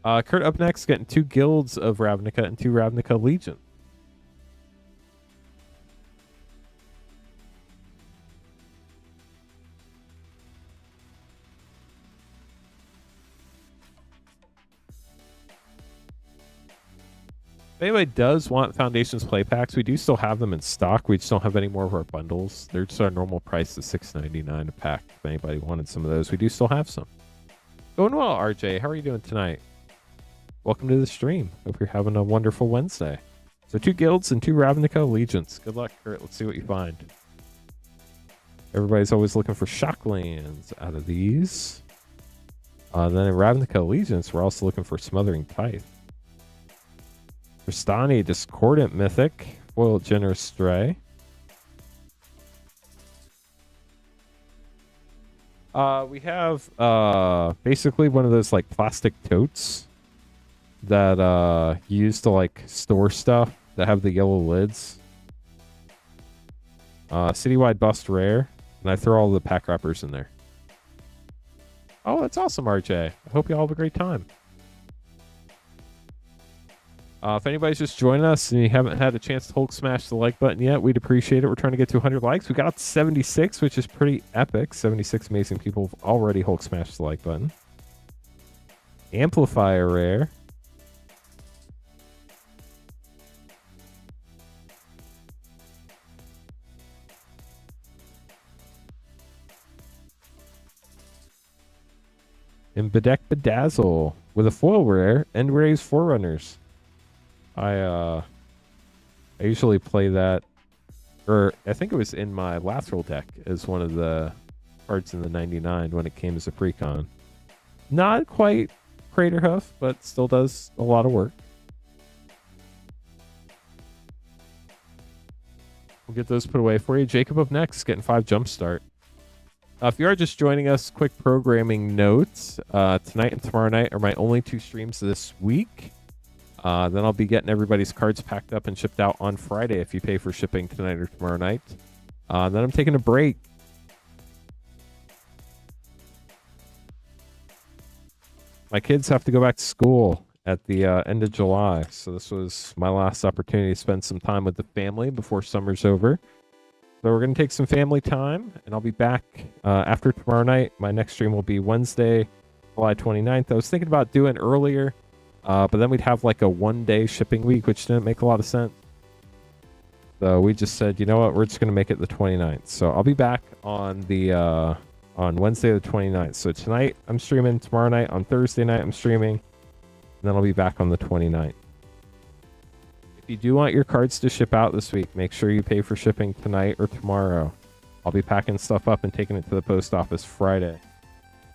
Kurt up next, getting 2 Guilds of Ravnica and 2 Ravnica Legion. If anybody does want Foundations play packs, we do still have them in stock. We just don't have any more of our bundles. They're just our normal price of $6.99 a pack. If anybody wanted some of those, we do still have some. Going well, RJ. How are you doing tonight? Welcome to the stream. Hope you're having a wonderful Wednesday. So 2 Guilds and 2 Ravnica Allegiance. Good luck, Kurt. Let's see what you find. Everybody's always looking for Shocklands out of these. Then in Ravnica Allegiance, we're also looking for Smothering Tithe. Tristani, Discordant Mythic, Foil Generous Stray. We have basically one of those like plastic totes that you use to like store stuff that have the yellow lids. Citywide Bust rare, and I throw all the pack wrappers in there. Oh, that's awesome, RJ. I hope you all have a great time. If anybody's just joining us and you haven't had a chance to Hulk smash the like button yet, we'd appreciate it. We're trying to get to 100 likes. We got 76, which is pretty epic. 76 amazing people have already Hulk smashed the like button. Amplifier rare. And Bedeck Bedazzle with a foil rare and raise Forerunners. I usually play that, or I think it was in my Lateral deck as one of the cards in the 99 when it came as a precon. Not quite Craterhoof, but still does a lot of work. We'll get those put away for you. Jacob up next, getting 5 Jumpstart. If you are just joining us, quick programming notes. Tonight and tomorrow night are my only 2 streams this week. Then I'll be getting everybody's cards packed up and shipped out on Friday if you pay for shipping tonight or tomorrow night. Then I'm taking a break. My kids have to go back to school at the end of July, so this was my last opportunity to spend some time with the family before summer's over. So we're going to take some family time, and I'll be back after tomorrow night. My next stream will be Wednesday, July 29th. I was thinking about doing earlier, but then we'd have like a 1-day shipping week, which didn't make a lot of sense. So we just said, you know what, we're just going to make it the 29th. So I'll be back on the on Wednesday the 29th. So tonight I'm streaming, tomorrow night, on Thursday night I'm streaming, and then I'll be back on the 29th. If you do want your cards to ship out this week, make sure you pay for shipping tonight or tomorrow. I'll be packing stuff up and taking it to the post office Friday.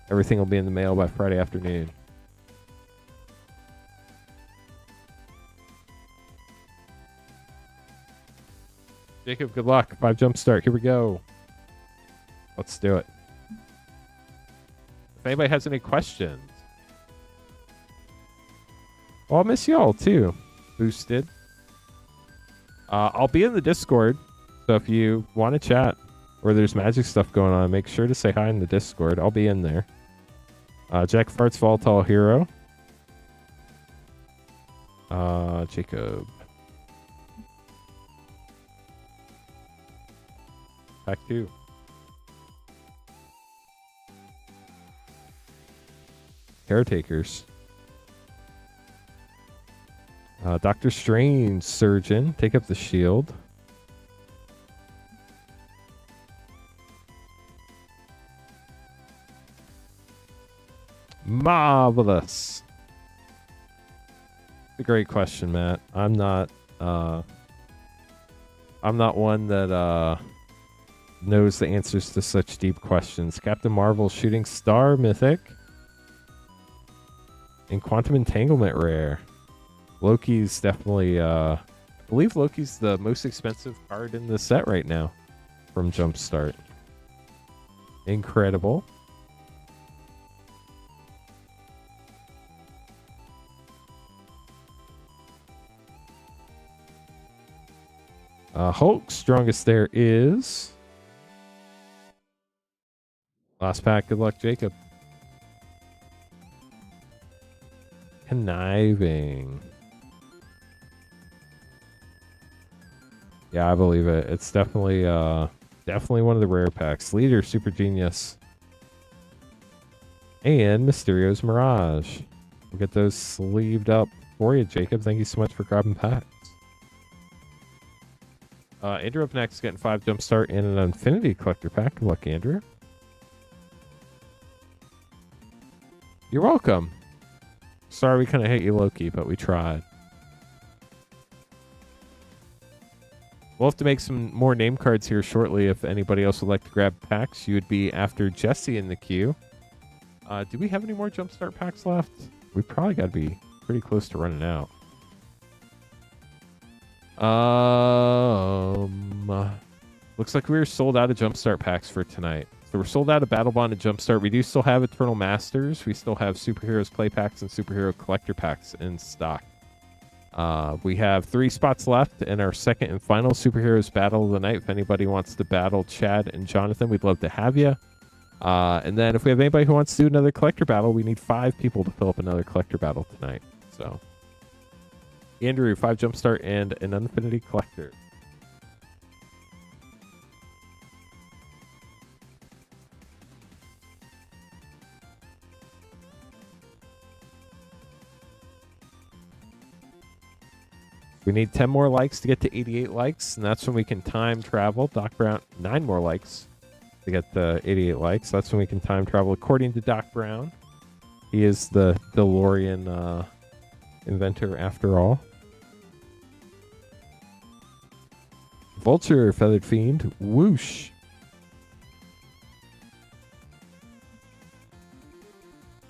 Everything will be in the mail by Friday afternoon. Jacob, good luck. 5 Jumpstart. Here we go. Let's do it. If anybody has any questions. Well, I'll miss y'all too. Boosted. I'll be in the Discord, so if you want to chat or there's magic stuff going on, make sure to say hi in the Discord. I'll be in there. Jack Farts Volatile Hero. Jacob. Pack 2. Caretakers. Doctor Strange, Surgeon, take up the shield. Marvelous. It's a great question, Matt. I'm not one that knows the answers to such deep questions. Captain Marvel, Shooting Star, Mythic, and Quantum Entanglement rare. Loki's definitely, I believe Loki's the most expensive card in the set right now from Jumpstart. Incredible. Hulk, strongest there is. Last pack, good luck, Jacob. Conniving. Yeah, I believe it. It's definitely one of the rare packs. Leader, Super Genius, and Mysterio's Mirage. We'll get those sleeved up for you, Jacob. Thank you so much for grabbing packs. Andrew up next, getting 5 Jumpstart and an Infinity Collector pack. Good luck, Andrew. You're welcome. Sorry we couldn't hit you, Loki, but we tried. We'll have to make some more name cards here shortly. If anybody else would like to grab packs, you would be after Jesse in the queue. Do we have any more Jumpstart packs left? We probably got to be pretty close to running out. Looks like we were sold out of Jumpstart packs for tonight. So we're sold out of Battlebond and Jumpstart. We do still have Eternal Masters. We still have Superheroes Play Packs and Superhero Collector Packs in stock. We have 3 spots left in our second and final Superheroes Battle of the Night. If anybody wants to battle Chad and Jonathan, we'd love to have you. And then if we have anybody who wants to do another Collector Battle, we need 5 people to fill up another Collector Battle tonight. So Andrew, 5 Jumpstart and an Infinity Collector. We need 10 more likes to get to 88 likes, and that's when we can time travel. Doc Brown, 9 more likes to get the 88 likes. That's when we can time travel, according to Doc Brown. He is the DeLorean inventor, after all. Vulture, Feathered Fiend, whoosh.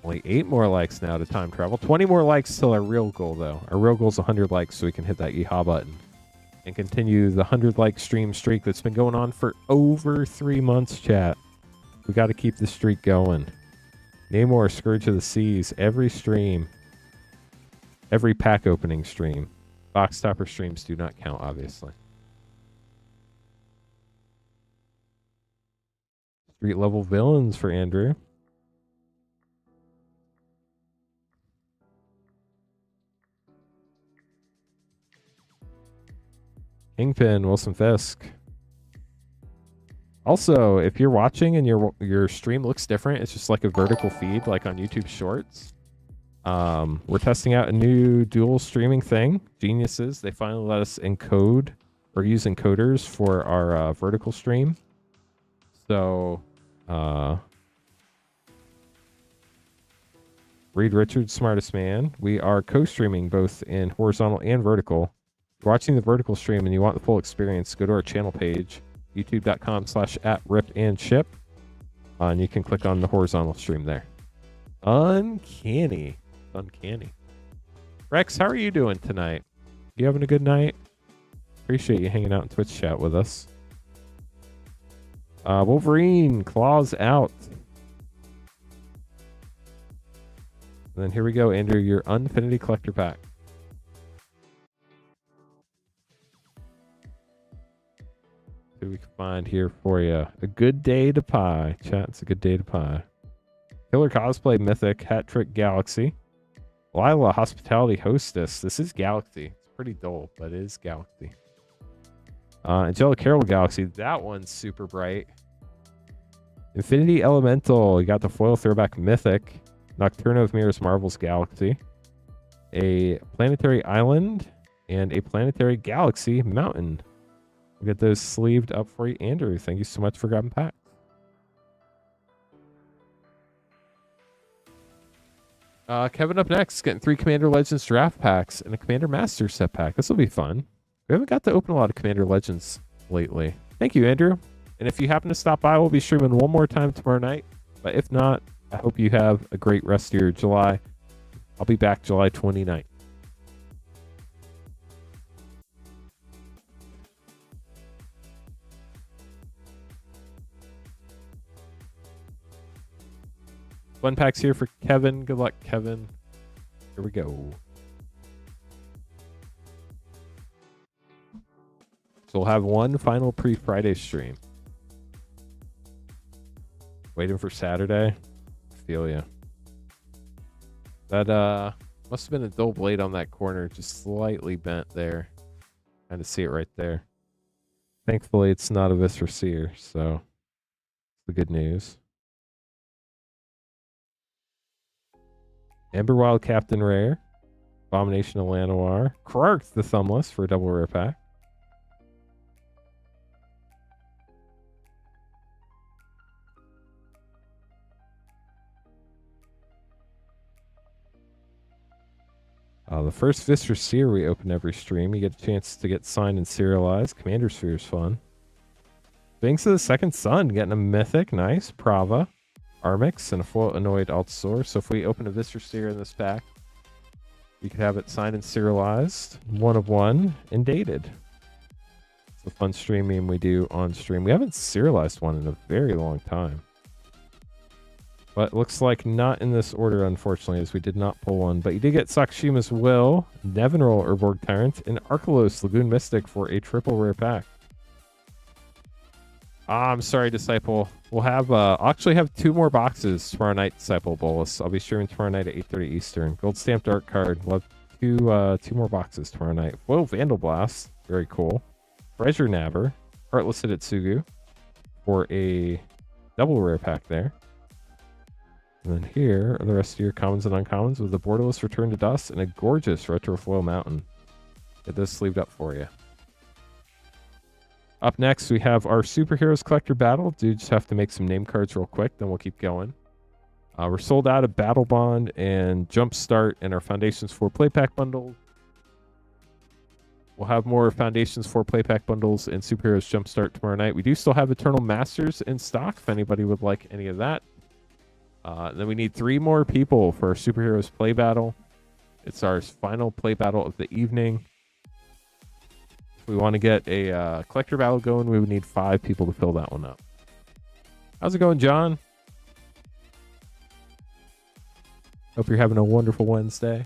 Only 8 more likes now to time travel. 20 more likes till our real goal, though. Our real goal is 100 likes, so we can hit that yeehaw button and continue the 100-like stream streak that's been going on for over 3 months, chat. We got to keep the streak going. Namor, Scourge of the Seas, every stream, every pack opening stream. Box topper streams do not count, obviously. Street level villains for Andrew. Kingpin, Wilson Fisk. Also, if you're watching and your stream looks different, it's just like a vertical feed, like on YouTube Shorts. We're testing out a new dual streaming thing. Geniuses. They finally let us encode or use encoders for our vertical stream. So, Reed Richards, Smartest Man. We are co-streaming both in horizontal and vertical. If you're watching the vertical stream and you want the full experience, go to our channel page, youtube.com/@ripanship. And you can click on the horizontal stream there. Uncanny. Uncanny. Rex, how are you doing tonight? You having a good night? Appreciate you hanging out in Twitch chat with us. Wolverine, claws out. And then here we go, Andrew, your Infinity Collector pack. See what we can find here for you. A good day to pie. Chat, it's a good day to pie. Killer Cosplay Mythic, Hat Trick Galaxy. Lila Hospitality Hostess. This is Galaxy. It's pretty dull, but it is Galaxy. Angelic Carol Galaxy. That one's super bright. Infinity Elemental. You got the foil throwback Mythic. Nocturno of Mirrors Marvel's Galaxy. A Planetary Island. And a Planetary Galaxy Mountain. We'll get those sleeved up for you, Andrew. Thank you so much for grabbing packs. Kevin up next, getting 3 Commander Legends draft packs and a Commander Master set pack. This will be fun. We haven't got to open a lot of Commander Legends lately. Thank you, Andrew. And if you happen to stop by, we'll be streaming one more time tomorrow night. But if not, I hope you have a great rest of your July. I'll be back July 29th. One pack's here for Kevin. Good luck, Kevin. Here we go. So we'll have one final pre-Friday stream. Waiting for Saturday. Feel ya. That must have been a dull blade on that corner, just slightly bent there. Kind of see it right there. Thankfully, it's not a Viscera Seer, so it's the good news. Emberwild Captain Rare. Abomination of Llanowar. Krark the Thumbless for a double rare pack. The first Viscera Seer we open every stream. You get a chance to get signed and serialized. Commander Sphere is fun. Thanks to the Second Sun, getting a Mythic. Nice. Prava. Armix and a foil Annoyed Altsor. So if we open a Viscera Seer in this pack, we could have it signed and serialized, 1 of 1, and dated. It's a fun stream meme we do on stream. We haven't serialized one in a very long time. But looks like not in this order, unfortunately, as we did not pull one. But you did get Sakushima's Will, Nevinyrral Urborg Tyrant, and Arkelos Lagoon Mystic for a triple rare pack. I'm sorry, Disciple. We'll have, I'll actually have 2 more boxes tomorrow night, Disciple Bolus. I'll be streaming tomorrow night at 8:30 Eastern. Gold Stamped Art Card. Love two more boxes tomorrow night. Whoa, Vandal Blast. Very cool. Treasure Nabber. Heartless Hitotsugu for a double rare pack there. And then here are the rest of your commons and uncommons with the Borderless Return to Dust and a gorgeous Retrofoil Mountain. Get this sleeved up for you. Up next, we have our Superheroes Collector Battle. Do just have to make some name cards real quick, then we'll keep going. We're sold out of Battlebond and Jumpstart and our Foundations 4 Playpack bundle. We'll have more Foundations 4 Playpack bundles and Superheroes Jumpstart tomorrow night. We do still have Eternal Masters in stock if anybody would like any of that. Then we need 3 more people for our Superheroes Play Battle. It's our final play battle of the evening. If we want to get a collector battle going, we would need 5 people to fill that one up. How's it going, John? Hope you're having a wonderful Wednesday.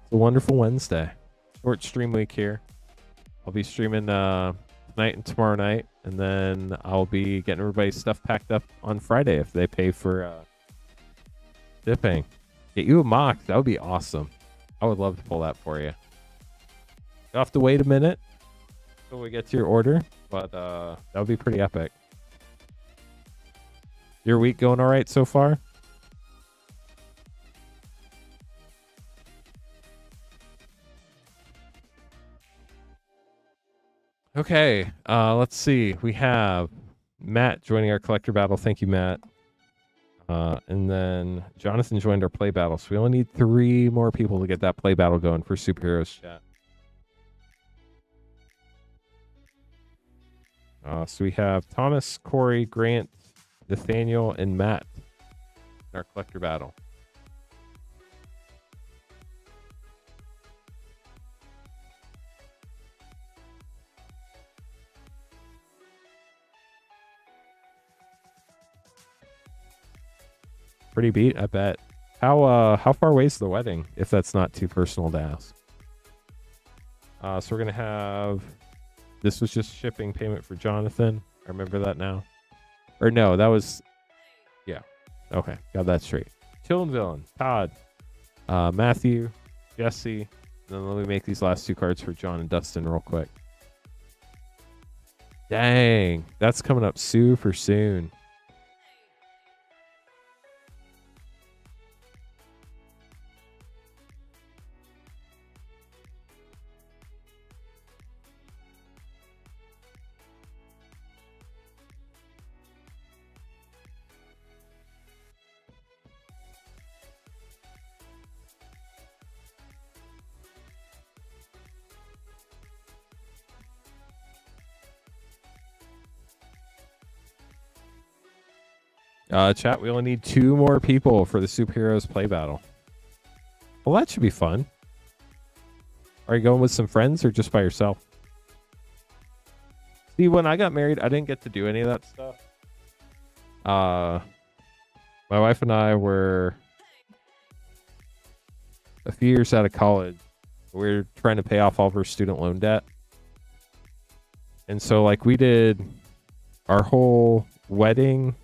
It's a wonderful Wednesday. Short stream week here. I'll be streaming tonight and tomorrow night, and then I'll be getting everybody's stuff packed up on Friday if they pay for shipping. Get you a mock. That would be awesome. I would love to pull that for you. You'll have to wait a minute until we get to your order, but that would be pretty epic. Your week going all right so far? Okay, let's see. We have Matt joining our collector battle. Thank you, Matt. And then Jonathan joined our play battle. So we only need 3 more people to get that play battle going for Superheroes chat. So we have Thomas, Corey, Grant, Nathaniel, and Matt in our collector battle. Pretty beat, I bet. How far away is the wedding, if that's not too personal to ask? So we're gonna have, this was just shipping payment for Jonathan. I remember that now. Or no, that was, yeah. Okay, got that straight. Chill and Villain, Todd, Matthew, Jesse. And then let me make these last 2 cards for John and Dustin real quick. Dang, that's coming up super soon. Chat, we only need 2 more people for the Superheroes play battle. Well, that should be fun. Are you going with some friends or just by yourself? See, when I got married, I didn't get to do any of that stuff. My wife and I were a few years out of college. We were trying to pay off all of our student loan debt. And so, like, we did our whole wedding,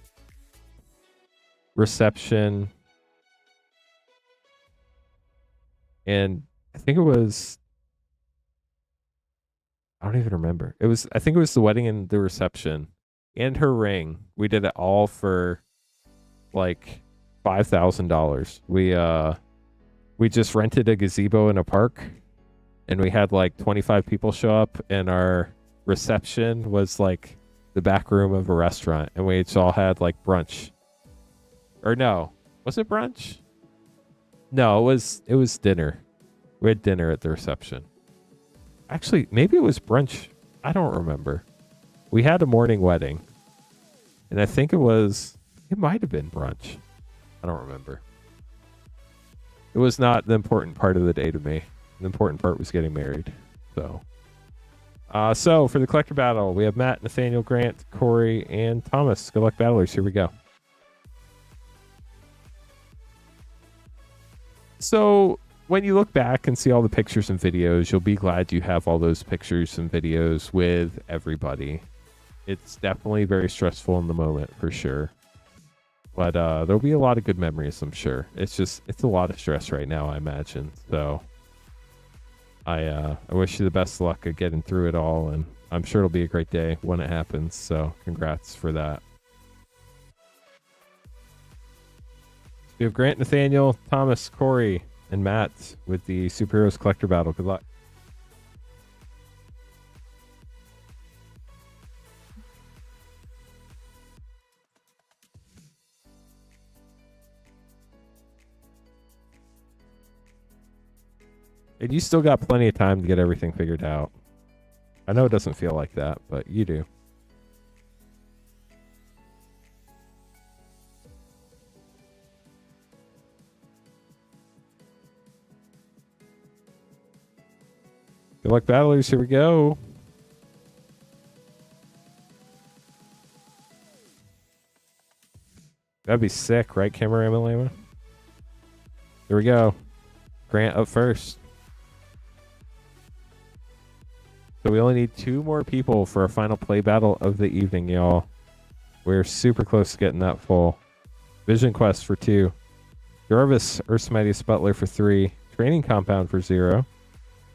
reception, and I think it was, I don't even remember. I think it was the wedding and the reception and her ring. We did it all for like $5,000. We just rented a gazebo in a park, and we had like 25 people show up, and our reception was like the back room of a restaurant, and we each all had like brunch. Or no, was it brunch? No, it was dinner. We had dinner at the reception. Actually, maybe it was brunch. I don't remember. We had a morning wedding, and I think it might have been brunch. I don't remember. It was not the important part of the day to me. The important part was getting married. So for the collector battle, we have Matt, Nathaniel, Grant, Corey, and Thomas. Good luck, battlers. Here we go. So when you look back and see all the pictures and videos, you'll be glad you have all those pictures and videos with everybody It's definitely very stressful in the moment for sure. But there'll be a lot of good memories, I'm sure. It's a lot of stress right now, I imagine. So I wish you the best of luck of getting through it all, and I'm sure it'll be a great day when it happens. So congrats for that. We have Grant, Nathaniel, Thomas, Corey, and Matt with the Superheroes Collector Battle. Good luck. And you still got plenty of time to get everything figured out. I know it doesn't feel like that, but you do. Good luck, battlers. Here we go. That'd be sick, right, Camarama Lama? Here we go. Grant up first. So we only need 2 more people for our final play battle of the evening, y'all. We're super close to getting that full. Vision Quest for 2. Jarvis, Earth's Mightiest Butler for 3. Training Compound for 0.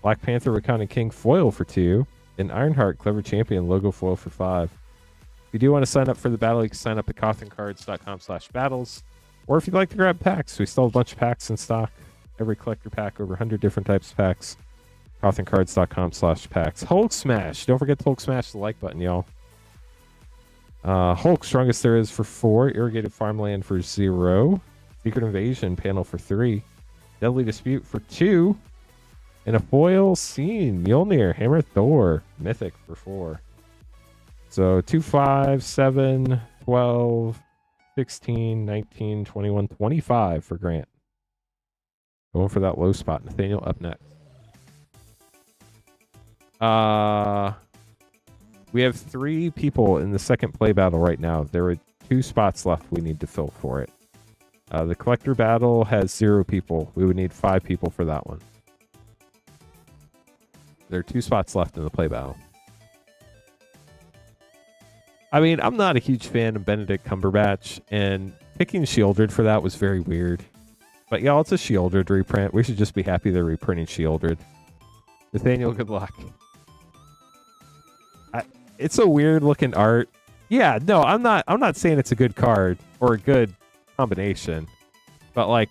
Black Panther, Recounting King foil for 2. And Ironheart, Clever Champion logo foil for 5. If you do want to sign up for the battle, you can sign up at cothencards.com/battles. Or if you'd like to grab packs, we still have a bunch of packs in stock. Every collector pack, over 100 different types of packs. cothencards.com/packs. Hulk Smash. Don't forget to Hulk Smash the like button, y'all. Hulk, Strongest There Is for 4. Irrigated Farmland for 0. Secret Invasion panel for 3. Deadly Dispute for 2. And a foil scene. Mjolnir, Hammer Thor, Mythic for 4. So 2, 5, 7, 12, 16, 19, 21, 25 for Grant. Going for that low spot. Nathaniel up next. We have 3 people in the second play battle right now. There are 2 spots left we need to fill for it. The collector battle has 0 people. We would need 5 people for that one. There are 2 spots left in the play battle. I mean, I'm not a huge fan of Benedict Cumberbatch, and picking Shieldred for that was very weird. But y'all, it's a Shieldred reprint. We should just be happy they're reprinting Shieldred. Nathaniel, good luck. It's a weird looking art. Yeah, no, I'm not saying it's a good card or a good combination, but like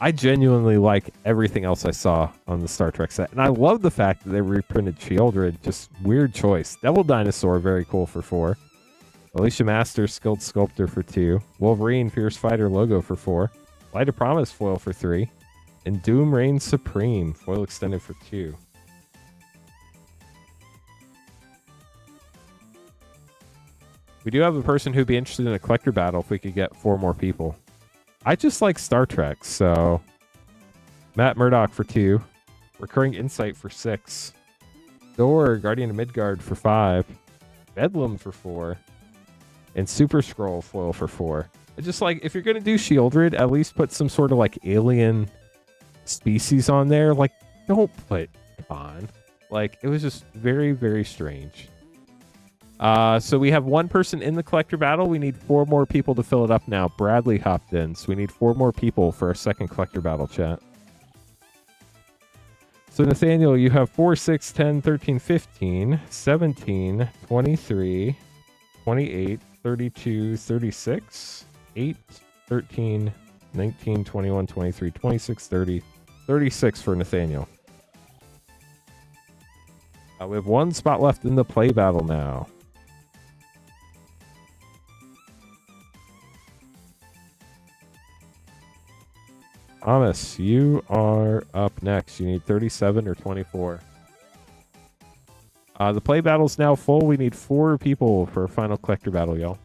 I genuinely like everything else I saw on the Star Trek set, and I love the fact that they reprinted Shieldred. Just weird choice. Devil Dinosaur, very cool for 4. Alicia Master, Skilled Sculptor for 2. Wolverine, Fierce Fighter logo for 4. Light of Promise foil for 3, and Doom Reigns Supreme foil extended for 2. We do have a person who'd be interested in a collector battle if we could get 4 more people. I just like Star Trek, so Matt Murdock for 2. Recurring Insight for 6. Thor, Guardian of Midgard for 5. Bedlam for 4. And Super Scroll foil for 4. I just like, if you're going to do Shieldred, at least put some sort of like alien species on there. Like, don't put Khan. Like, it was just very, very strange. So we have 1 person in the collector battle. We need 4 more people to fill it up now. Bradley hopped in, so we need 4 more people for our second collector battle chat. So Nathaniel, you have 4, 6, 10, 13, 15, 17, 23, 28, 32, 36, 8, 13, 19, 21, 23, 26, 30, 36 for Nathaniel. We have 1 spot left in the play battle now. Thomas, you are up next. You need 37 or 24. The play battle's now full. We need 4 people for a final collector battle, y'all.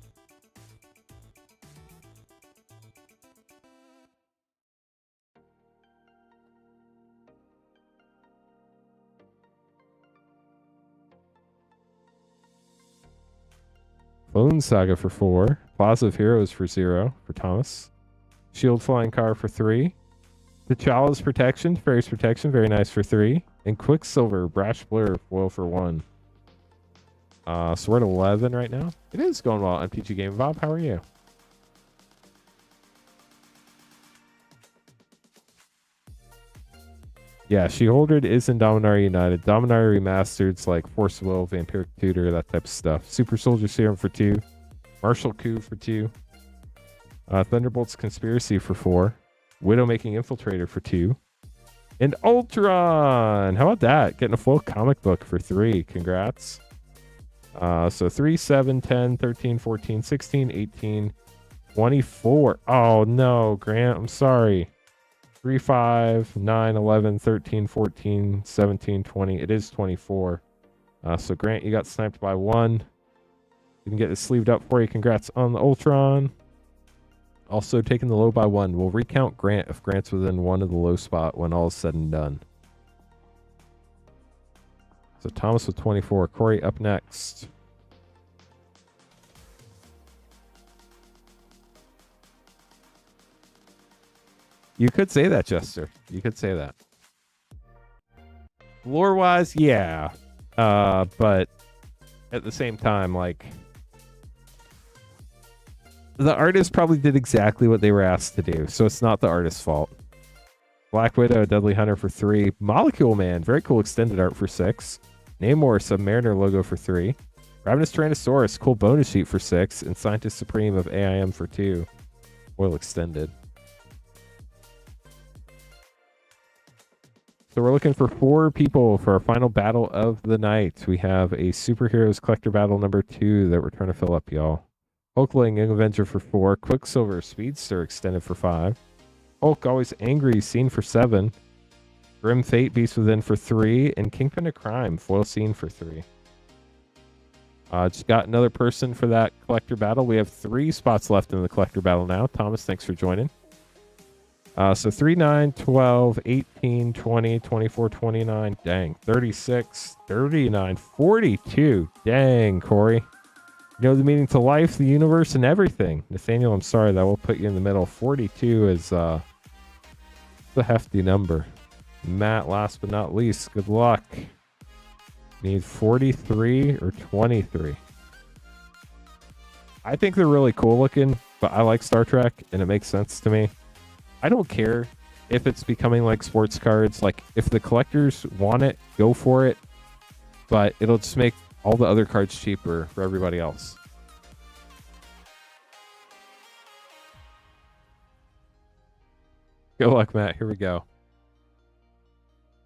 Bone Saga for 4. Plaza of Heroes for 0 for Thomas. Shield Flying Car for 3. T'Challa's Protection, Fairy's Protection, very nice for 3. And Quicksilver, Brash Blur, foil for 1. So we're at 11 right now. It is going well. MTG Game. Bob, how are you? Yeah, She-Holded is in Dominaria United. Dominaria Remastered's like Force Will, Vampiric Tutor, that type of stuff. Super Soldier Serum for 2. Martial Coup for 2. Thunderbolt's Conspiracy for 4. Widowmaking Infiltrator for 2. And Ultron! How about that? Getting a full comic book for 3. Congrats. So 3, 7, 10, 13, 14, 16, 18, 24. Oh, no, Grant. I'm sorry. 3, 5, 9, 11, 13, 14, 17, 20. It is 24. So Grant, you got sniped by 1. We can get this sleeved up for you. Congrats on the Ultron. Also taking the low by 1. We'll recount Grant if Grant's within 1 of the low spot when all is said and done. So Thomas with 24. Corey up next. You could say that, Jester. You could say that. Lore-wise, yeah. But at the same time, like, the artist probably did exactly what they were asked to do, so it's not the artist's fault. Black Widow, Deadly Hunter for 3. Molecule Man, very cool extended art for 6. Namor, Submariner logo for 3. Ravenous Tyrannosaurus, cool bonus sheet for 6. And Scientist Supreme of AIM for 2. Foil extended. So we're looking for 4 people for our final battle of the night. We have a Superheroes Collector Battle number 2 that we're trying to fill up, y'all. Hulkling, Young Avenger for 4. Quicksilver, Speedster extended for 5. Hulk, Always Angry, Scene for 7. Grim Fate, Beast Within for 3. And Kingpin of Crime, foil scene for 3. Just got another person for that collector battle. We have 3 spots left in the collector battle now. Thomas, thanks for joining. So 3, 9, 12, 18, 20, 24, 29. Dang. 36, 39, 42. Dang, Corey. You know the meaning to life, the universe, and everything. Nathaniel, I'm sorry, that will put you in the middle. 42 is a hefty number. Matt, last but not least, good luck. Need 43 or 23. I think they're really cool looking, but I like Star Trek, and it makes sense to me. I don't care if it's becoming like sports cards. Like, if the collectors want it, go for it. But it'll just make all the other cards cheaper for everybody else. Good luck, Matt. Here we go.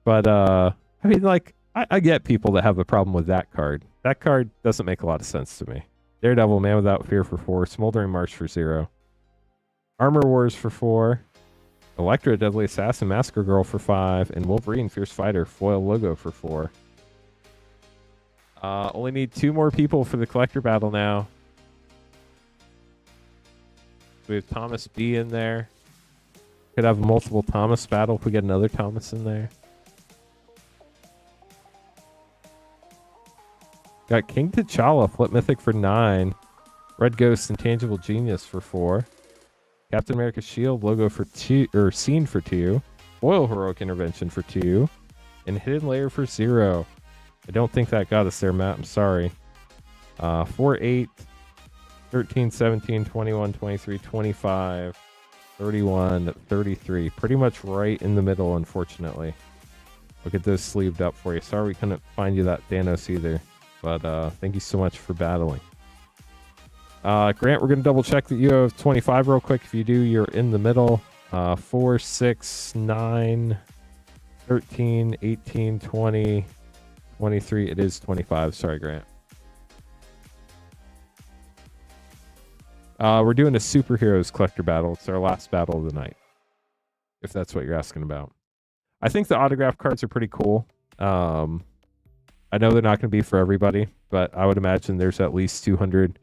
But, I mean, like, I get people that have a problem with that card. That card doesn't make a lot of sense to me. Daredevil, Man Without Fear for 4. Smoldering March for 0. Armor Wars for 4. Elektra, Deadly Assassin, Massacre Girl for 5. And Wolverine, Fierce Fighter, foil logo for 4. Only need 2 more people for the collector battle now. We have Thomas B in there. Could have a multiple Thomas battle if we get another Thomas in there. Got King T'Challa, Flip Mythic for 9. Red Ghost, Intangible Genius for 4. Captain America Shield logo for 2, or scene for 2. Foil Heroic Intervention for 2. And Hidden Layer for 0. I don't think that got us there, Matt. I'm sorry. 4, 8, 13, 17, 21, 23, 25, 31, 33. Pretty much right in the middle, unfortunately. Look at this sleeved up for you. Sorry we couldn't find you that Thanos either. But thank you so much for battling. Grant, we're going to double check that you have 25 real quick. If you do, you're in the middle. 4, 6, 9, 13, 18, 20, 23. It is 25. Sorry, Grant. We're doing a Superheroes Collector Battle. It's our last battle of the night, if that's what you're asking about. I think the autograph cards are pretty cool. I know they're not going to be for everybody, but I would imagine there's at least 200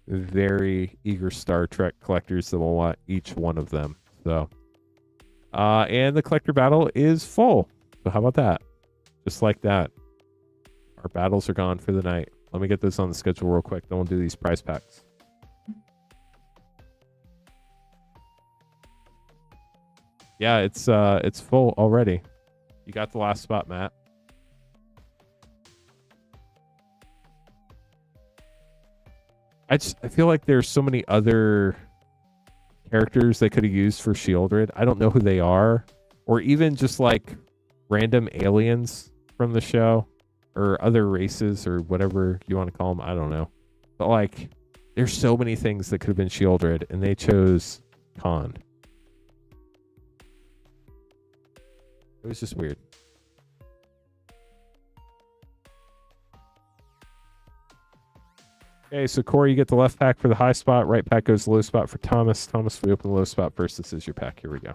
very eager Star Trek collectors that will want each one of them. So, and the collector battle is full. So how about that? Just like that. Our battles are gone for the night. Let me get this on the schedule real quick. Then we'll do these prize packs. Yeah, it's full already. You got the last spot, Matt. I feel like there's so many other characters they could have used for Shieldred. I don't know who they are, or even just like random aliens from the show, or other races, or whatever you want to call them. I don't know, but like, there's so many things that could have been Shieldred, and they chose Khan. It was just weird. Okay, so Corey, you get the left pack for the high spot. Right pack goes the low spot for Thomas. Thomas, we open the low spot first. This is your pack. Here we go.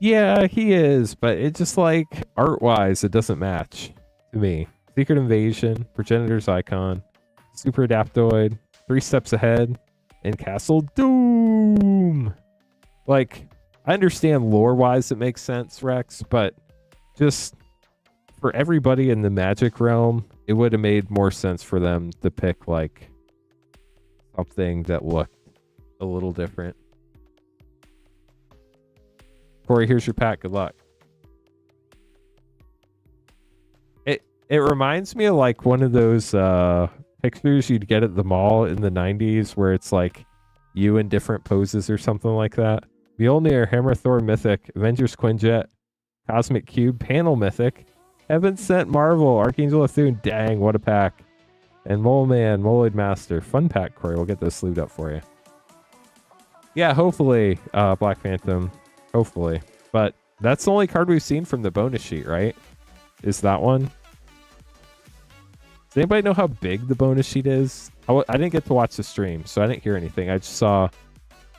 Yeah, he is, but it just like art-wise, it doesn't match to me. Secret Invasion, Progenitor's Icon, Super Adaptoid, 3 Steps Ahead, and Castle Doom. Like, I understand lore-wise it makes sense, Rex, but just for everybody in the Magic realm, it would have made more sense for them to pick like something that looked a little different. Corey, here's your pack. Good luck. It reminds me of like one of those pictures you'd get at the mall in the 90s where it's like you in different poses or something like that. Mjolnir, Hammer Thor Mythic, Avengers Quinjet, Cosmic Cube, Panel Mythic, Heaven Sent Marvel, Archangel of Thune. Dang, what a pack. And Mole Man, Moloid Master. Fun pack, Corey. We'll get those sleeved up for you. Yeah, hopefully, Black Phantom. Hopefully. But that's the only card we've seen from the bonus sheet, right? Is that one? Does anybody know how big the bonus sheet is? I didn't get to watch the stream, so I didn't hear anything. I just saw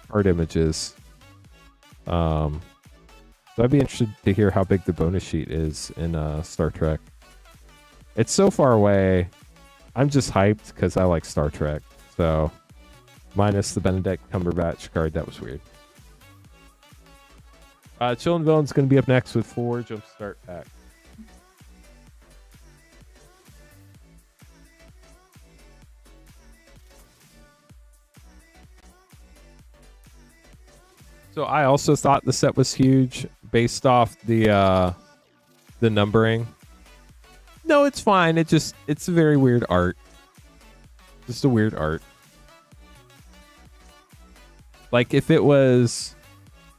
card images. So I'd be interested to hear how big the bonus sheet is in Star Trek. It's so far away. I'm just hyped because I like Star Trek. So, minus the Benedict Cumberbatch card. That was weird. Chillin' Villain's going to be up next with 4 Jumpstart packs. So I also thought the set was huge based off the numbering. No, it's fine. It's a very weird art. Just a weird art. Like if it was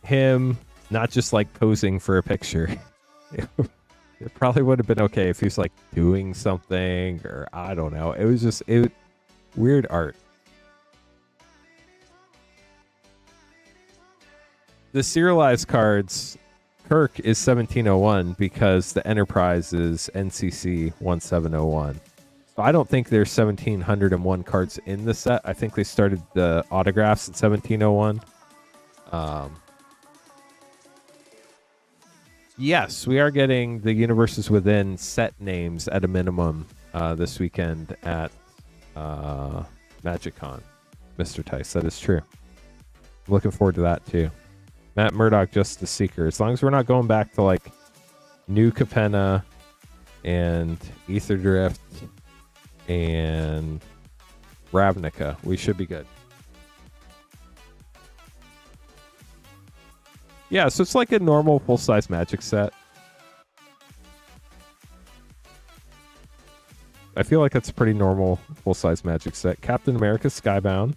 him not just like posing for a picture, it probably would have been okay if he was like doing something or I don't know. It was just weird art. The serialized cards, Kirk is 1701 because the Enterprise is NCC 1701. So I don't think there's 1701 cards in the set. I think they started the autographs at 1701. Yes, we are getting the Universes Within set names at a minimum this weekend at MagicCon, Mr. Tice. That is true. I'm looking forward to that too. Matt Murdock, Justice Seeker. As long as we're not going back to like New Capenna and Ether Drift and Ravnica, we should be good. Yeah, so it's like a normal full-size Magic set. I feel like that's a pretty normal full-size Magic set. Captain America Skybound.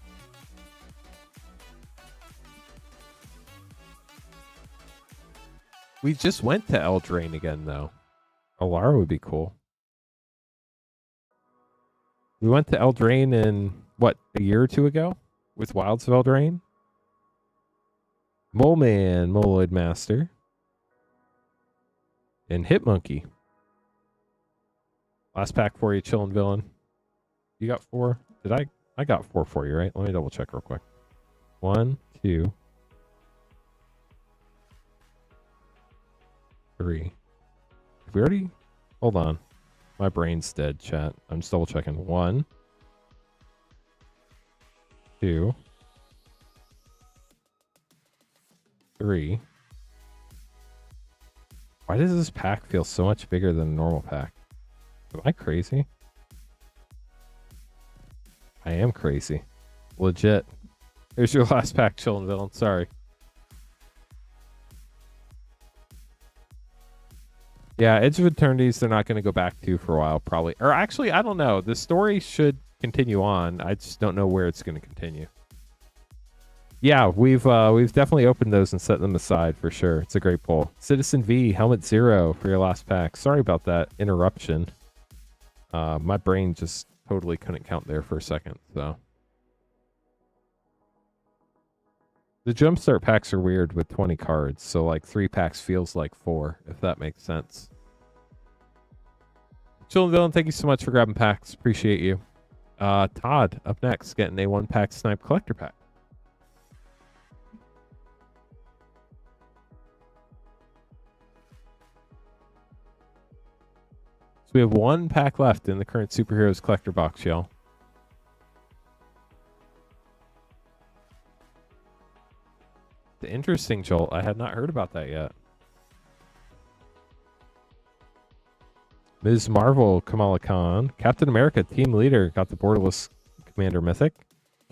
We just went to Eldraine again, though. Alara would be cool. We went to Eldraine in, what, a year or two ago? With Wilds of Eldraine? Mole Man, Moloid Master. And Hitmonkey. Last pack for you, Chillin' Villain. You got 4? I got 4 for you, right? Let me double check real quick. 1, 2, 3. Have we already? Hold on. My brain's dead, chat. I'm just double checking. 1, 2, 3. Why does this pack feel so much bigger than a normal pack? Am I crazy? I am crazy. Legit. Here's your last pack, Chillin' Villain. Sorry. Yeah, Edge of Eternities, they're not going to go back to for a while, probably. Or actually, I don't know. The story should continue on. I just don't know where it's going to continue. Yeah, we've definitely opened those and set them aside for sure. It's a great pull. Citizen V, Helmet Zero for your last pack. Sorry about that interruption. My brain just totally couldn't count there for a second. So the Jumpstart packs are weird with 20 cards. So like 3 packs feels like 4, if that makes sense. Chill and Dylan, thank you so much for grabbing packs. Appreciate you. Todd up next, getting a 1-pack Snipe Collector pack. So we have 1 pack left in the current Superheroes Collector Box, y'all. The interesting, Joel. I had not heard about that yet. Ms. Marvel, Kamala Khan. Captain America, Team Leader, got the Borderless Commander Mythic.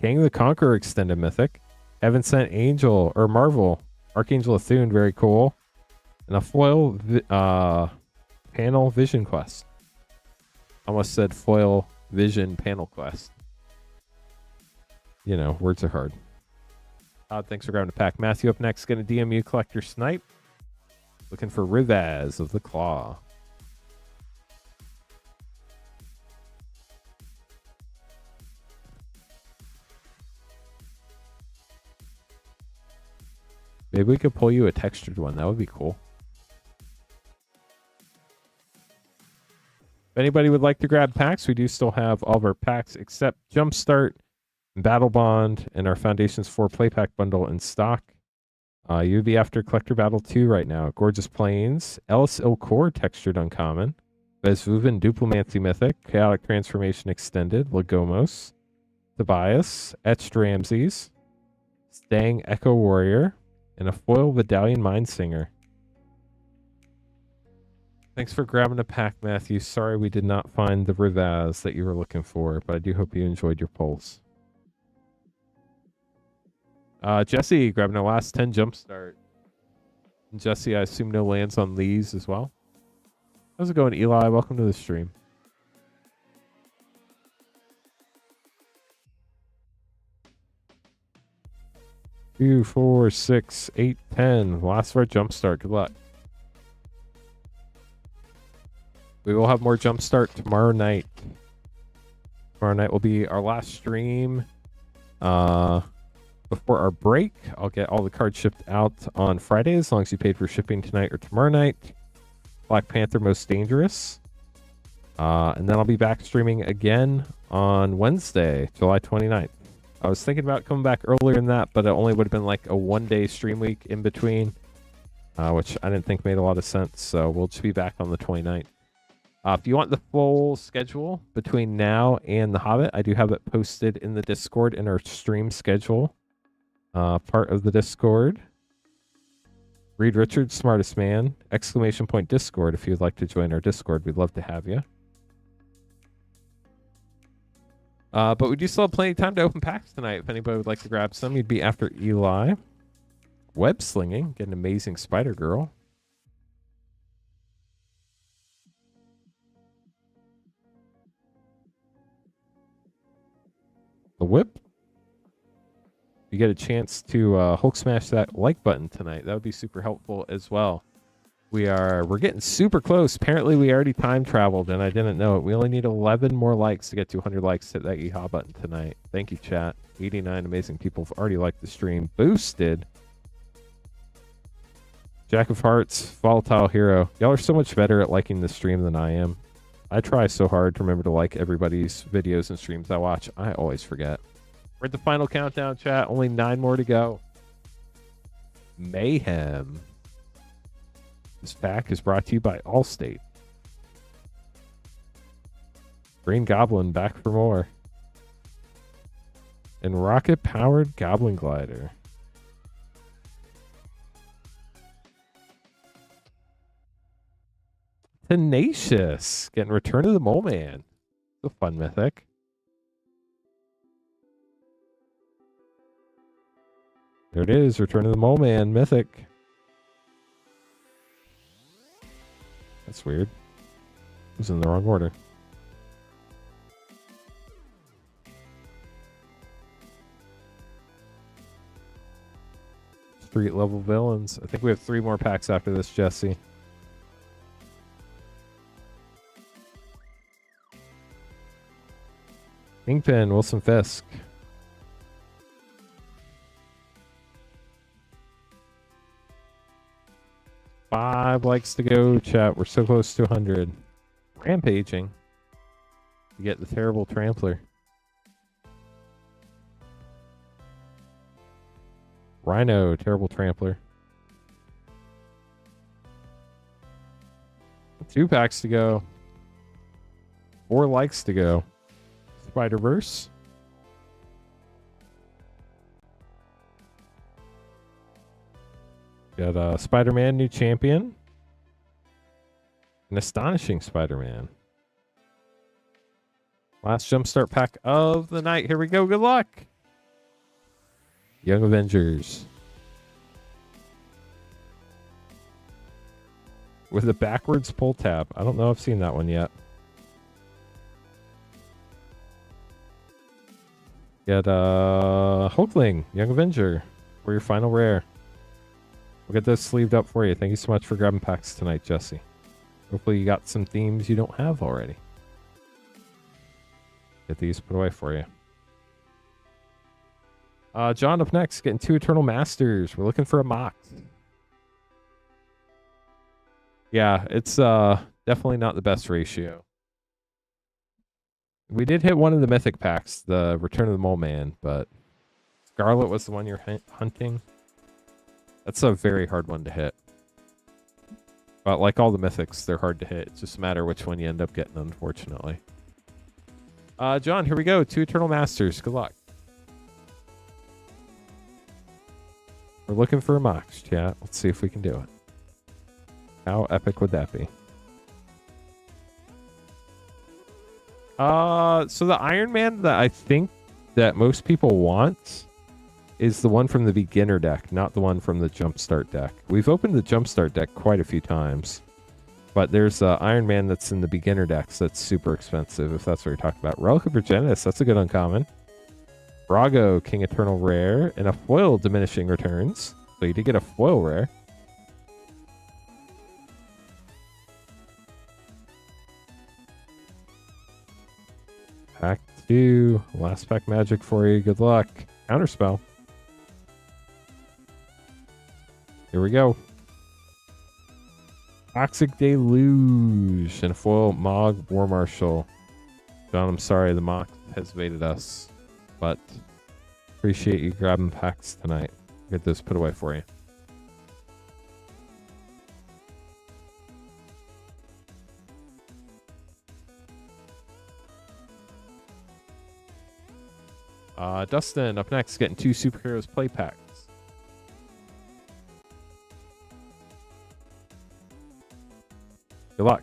King the Conqueror Extended Mythic. Heaven Sent Angel, or Marvel, Archangel Athune, very cool. And a foil panel Vision Quest. Almost said foil Vision panel quest. You know, words are hard. Thanks for grabbing the pack. Matthew up next, going to DMU Collector Snipe. Looking for Rivaz of the Claw. Maybe we could pull you a textured one. That would be cool. If anybody would like to grab packs, we do still have all of our packs except Jumpstart, Battlebond, and our Foundations 4 Play Pack bundle in stock. You'd be after Collector Battle 2 right now. Gorgeous Plains, Ellis Ilkor Textured Uncommon, Vezvuven Duplimancy Mythic, Chaotic Transformation Extended, Lagomos, Tobias, Etched Ramses, Stang Echo Warrior, and a foil Vidalian Mindsinger. Thanks for grabbing a pack, Matthew. Sorry we did not find the Rivaz that you were looking for, but I do hope you enjoyed your pulls. Jesse, grabbing a last 10 Jumpstart. And Jesse, I assume no lands on Lee's as well. How's it going, Eli? Welcome to the stream. Two, 4, 6, 8, 10. Last of our Jumpstart. Good luck. We will have more Jumpstart tomorrow night. Tomorrow night will be our last stream. Before our break, I'll get all the cards shipped out on Friday as long as you paid for shipping tonight or tomorrow night. Black Panther Most Dangerous. And then I'll be back streaming again on Wednesday, July 29th. I was thinking about coming back earlier than that, but it only would have been like a 1-day stream week in between, which I didn't think made a lot of sense. So we'll just be back on the 29th. If you want the full schedule between now and The Hobbit, I do have it posted in the Discord in our stream schedule. Part of the Discord. Reed Richards, Smartest Man, ! Discord if you'd like to join our Discord. We'd love to have you. But we do still have plenty of time to open packs tonight. If anybody would like to grab some, you'd be after Eli. Web Slinging, get an amazing Spider Girl. The Whip. You get a chance to Hulk smash that like button tonight. That would be super helpful as well. We're getting super close. Apparently we already time traveled and I didn't know it. We only need 11 more likes to get to 100 likes. Hit that yeehaw button tonight. Thank you, chat. 89 amazing people have already liked the stream. Boosted. Jack of Hearts, Volatile Hero. Y'all are so much better at liking the stream than I am. I try so hard to remember to like everybody's videos and streams I watch. I always forget. We're at the final countdown, chat. Only 9 more to go. Mayhem. This pack is brought to you by Allstate. Green Goblin back for more. And rocket-powered Goblin Glider. Tenacious. Getting Return of the Mole Man. A fun mythic. There it is. Return of the Mole Man mythic. That's weird. It was in the wrong order. Street level villains. I think we have 3 more packs after this, Jesse. Kingpin, Wilson Fisk. Five likes to go, chat. We're so close to 100. Rampaging. You get the terrible trampler. Rhino, terrible trampler. 2 packs to go. 4 likes to go. Spider-Verse. Got Spider-Man, new champion. An astonishing Spider-Man. Last jumpstart pack of the night. Here we go. Good luck. Young Avengers. With a backwards pull tab. I don't know if I've seen that one yet. Get Hulkling, Young Avenger, for your final rare. We'll get those sleeved up for you. Thank you so much for grabbing packs tonight, Jesse. Hopefully you got some themes you don't have already. Get these put away for you. John up next, getting 2 Eternal Masters. We're looking for a mock. Yeah, it's definitely not the best ratio. We did hit one of the mythic packs, the Return of the Mole Man, but Scarlet was the one you're hunting. That's a very hard one to hit. But like all the mythics, they're hard to hit. It's just a matter which one you end up getting, unfortunately. John, here we go. 2 Eternal Masters. Good luck. We're looking for a mox, chat. Let's see if we can do it. How epic would that be? So the Iron Man that I think that most people want is the one from the beginner deck, not the one from the jumpstart deck. We've opened the jumpstart deck quite a few times, but there's Iron Man that's in the beginner decks that's super expensive, if that's what you're talking about. Relic of Virginius, that's a good uncommon. Brago, King Eternal Rare, and a foil Diminishing Returns. So you did get a foil rare. Pack 2. Last pack magic for you. Good luck. Counterspell. Here we go. Toxic Deluge and a foil Mog War Marshal. John, I'm sorry the mock has evaded us, but appreciate you grabbing packs tonight. Get this put away for you. Dustin up next, getting 2 Superheroes play packs. Good luck.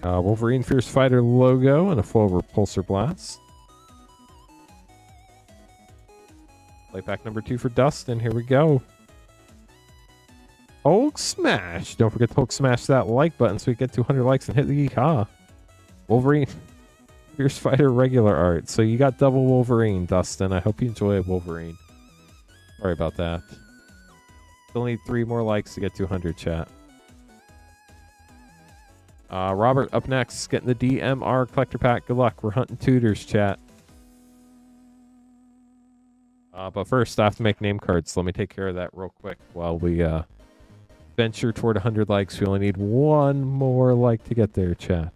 Wolverine Fierce Fighter logo and a full Repulsor Blast. Play pack number 2 for Dustin. Here we go. Hulk Smash. Don't forget to Hulk Smash that like button so we get 200 likes and hit the yeehaw. Wolverine Fierce Fighter regular art. So you got double Wolverine, Dustin. I hope you enjoy Wolverine. Sorry about that. Still need 3 more likes to get 200, chat. Robert up next, getting the DMR collector pack. Good luck. We're hunting tutors, chat. But first, I have to make name cards. So let me take care of that real quick while we venture toward 100 likes. We only need 1 more like to get there, chat.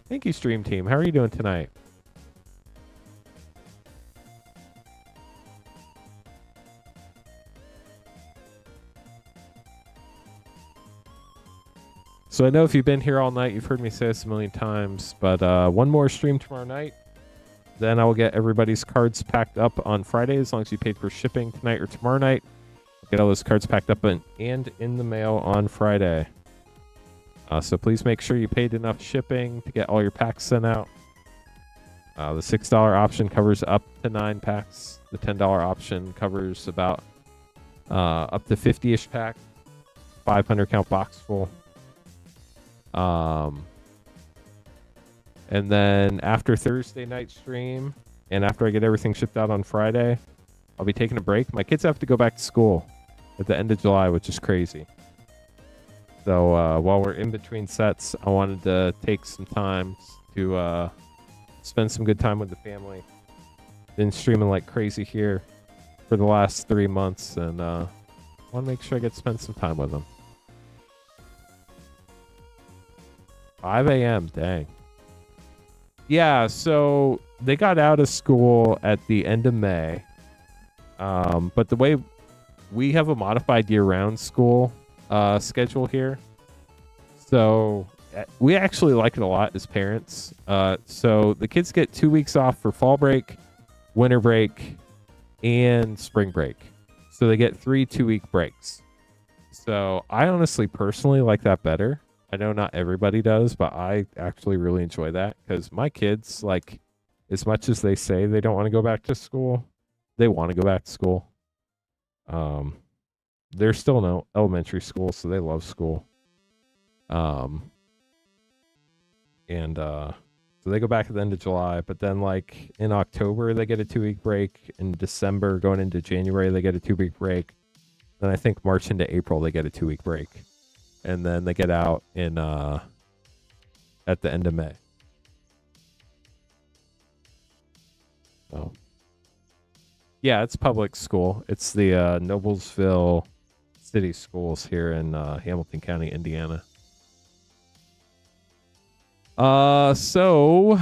Thank you, stream team. How are you doing tonight? So I know if you've been here all night, you've heard me say this a million times, but 1 more stream tomorrow night. Then I will get everybody's cards packed up on Friday, as long as you paid for shipping tonight or tomorrow night. Get all those cards packed up and in the mail on Friday. So please make sure you paid enough shipping to get all your packs sent out. The $6 option covers up to 9 packs. The $10 option covers about up to 50-ish pack. 500 count box full. And then after Thursday night stream, and after I get everything shipped out on Friday, I'll be taking a break. My kids have to go back to school at the end of July, which is crazy. So while we're in between sets, I wanted to take some time to spend some good time with the family. Been streaming like crazy here for the last 3 months, and want to make sure I get to spend some time with them. 5 a.m. Dang. Yeah, so they got out of school at the end of May. But the way we have a modified year-round school schedule here, so we actually like it a lot as parents. So the kids get 2 weeks off for fall break, winter break, and spring break. So they get 3 2-week breaks. So I honestly personally like that better. I know not everybody does, but I actually really enjoy that because my kids, like, as much as they say they don't want to go back to school, they want to go back to school. They're still in elementary school, so they love school. So they go back at the end of July, but then like in October they get a 2-week break. In December, going into January, they get a 2-week break. Then I think March into April they get a 2-week break, and then they get out in at the end of May. So yeah, it's public school. It's the Noblesville City Schools here in Hamilton County, Indiana. So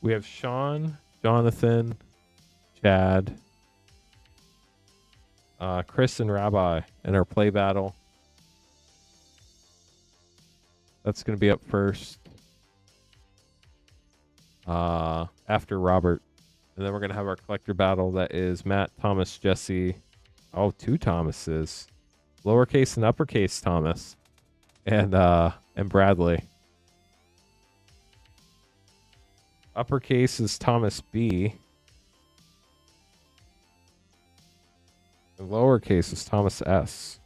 we have Sean, Jonathan, Chad, Chris, and Rabbi in our play battle. That's going to be up first. After Robert. And then we're going to have our collector battle that is Matt, Thomas, Jesse. Oh, 2 Thomases. Lowercase and uppercase Thomas. And Bradley. Uppercase is Thomas B. And lowercase is Thomas S.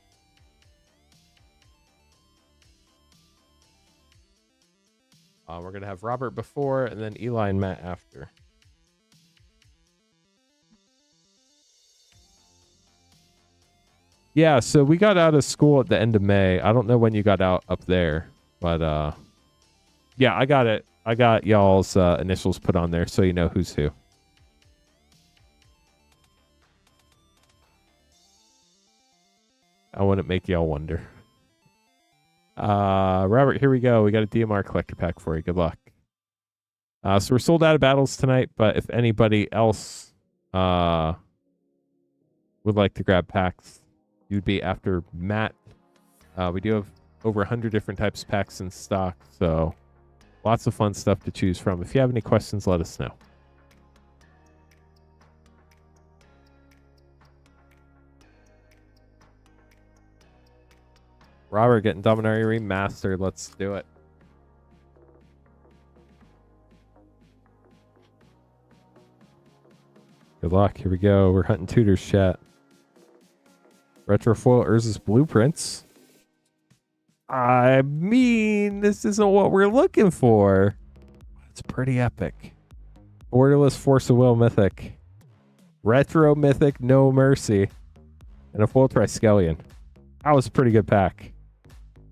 We're going to have Robert before and then Eli and Matt after. Yeah, so we got out of school at the end of May. I don't know when you got out up there, but yeah, I got it. I got y'all's initials put on there so you know who's who. I wouldn't make y'all wonder. Robert, here we go. We got a DMR collector pack for you. Good luck. So we're sold out of battles tonight, but if anybody else would like to grab packs, you'd be after Matt. We do have over 100 different types of packs in stock, so lots of fun stuff to choose from. If you have any questions, let us know. Robert getting Dominaria Remastered. Let's do it. Good luck. Here we go. We're hunting tutors, chat. Retrofoil Urza's Blueprints. I mean, this isn't what we're looking for. It's pretty epic. Borderless Force of Will Mythic. Retro Mythic No Mercy. And a full Triskelion. That was a pretty good pack.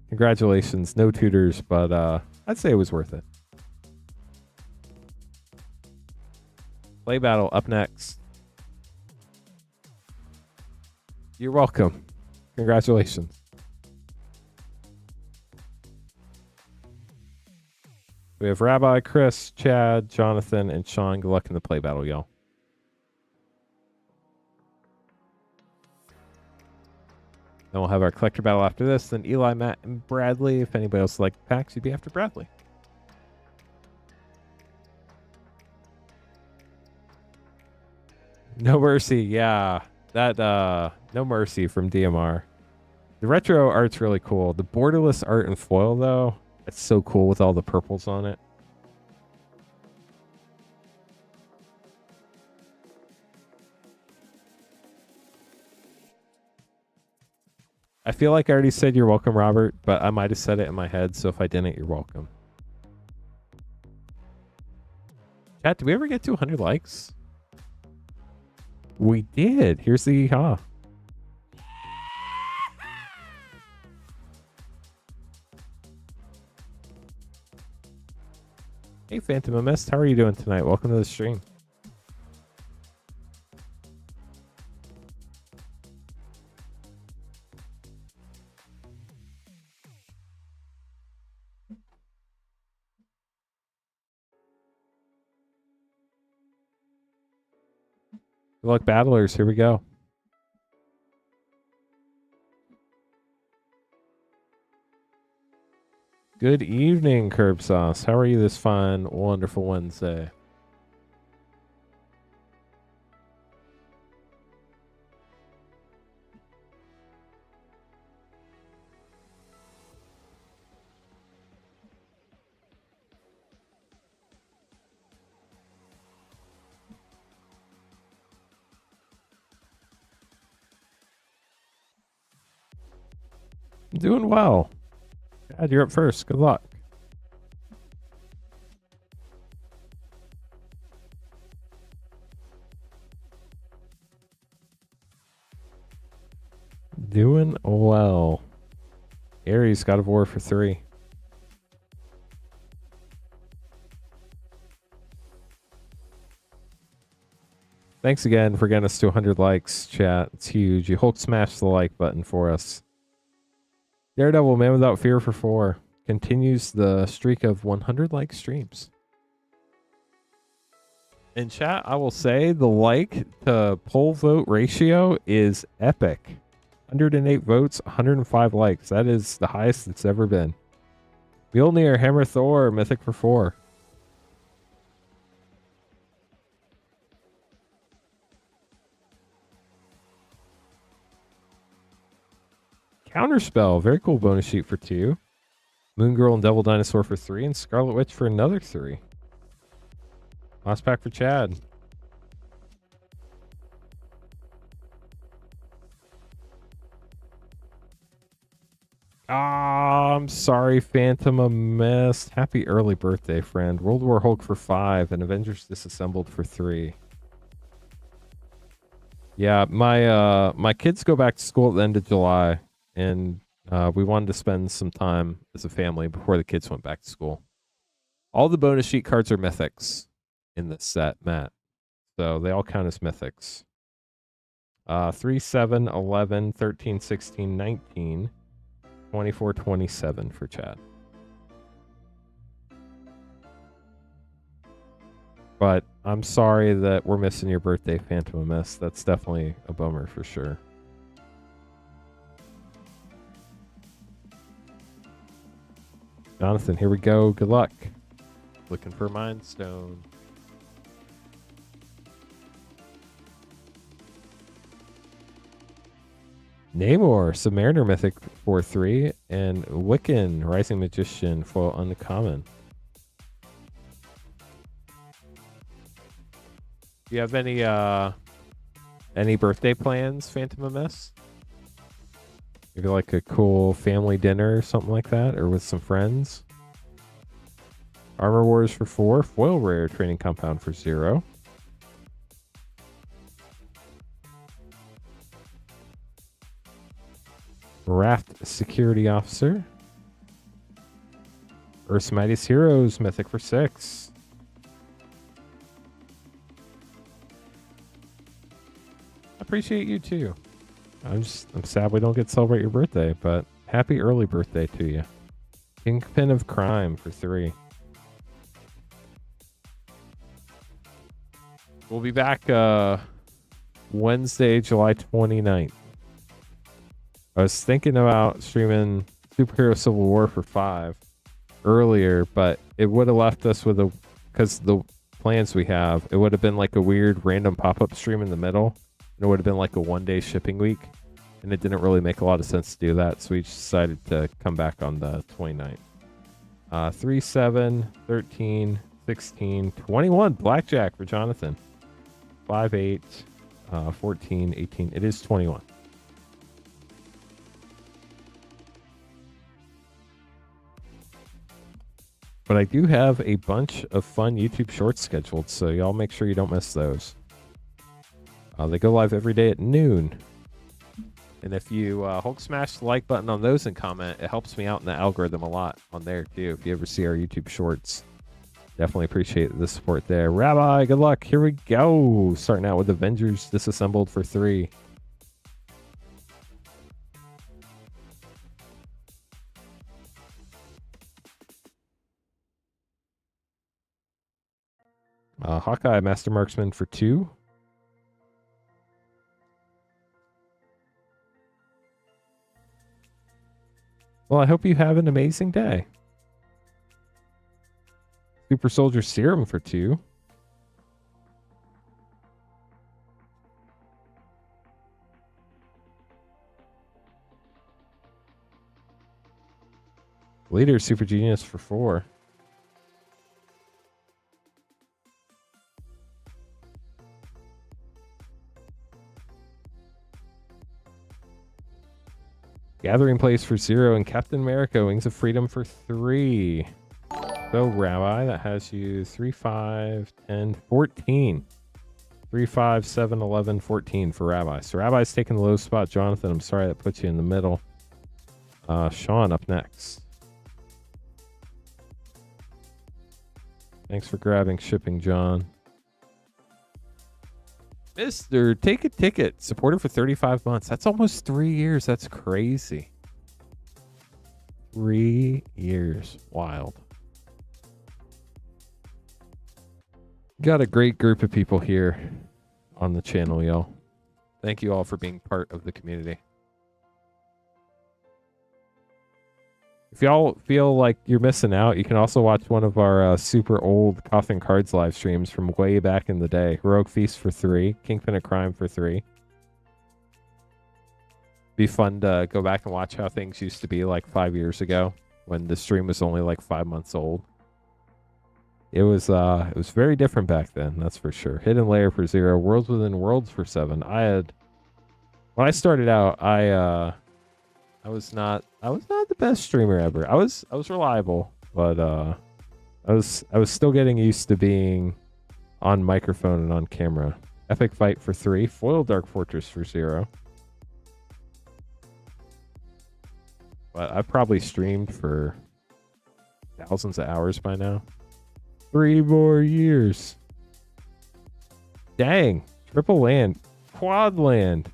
Congratulations. No tutors, but I'd say it was worth it. Play battle up next. You're welcome. Congratulations. We have Rabbi, Chris, Chad, Jonathan, and Sean. Good luck in the play battle, y'all. Then we'll have our collector battle after this. Then Eli, Matt, and Bradley. If anybody else likes packs, you'd be after Bradley. No Mercy, yeah. That No Mercy from DMR. The retro art's really cool. The borderless art and foil though, it's so cool with all the purples on it. I feel like I already said you're welcome, Robert, but I might have said it in my head, so if I didn't, you're welcome. Chat, did we ever get to 100 likes? We did. Here's the yeehaw. Hey, Phantom Mist, how are you doing tonight? Welcome to the stream. Good luck, battlers. Here we go. Good evening, Curb Sauce. How are you this fine, wonderful Wednesday? I'm doing well. Dad, you're up first. Good luck. Doing well. Aries, God of War for 3. Thanks again for getting us to 100 likes, chat. It's huge. You Hulk smashed the like button for us. Daredevil, Man Without Fear for 4. Continues the streak of 100 like streams. In chat, I will say the like to poll vote ratio is epic. 108 votes, 105 likes. That is the highest it's ever been. Mjolnir, Hammer Thor, Mythic for 4. Counterspell, very cool bonus sheet for 2. Moon Girl and Devil Dinosaur for 3, and Scarlet Witch for another 3. Last pack for Chad. I'm sorry, Phantom of Mist. Happy early birthday, friend. World War Hulk for 5 and Avengers Disassembled for 3. Yeah, my kids go back to school at the end of July, and we wanted to spend some time as a family before the kids went back to school. All the bonus sheet cards are mythics in this set, Matt. So they all count as mythics. 3, 7, 11, 13, 16, 19, 24, 27 for Chad. But I'm sorry that we're missing your birthday, Phantom of Mist. That's definitely a bummer for sure. Jonathan, here we go. Good luck. Looking for Mind Stone. Namor, Submariner Mythic 4-3, and Wiccan, Rising Magician for Uncommon. Do you have any birthday plans, Phantom of Mist? Maybe like a cool family dinner or something like that, or with some friends? Armor Wars for 4, Foil Rare Training Compound for 0. Raft Security Officer. Earth's Mightiest Heroes Mythic for 6. I appreciate you too. I'm sad we don't get to celebrate your birthday, but happy early birthday to you. Kingpin of Crime for 3. We'll be back Wednesday, July 29th. I was thinking about streaming Superhero Civil War for 5 earlier, but it would have left us with because the plans we have, it would have been like a weird random pop-up stream in the middle. And it would have been like a 1-day shipping week. And it didn't really make a lot of sense to do that. So we decided to come back on the 29th. 3, 7, 13, 16, 21. Blackjack for Jonathan. 5, 8, 14, 18. It is 21. But I do have a bunch of fun YouTube shorts scheduled, so y'all make sure you don't miss those. They go live every day at noon. And if you Hulk smash the like button on those and comment, it helps me out in the algorithm a lot on there too. If you ever see our YouTube shorts, definitely appreciate the support there. Rabbi, good luck. Here we go. Starting out with Avengers Disassembled for 3. Hawkeye Master Marksman for 2. Well, I hope you have an amazing day. Super Soldier Serum for 2. Leader Super Genius for 4. Gathering Place for 0 and Captain America Wings of Freedom for 3. So Rabbi, that has you 3, 5, 10, 14. 3, 5, 7, 11, 14 for Rabbi. So Rabbi's taking the low spot. Jonathan, I'm sorry that puts you in the middle. Sean up next. Thanks for grabbing shipping, John. Mr. Take a Ticket, supported for 35 months. That's almost 3 years. That's crazy. 3 years. Wild. Got a great group of people here on the channel, y'all. Thank you all for being part of the community. If y'all feel like you're missing out, you can also watch one of our super old Cothern Cards live streams from way back in the day. Heroic Feast for 3. Kingpin of Crime for 3. Be fun to go back and watch how things used to be like 5 years ago when the stream was only like 5 months old. It was very different back then, that's for sure. Hidden Layer for 0. Worlds Within Worlds for 7. When I started out, I was not the best streamer ever. I was reliable, but I was still getting used to being on microphone and on camera. Epic Fight for 3. Foil Dark Fortress for 0. But I've probably streamed for thousands of hours by now. 3 more years. Dang. Triple land. Quad land.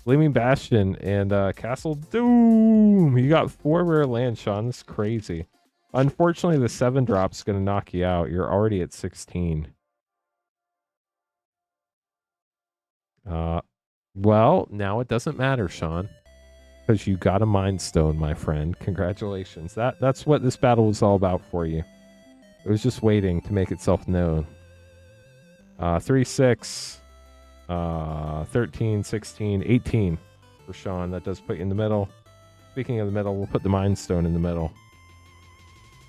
Gleaming Bastion and Castle Doom. You got 4 rare lands, Sean. That's crazy. Unfortunately, the 7 drop's going to knock you out. You're already at 16. Well, now it doesn't matter, Sean. Because you got a Mind Stone, my friend. Congratulations. That's what this battle was all about for you. It was just waiting to make itself known. 3, 6, 13, 16, 18 for Sean. That does put you in the middle. Speaking of the middle, we'll put the Mind Stone in the middle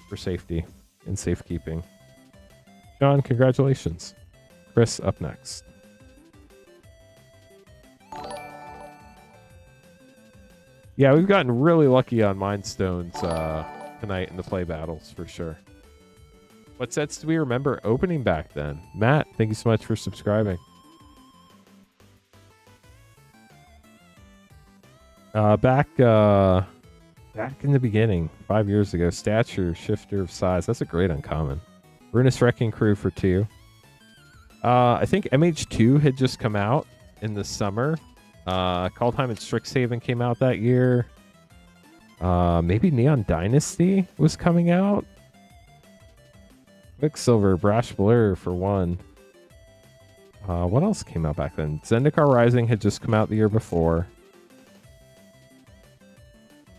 for safety and safekeeping. Sean, congratulations. Chris up next. Yeah, we've gotten really lucky on Mind Stones tonight in the play battles for sure. What sets do we remember opening back then? Matt, thank you so much for subscribing. Back in the beginning, 5 years ago, Stature, Shifter of Size. That's a great uncommon. Ruinous Wrecking Crew for 2. I think MH2 had just come out in the summer. Kaldheim and Strixhaven came out that year. Maybe Neon Dynasty was coming out. Quicksilver, Brash Blur for 1. What else came out back then? Zendikar Rising had just come out the year before.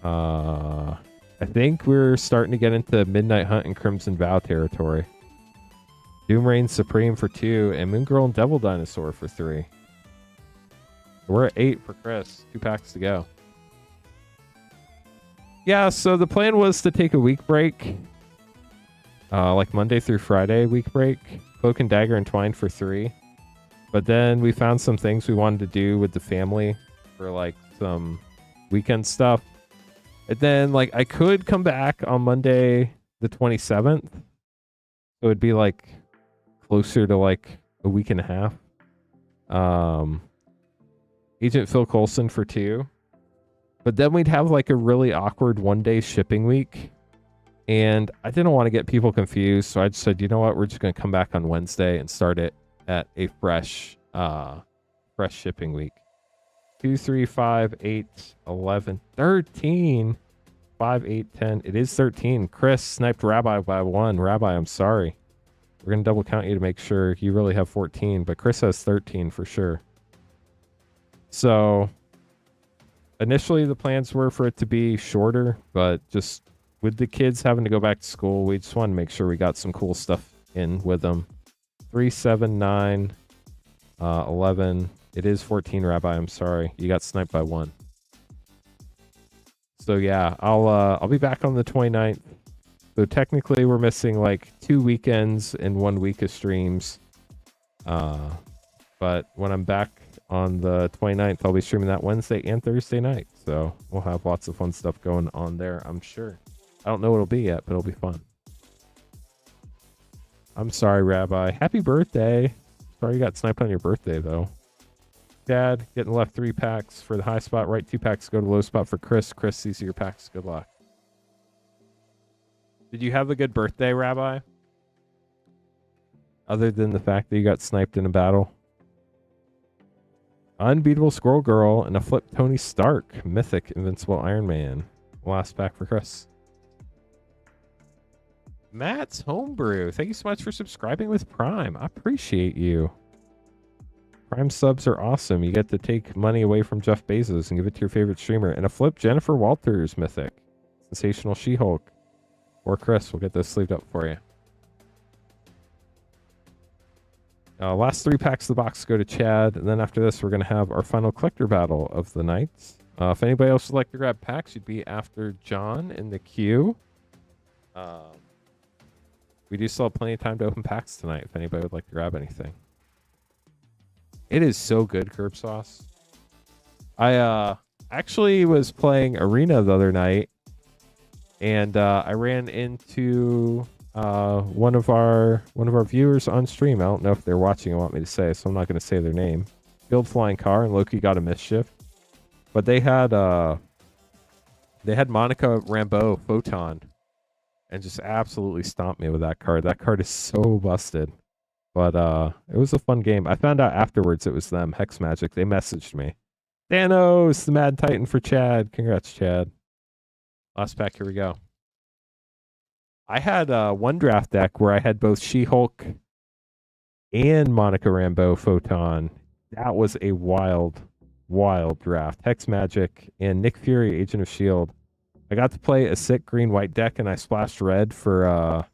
I think we're starting to get into Midnight Hunt and Crimson Vow territory. Doom Reign Supreme for 2, and Moon Girl and Devil Dinosaur for 3. We're at 8 for Chris. 2 packs to go. Yeah, so the plan was to take a week break. Like Monday through Friday week break. Cloak and Dagger Entwined for 3. But then we found some things we wanted to do with the family for like some weekend stuff. And then like I could come back on Monday the 27th. So it'd be like closer to like a week and a half. Agent Phil Coulson for 2. But then we'd have like a really awkward 1-day shipping week. And I didn't want to get people confused. So I just said, you know what? We're just going to come back on Wednesday and start it at a fresh shipping week. 2, 3, 5, 8, 11, 13. 5, 8, 10. It is 13. Chris sniped Rabbi by 1. Rabbi, I'm sorry. We're going to double count you to make sure you really have 14. But Chris has 13 for sure. So initially the plans were for it to be shorter. But just with the kids having to go back to school, we just wanted to make sure we got some cool stuff in with them. 3, 7, 9, 11. It is 14, Rabbi. I'm sorry. You got sniped by 1. So yeah, I'll be back on the 29th. So technically we're missing like 2 weekends and 1 week of streams. But when I'm back on the 29th, I'll be streaming that Wednesday and Thursday night. So we'll have lots of fun stuff going on there, I'm sure. I don't know what it'll be yet, but it'll be fun. I'm sorry, Rabbi. Happy birthday. Sorry you got sniped on your birthday, though. Dad, getting left 3 packs for the high spot. Right 2 packs go to low spot for Chris. Chris, these are your packs. Good luck. Did you have a good birthday, Rabbi? Other than the fact that you got sniped in a battle. Unbeatable Squirrel Girl and a flip Tony Stark. Mythic Invincible Iron Man. Last pack for Chris. Matt's Homebrew. Thank you so much for subscribing with Prime. I appreciate you. Prime subs are awesome. You get to take money away from Jeff Bezos and give it to your favorite streamer. And a flip Jennifer Walters Mythic. Sensational She-Hulk. Or Chris, we'll get those sleeved up for you. Last 3 packs of the box go to Chad. And then after this, we're going to have our final collector battle of the night. If anybody else would like to grab packs, you'd be after John in the queue. We do still have plenty of time to open packs tonight if anybody would like to grab anything. It is so good, Curb Sauce. I actually was playing Arena the other night, and I ran into one of our viewers on stream. I don't know if they're watching and want me to say, so I'm not going to say their name. Field Flying Car and Loki got a mischief, but they had Monica Rambeau Photon. And just absolutely stomped me with that card. That card is so busted. But it was a fun game. I found out afterwards it was them, Hex Magic. They messaged me. Thanos, the Mad Titan for Chad. Congrats, Chad. Last pack, here we go. I had one draft deck where I had both She-Hulk and Monica Rambeau Photon. That was a wild, wild draft. Hex Magic and Nick Fury, Agent of S.H.I.E.L.D. I got to play a sick green-white deck, and I splashed red for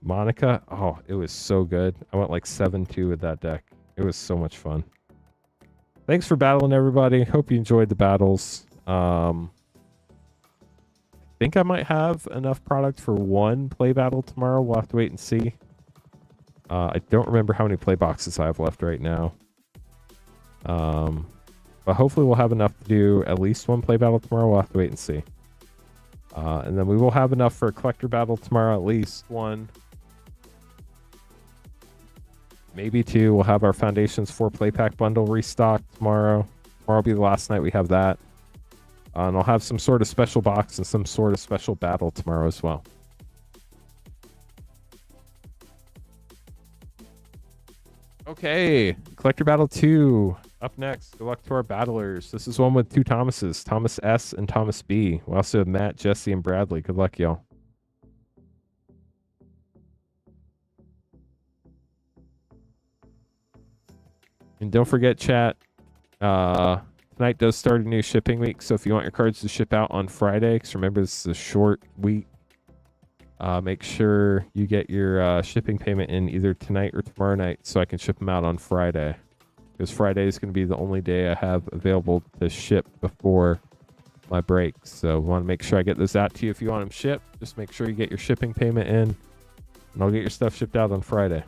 Monica. Oh, it was so good. I went like 7-2 with that deck. It was so much fun. Thanks for battling, everybody. Hope you enjoyed the battles. I think I might have enough product for 1 play battle tomorrow. We'll have to wait and see. I don't remember how many play boxes I have left right now. But hopefully we'll have enough to do at least 1 play battle tomorrow. We'll have to wait and see. And then we will have enough for a collector battle tomorrow, at least 1. Maybe 2. We'll have our Foundations 4 play pack bundle restocked tomorrow. Tomorrow will be the last night we have that. And I'll have some sort of special box and some sort of special battle tomorrow as well. Okay, Collector Battle 2. Up next, good luck to our battlers. This is one with 2 Thomases, Thomas S and Thomas B. We also have Matt, Jesse, and Bradley. Good luck, y'all. And don't forget, chat, tonight does start a new shipping week, so if you want your cards to ship out on Friday, because remember this is a short week, make sure you get your shipping payment in either tonight or tomorrow night so I can ship them out on Friday. because Friday is going to be the only day I have available to ship before my break. So I want to make sure I get those out to you. If you want them shipped, just make sure you get your shipping payment in, and I'll get your stuff shipped out on Friday.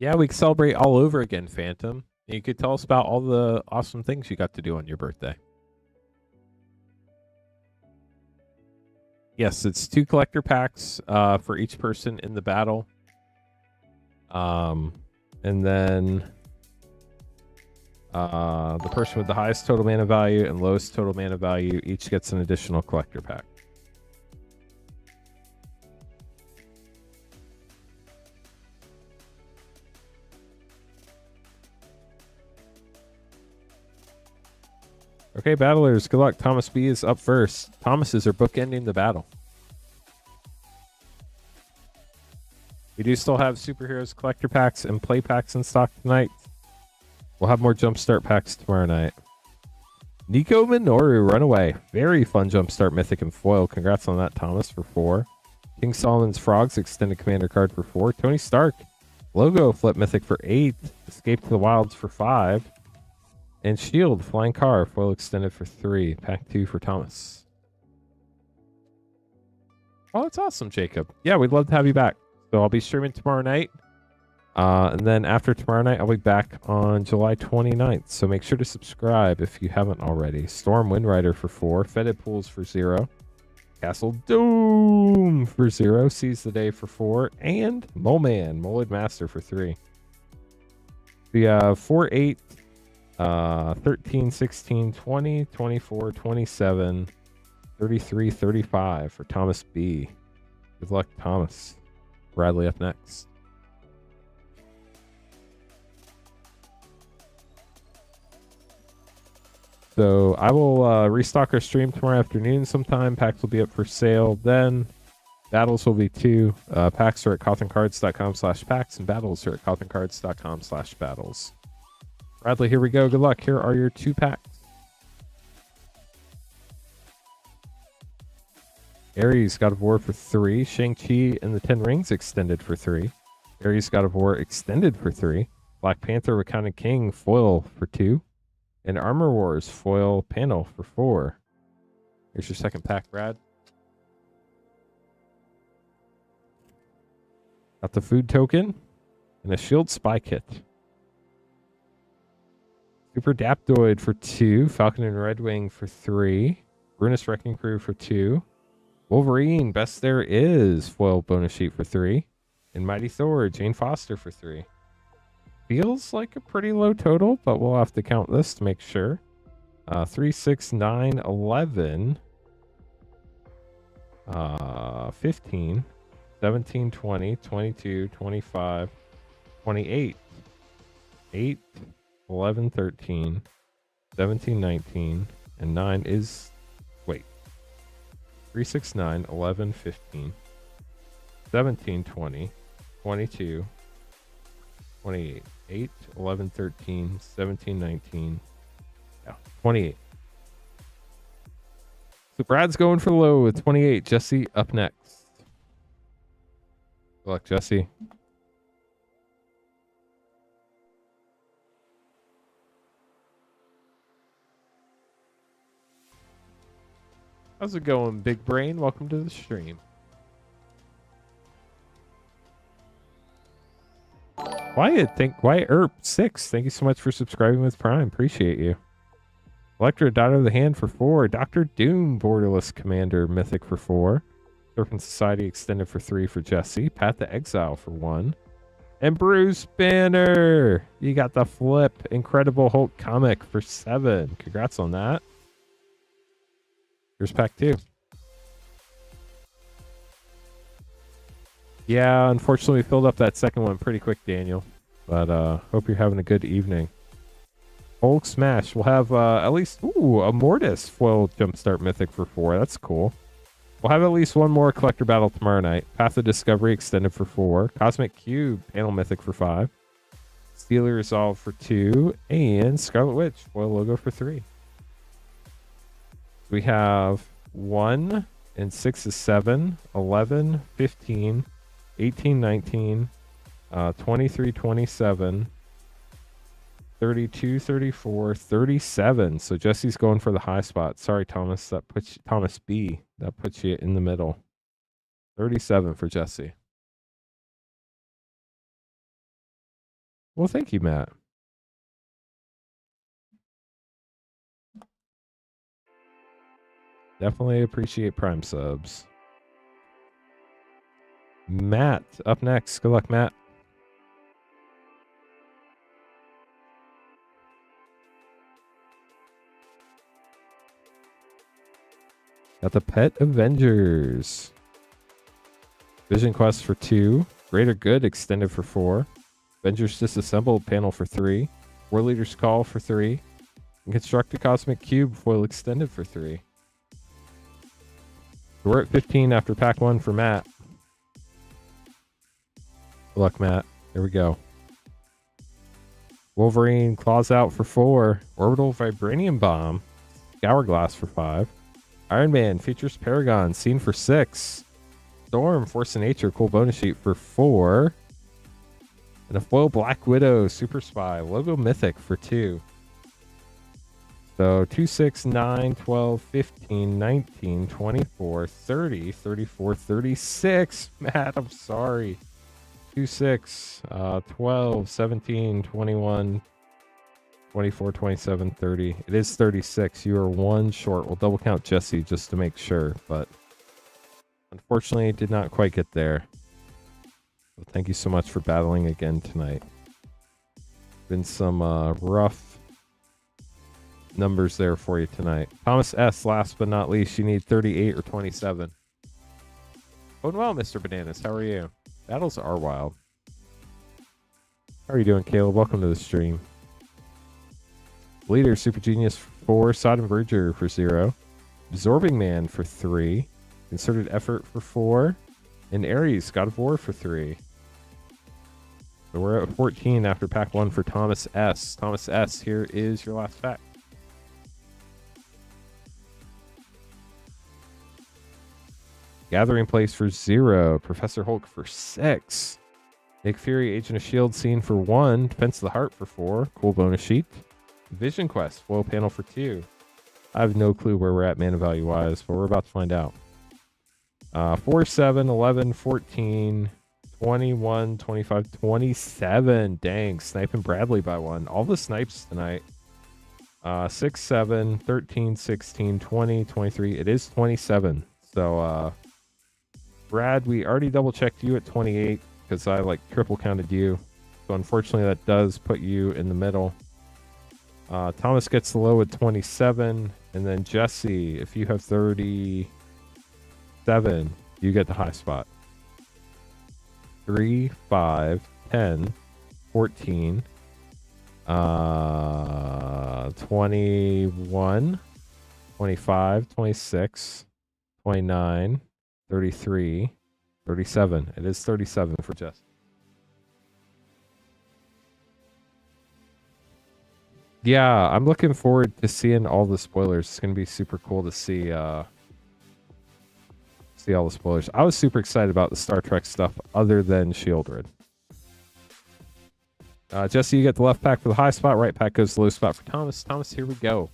Yeah, we can celebrate all over again, Phantom. And you could tell us about all the awesome things you got to do on your birthday. Yes, it's 2 collector packs for each person in the battle. And then the person with the highest total mana value and lowest total mana value each gets an additional collector pack. Okay, battlers, good luck. Thomas B is up first. Thomases are bookending the battle. We do still have Superheroes collector packs and play packs in stock tonight. We'll have more Jumpstart packs tomorrow night. Nico Minoru, Runaway. Very fun Jumpstart Mythic and Foil. Congrats on that, Thomas, for 4. King Solomon's Frogs, Extended Commander card for 4. Tony Stark, Logo Flip Mythic for 8. Escape to the Wilds for 5. And Shield, Flying Car, Foil Extended for 3. Pack 2 for Thomas. Oh, that's awesome, Jacob. Yeah, we'd love to have you back. So I'll be streaming tomorrow night. And then after tomorrow night, I'll be back on July 29th. So make sure to subscribe if you haven't already. Storm Windrider for 4. Fetid Pools for 0. Castle Doom for 0. Seize the Day for 4. And Mole Man, Molded Master for 3. We have 4, 8, 13, 16, 20, 24, 27, 33, 35 for Thomas B. Good luck, Thomas. Bradley up next. So I will restock our stream tomorrow afternoon sometime. Packs will be up for sale then. Battles will be 2. Packs are at cothencards.com/packs and battles are at cothencards.com/battles. Bradley, here we go. Good luck. Here are your 2 packs. Ares, God of War for 3. Shang-Chi and the Ten Rings extended for 3. Ares, God of War extended for 3. Black Panther, Recounted King, foil for 2. And Armor Wars, foil panel for 4. Here's your second pack, Brad. Got the food token and a Shield Spy Kit. Super Daptoid for 2. Falcon and Redwing for 3. Ruinous Wrecking Crew for 2. Wolverine, Best There Is, foil bonus sheet for 3. And Mighty Thor, Jane Foster for 3. Feels like a pretty low total, but we'll have to count this to make sure. 3, 6, 9, 11, 15, 17, 20, 22, 25, 28, 8, 11, 13, 17, 19, and 9 is, wait, 3, 6, 9, 11, 15, 17, 20, 22, 28, 8, 11, 13, 17, 19, yeah, 28. So Brad's going for the low with 28. Jesse up next. Good luck, Jesse. How's it going, Big Brain? Welcome to the stream. Wyatt Earp 6. Thank you so much for subscribing with Prime. Appreciate you. Electra, Daughter of the Hand for 4. Dr. Doom, Borderless Commander, Mythic for 4. Serpent Society Extended for 3 for Jesse. Path to Exile for 1. And Bruce Banner. You got the flip. Incredible Hulk comic for 7. Congrats on that. Here's pack 2. Yeah, unfortunately, we filled up that second one pretty quick, Daniel. But hope you're having a good evening. Hulk Smash. We'll have at least a Mortis foil Jumpstart Mythic for 4. That's cool. We'll have at least one more Collector Battle tomorrow night. Path of Discovery extended for 4. Cosmic Cube Panel Mythic for 5. Stealer Resolve for 2. And Scarlet Witch foil logo for 3. We have 1 and 6 is 7, 11, 15, 18, 19, 23, 27, 32, 34, 37. So Jesse's going for the high spot. Sorry, Thomas. That puts Thomas B. That puts you in the middle. 37 for Jesse. Well, thank you, Matt. Definitely appreciate Prime subs. Matt, up next. Good luck, Matt. Got the Pet Avengers. Vision Quest for 2. Greater Good extended for 4. Avengers Disassembled panel for 3. War Leader's Call for 3. And Construct a Cosmic Cube foil extended for 3. We're at 15 after pack 1 for Matt. Good luck, Matt. Here we go. Wolverine Claws Out for 4. Orbital Vibranium Bomb. Hourglass for 5. Iron Man features Paragon, Scene for 6. Storm, Force of Nature, cool bonus sheet for 4. And a foil Black Widow, Super Spy, logo mythic for 2. So 2, 6, 9, 12, 15, 19, 24, 30, 34, 36. Matt, I'm sorry. 2, 6, 12, 17, 21, 24, 27, 30. It is 36. You are 1 short. We'll double count Jesse just to make sure, but unfortunately did not quite get there. So thank you so much for battling again tonight. Been some rough numbers there for you tonight. Thomas S., last but not least, you need 38 or 27. Going well, Mr. Bananas. How are you? Battles are wild. How are you doing, Caleb? Welcome to the stream. Leader, Super Genius for 4. Sodden Verger for 0. Absorbing Man for 3. Concerted Effort for 4. And Ares, God of War for 3. So we're at 14 after pack 1 for Thomas S. Thomas S., here is your last pack. Gathering Place for 0. Professor Hulk for 6. Nick Fury, Agent of S.H.I.E.L.D. Scene for 1. Defense of the Heart for 4. Cool bonus sheet. Vision Quest, foil panel for 2. I have no clue where we're at mana value wise, but we're about to find out. 4, 7, 11, 14, 21, 25, 27. Dang, sniping Bradley by 1. All the snipes tonight. 6, 7, 13, 16, 20, 23. It is 27. So, Brad, we already double checked you at 28 because I triple counted you. So unfortunately that does put you in the middle. Thomas gets the low at 27, and then Jesse, if you have 37, you get the high spot. 3, 5, 10, 14, 21, 25, 26, 29, 33, 37. It is 37 for Jesse. Yeah, I'm looking forward to seeing all the spoilers. It's going to be super cool to see all the spoilers. I was super excited about the Star Trek stuff other than Shieldred. Jesse, you get the left pack for the high spot. Right pack goes to the low spot for Thomas. Thomas, here we go.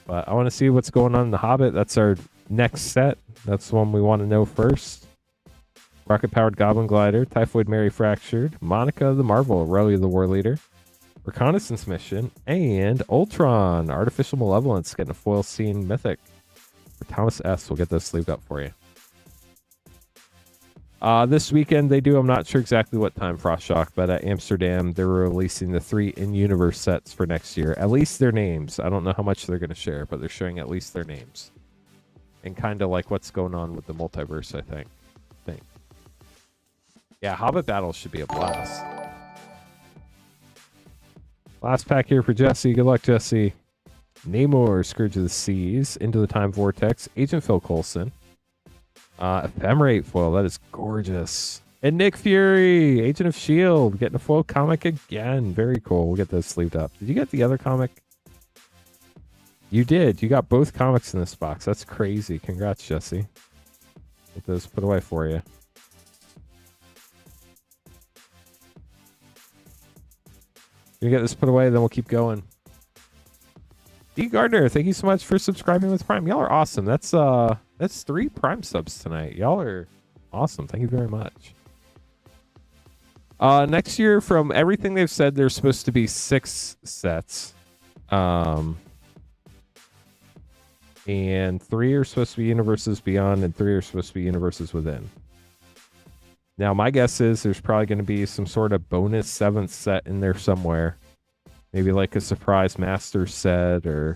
But I want to see what's going on in The Hobbit. That's our next set. That's the one we want to know first. Rocket-powered Goblin Glider, Typhoid Mary Fractured, Monica the Marvel, Rowley the War Leader, Reconnaissance Mission, and Ultron, Artificial Malevolence, getting a foil scene mythic. For Thomas S., we'll get those sleeved up for you. This weekend they do, I'm not sure exactly what time, Frostshock, but at Amsterdam, they're releasing the 3 in-universe sets for next year. At least their names. I don't know how much they're going to share, but they're showing at least their names. And kind of like what's going on with the multiverse, I think. Yeah, Hobbit Battles should be a blast. Last pack here for Jesse. Good luck, Jesse. Namor, Scourge of the Seas, Into the Time Vortex, Agent Phil Coulson, Ephemerate foil. That is gorgeous. And Nick Fury, Agent of S.H.I.E.L.D., getting a foil comic again. Very cool. We'll get those sleeved up. Did you get the other comic? You did. You got both comics in this box. That's crazy. Congrats, Jesse. Get those put away for you. You get this put away, then we'll keep going. D. Gardner, thank you so much for subscribing with Prime. Y'all are awesome. That's 3 Prime subs tonight. Y'all are awesome. Thank you very much. Next year, from everything they've said, there's supposed to be 6 sets. And 3 are supposed to be Universes Beyond, and 3 are supposed to be Universes Within. Now, my guess is there's probably going to be some sort of bonus 7th set in there somewhere. Maybe like a surprise master set, or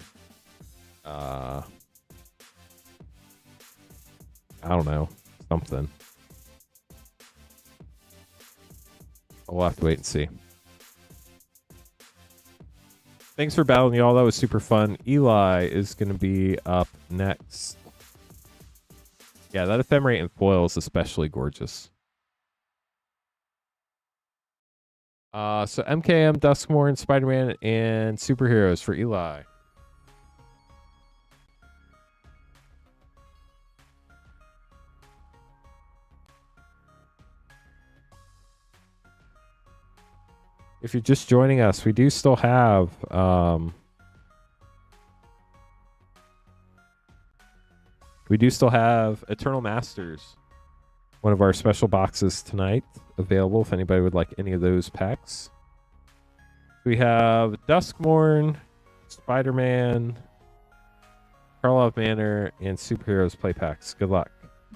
I don't know, something. We'll have to wait and see. Thanks for battling, y'all. That was super fun. Eli is going to be up next. Yeah, that Ephemerate and foil is especially gorgeous. So MKM, Duskmorn, Spider-Man, and Superheroes for Eli. If you're just joining us, we do still have Eternal Masters, one of our special boxes tonight, available if anybody would like any of those packs. We have Duskmorn, Spider-Man, Karlov Manor, and Superheroes play packs. Good luck.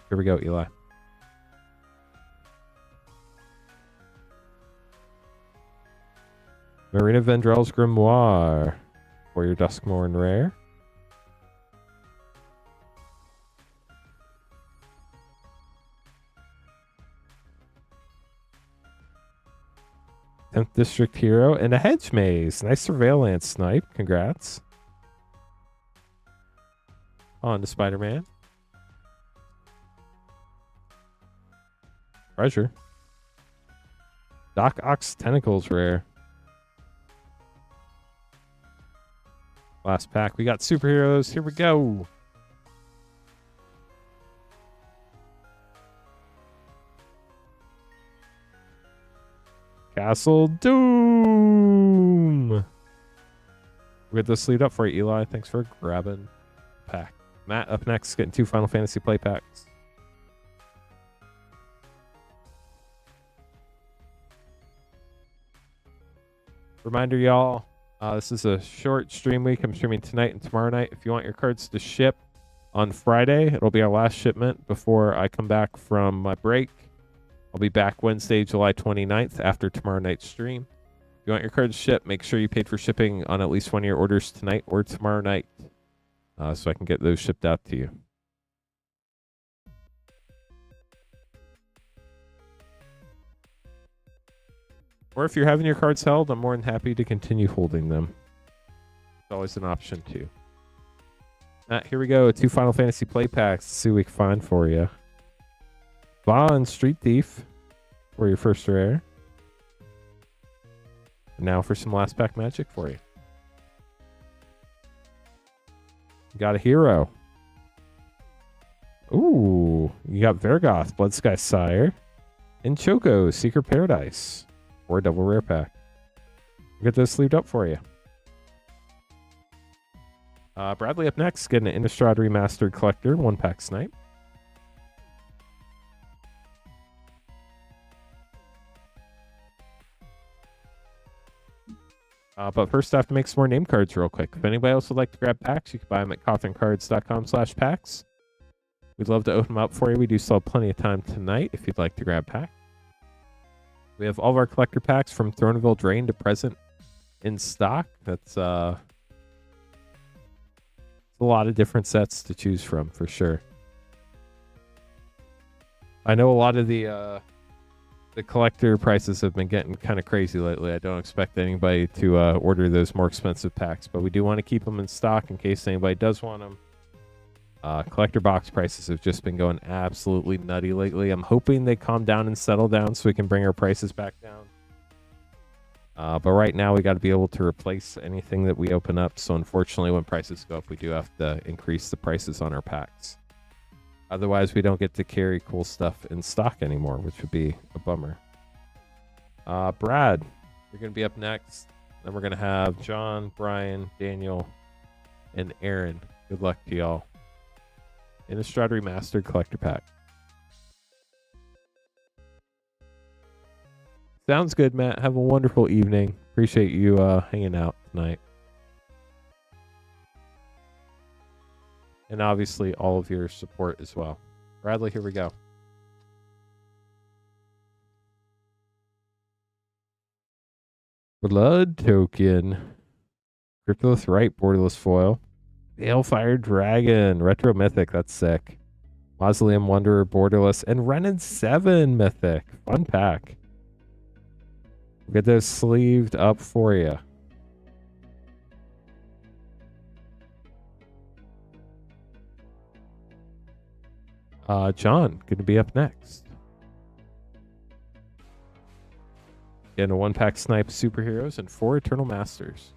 Here we go, Eli. Marina Vendrell's Grimoire for your Duskmorn rare. Tenth District Hero and a Hedge Maze. Nice surveillance snipe. Congrats. On to Spider-Man. Treasure. Doc Ock's Tentacles rare. Last pack. We got Superheroes. Here we go. Castle Doom. We'll get this lead up for you, Eli. Thanks for grabbing the pack. Matt up next, getting 2 Final Fantasy play packs. Reminder, y'all, this is a short stream week. I'm streaming tonight and tomorrow night. If you want your cards to ship on Friday, it'll be our last shipment before I come back from my break. I'll be back Wednesday, July 29th after tomorrow night's stream. If you want your cards shipped, make sure you paid for shipping on at least one of your orders tonight or tomorrow night, so I can get those shipped out to you. Or if you're having your cards held, I'm more than happy to continue holding them. It's always an option too. Here we go. 2 Final Fantasy play packs. Let's see what we can find for you. Bond, Street Thief for your first rare. And now for some last pack magic for you. Got a hero. Ooh, you got Vergoth, Bloodsky Sire, and Choco, Secret Paradise. Or a double rare pack. We'll get those sleeved up for you. Bradley up next, getting an Innistrad Remastered Collector, 1-pack snipe. But first I have to make some more name cards real quick. If anybody else would like to grab packs, you can buy them at cotherncards.com/packs. We'd love to open them up for you. We do still have plenty of time tonight if you'd like to grab packs. We have all of our collector packs from Throneville Drain to present in stock. That's a lot of different sets to choose from for sure. I know a lot of the The collector prices have been getting kind of crazy lately. I don't expect anybody to order those more expensive packs, but we do want to keep them in stock in case anybody does want them. Collector box prices have just been going absolutely nutty lately. I'm hoping they calm down and settle down so we can bring our prices back down. But right now we got to be able to replace anything that we open up. So unfortunately, when prices go up, we do have to increase the prices on our packs. Otherwise, we don't get to carry cool stuff in stock anymore, which would be a bummer. Brad, you're going to be up next. Then we're going to have John, Brian, Daniel, and Aaron. Good luck to y'all. Innistrad Remastered Collector Pack. Sounds good, Matt. Have a wonderful evening. Appreciate you hanging out tonight. And obviously all of your support as well. Bradley, here we go. Blood Token. Cryptolith Right, Borderless Foil. Balefire Dragon, Retro Mythic, that's sick. Mausoleum Wanderer, Borderless, and Renin 7 Mythic. Fun pack. We'll get those sleeved up for you. John, going to be up next. Getting a 1-pack Snipe Superheroes and 4 Eternal Masters.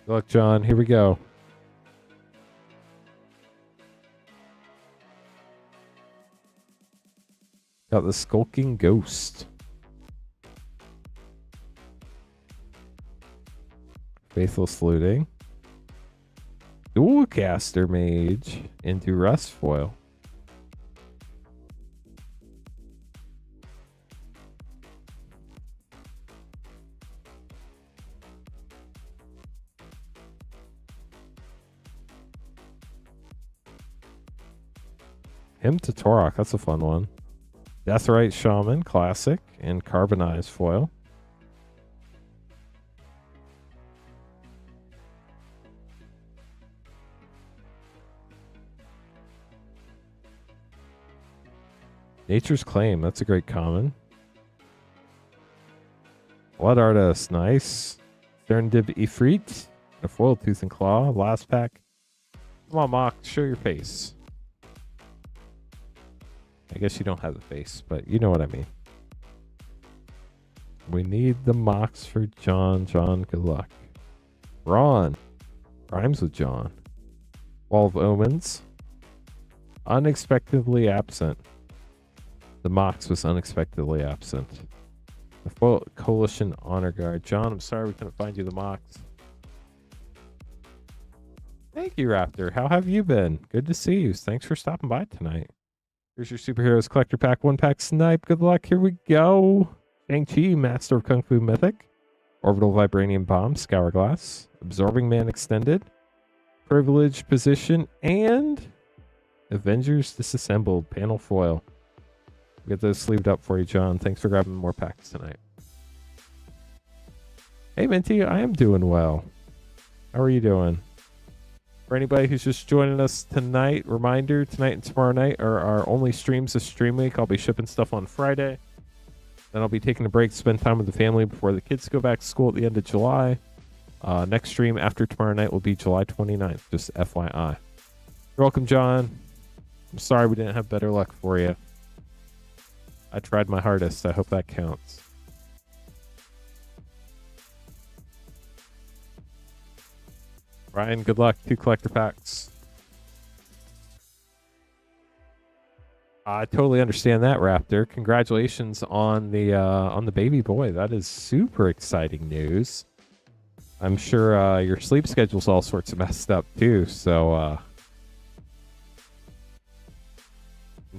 Good luck, John. Here we go. Got the Skulking Ghost. Faithless Looting. Dualcaster Mage into Rust Foil. Hymn to Torok, that's a fun one. Deathrite Shaman, classic, and Carbonized Foil. Nature's Claim, that's a great common. Blood Artist, nice. Serendib Ifrit, a foil Tooth and Claw, last pack. Come on, Mock, show your face. I guess you don't have the face, but you know what I mean. We need the mocks for John. John, good luck. Ron, rhymes with John. Wall of Omens, unexpectedly absent. The Mox was unexpectedly absent. The full Coalition Honor Guard. John, I'm sorry we couldn't find you the Mox. Thank you, Raptor. How have you been? Good to see you. Thanks for stopping by tonight. Here's your Superheroes Collector Pack. 1-pack Snipe. Good luck. Here we go. Shang-Chi, Master of Kung Fu Mythic. Orbital Vibranium Bomb, Scourglass. Absorbing Man Extended. Privileged Position. And Avengers Disassembled. Panel Foil. Get those sleeved up for you, John. Thanks for grabbing more packs tonight. Hey, Minty, I am doing well. How are you doing? For anybody who's just joining us tonight, reminder, tonight and tomorrow night are our only streams this stream week. I'll be shipping stuff on Friday. Then I'll be taking a break to spend time with the family before the kids go back to school at the end of July. Next stream after tomorrow night will be July 29th, just FYI. You're welcome, John. I'm sorry we didn't have better luck for you. I tried my hardest. I hope that counts. Ryan, good luck. 2 collector packs. I totally understand that, Raptor. Congratulations on the baby boy. That is super exciting news. I'm sure your sleep schedule's all sorts of messed up too, so I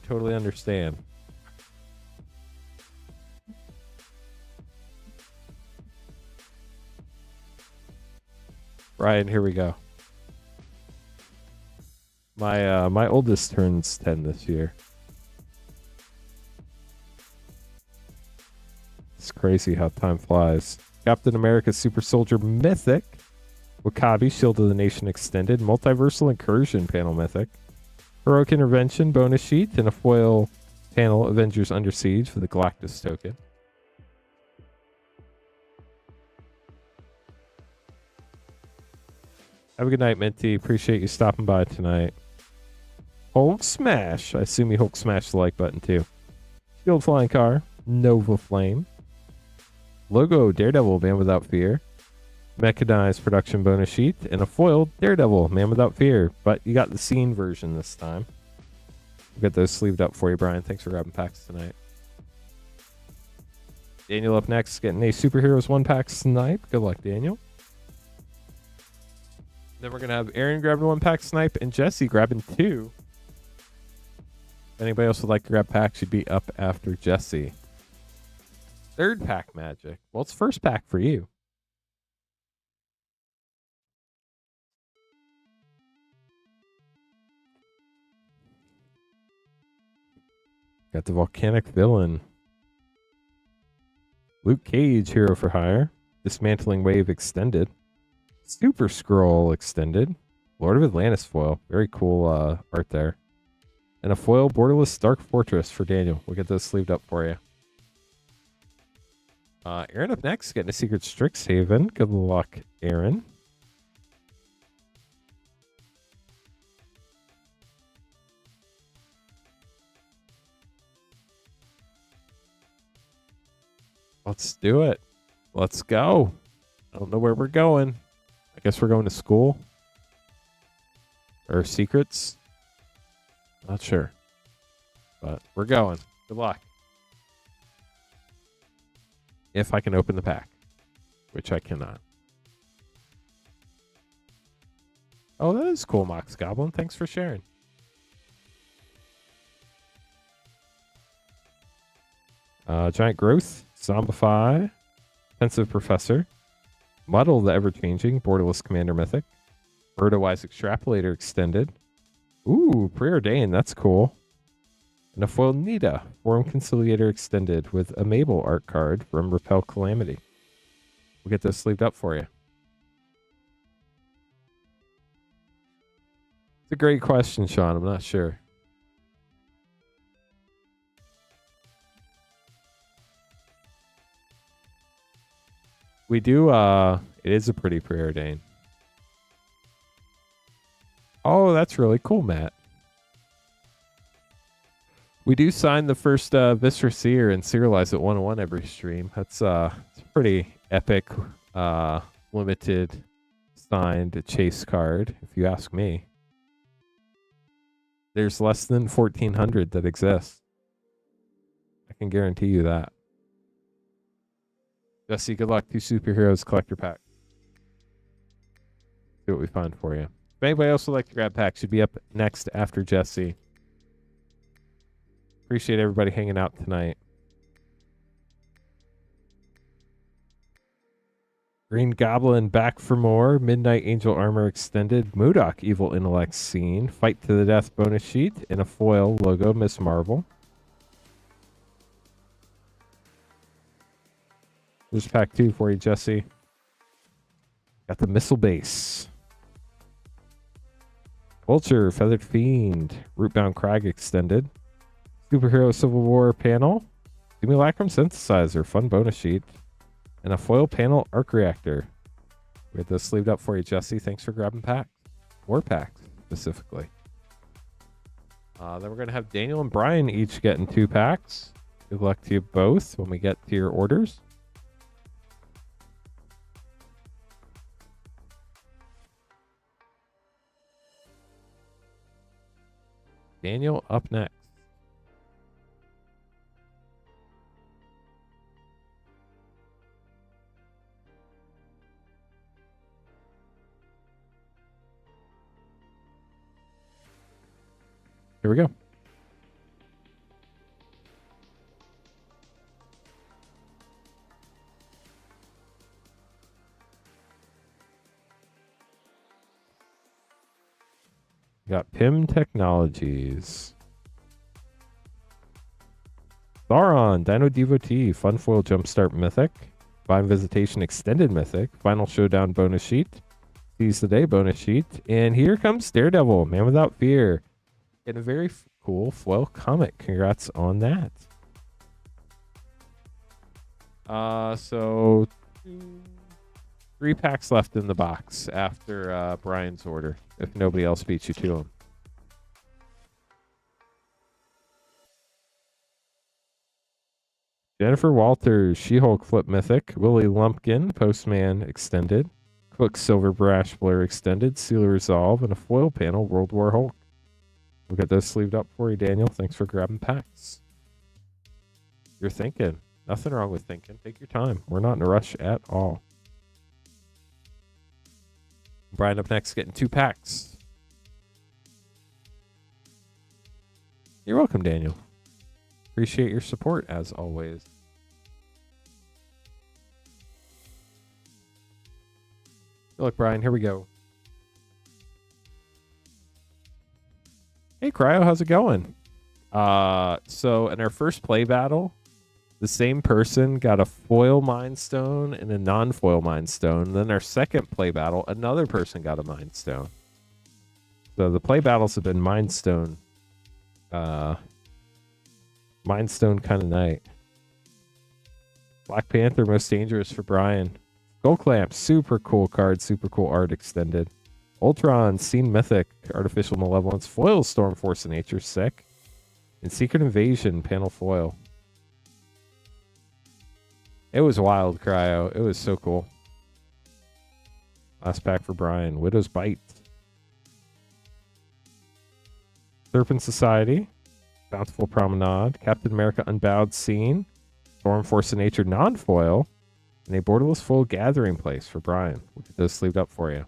totally understand. Ryan, here we go. My oldest turns 10 this year. It's crazy how time flies. Captain America Super Soldier Mythic. Wakabi, Shield of the Nation Extended, Multiversal Incursion panel mythic, Heroic Intervention bonus sheet, and a foil panel Avengers Under Siege for the Galactus token. Have a good night, Minty. Appreciate you stopping by tonight. Hulk Smash. I assume you Hulk Smash the like button too. Shield Flying Car, Nova Flame. Logo Daredevil, Man Without Fear. Mechanized Production bonus sheet, and a foil Daredevil, Man Without Fear. But you got the scene version this time. We'll get those sleeved up for you, Brian. Thanks for grabbing packs tonight. Daniel up next, getting a Superheroes 1-pack snipe. Good luck, Daniel. Then we're going to have Aaron grabbing 1-pack snipe and Jesse grabbing 2. If anybody else would like to grab packs, should be up after Jesse. 3rd pack magic. Well, it's 1st pack for you. Got the Volcanic Villain. Luke Cage, Hero for Hire. Dismantling Wave Extended. Super Scroll Extended. Lord of Atlantis foil. Very cool art there. And a foil Borderless Dark Fortress for Daniel. We'll get those sleeved up for you. Aaron up next, getting a Secret Strixhaven. Good luck, Aaron. Let's do it. Let's go. I don't know where we're going. I guess we're going to school. Or secrets. Not sure. But we're going. Good luck. If I can open the pack. Which I cannot. Oh, that is cool, Mox Goblin. Thanks for sharing. Giant Growth. Zombify. Pensive Professor. Muddle the Ever-Changing. Borderless Commander Mythic. Birdo-Wise Extrapolator Extended. Ooh, Preordained. That's cool. And a foil Nita. Form Conciliator Extended with a Mabel art card from Repel Calamity. We'll get this sleeved up for you. It's a great question, Sean. I'm not sure. We do, it is a pretty preordained. Oh, that's really cool, Matt. We do sign the first Viscera Seer and serialize it 1-1 every stream. That's it's a pretty epic, limited signed chase card, if you ask me. There's less than 1,400 that exist. I can guarantee you that. Jesse, good luck. 2 Superheroes Collector Pack. See what we find for you. If anybody else would like to grab packs, should be up next after Jesse. Appreciate everybody hanging out tonight. Green Goblin back for more. Midnight Angel Armor Extended. Modoc Evil Intellect Scene. Fight to the Death bonus sheet. And a foil logo, Miss Marvel. There's pack 2 for you, Jesse. Got the Missile Base. Vulture, Feathered Fiend. Rootbound Crag Extended. Superhero Civil War panel. Simulacrum Synthesizer. Fun bonus sheet. And a foil panel Arc Reactor. We had this sleeved up for you, Jesse. Thanks for grabbing packs. More packs, specifically. Then we're going to have Daniel and Brian each getting 2 packs. Good luck to you both when we get to your orders. Daniel up next. Here we go. Got PIM Technologies. Sauron, Dino Devotee, Fun Foil Jumpstart Mythic, Divine Visitation Extended Mythic, Final Showdown bonus sheet, Seize the Day bonus sheet. And here comes Daredevil, Man Without Fear. And a very cool foil comic. Congrats on that. So 3 packs left in the box after Brian's order, if nobody else beats you to him. Jennifer Walters, She-Hulk Flip Mythic, Willie Lumpkin, Postman Extended, Quicksilver Brash Blur Extended, Seal Resolve, and a foil panel, World War Hulk. We'll get those sleeved up for you, Daniel. Thanks for grabbing packs. You're thinking. Nothing wrong with thinking. Take your time. We're not in a rush at all. Brian up next, getting 2 packs. You're welcome, Daniel. Appreciate your support, as always. Look, Brian, here we go. Hey, Cryo, how's it going? So in our first play battle, the same person got a foil Mind Stone and a non-foil Mind Stone. Then our second play battle, another person got a Mind Stone. So the play battles have been Mind Stone. Mind Stone kind of night. Black Panther, Most Dangerous for Brian. Skull Clamp, super cool card, super cool art extended. Ultron, Scene Mythic, Artificial Malevolence, Foil Storm Force of Nature, sick. And Secret Invasion, panel foil. It was wild, Cryo. It was so cool. Last pack for Brian. Widow's Bite. Serpent Society. Bountiful Promenade. Captain America Unbowed Scene. Storm Force of Nature non-foil. And a borderless foil Gathering Place for Brian. We'll get those sleeved up for you.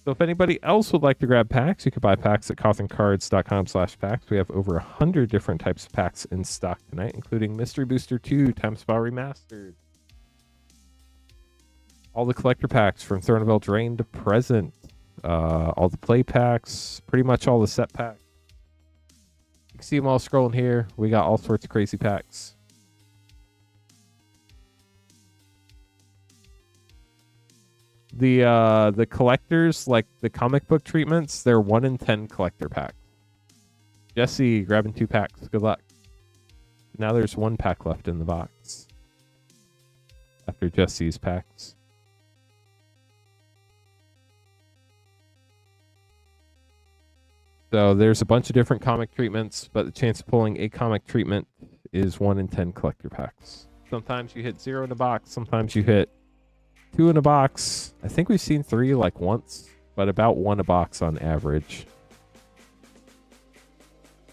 So if anybody else would like to grab packs, you can buy packs at cotherncards.com/packs. We have over 100 different types of packs in stock tonight, including Mystery Booster 2, Time Spa Remastered. All the collector packs from Throne of Eldraine to present. All the play packs, pretty much all the set packs. You can see them all scrolling here. We got all sorts of crazy packs. The collectors, like the comic book treatments, they're 1 in 10 collector packs. Jesse grabbing 2 packs. Good luck. Now there's 1 pack left in the box after Jesse's packs. So there's a bunch of different comic treatments, but the chance of pulling a comic treatment is 1 in 10 collector packs. Sometimes you hit 0 in a box. Sometimes you hit 2 in a box. I think we've seen 3 like once, but about 1 a box on average.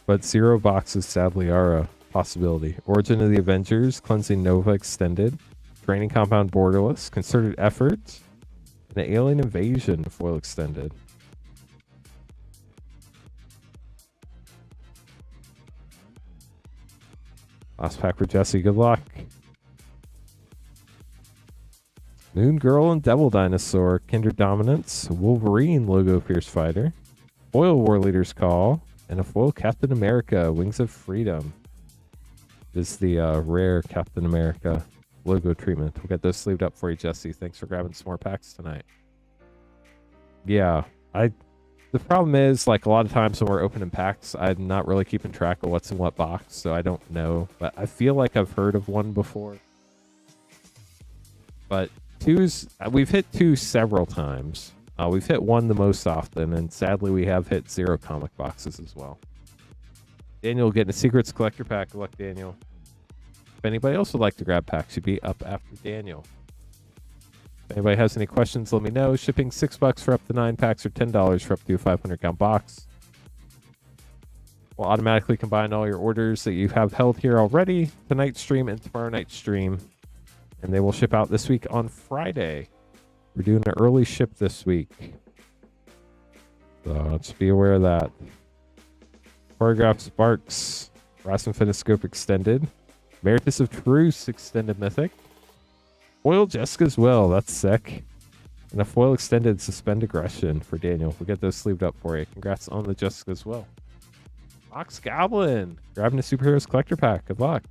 But 0 boxes sadly are a possibility. Origin of the Avengers, Cleansing Nova Extended, Training Compound Borderless, Concerted Effort, and an Alien Invasion foil extended. Last pack for Jesse. Good luck. Moon Girl and Devil Dinosaur, Kindred Dominance, Wolverine logo Fierce Fighter, foil War Leader's Call, and a foil Captain America, Wings of Freedom. This is the rare Captain America logo treatment. We'll get those sleeved up for you, Jesse. Thanks for grabbing some more packs tonight. Yeah, the problem is, like, a lot of times when we're opening packs, I'm not really keeping track of what's in what box, so I don't know. But I feel like I've heard of one before. But we've hit 2 several times. We've hit 1 the most often, and sadly we have hit 0 comic boxes as well. Daniel getting a Secrets Collector pack. Good luck, Daniel. If anybody else would like to grab packs, you'd be up after Daniel. If anybody has any questions, let me know. Shipping $6 for up to 9 packs or $10 for up to a 500 count box. We'll automatically combine all your orders that you have held here already, tonight's stream and tomorrow night's stream. And they will ship out this week on Friday. We're doing an early ship this week. So let's be aware of that. Choreograph Sparks, Rasmus Finiscope Extended, Meritus of Truce Extended Mythic, foil Jessica's Will, that's sick, and a foil Extended Suspend Aggression for Daniel. We'll get those sleeved up for you. Congrats on the Jessica's Will. Mox Goblin, grabbing a Superheroes Collector pack. Good luck.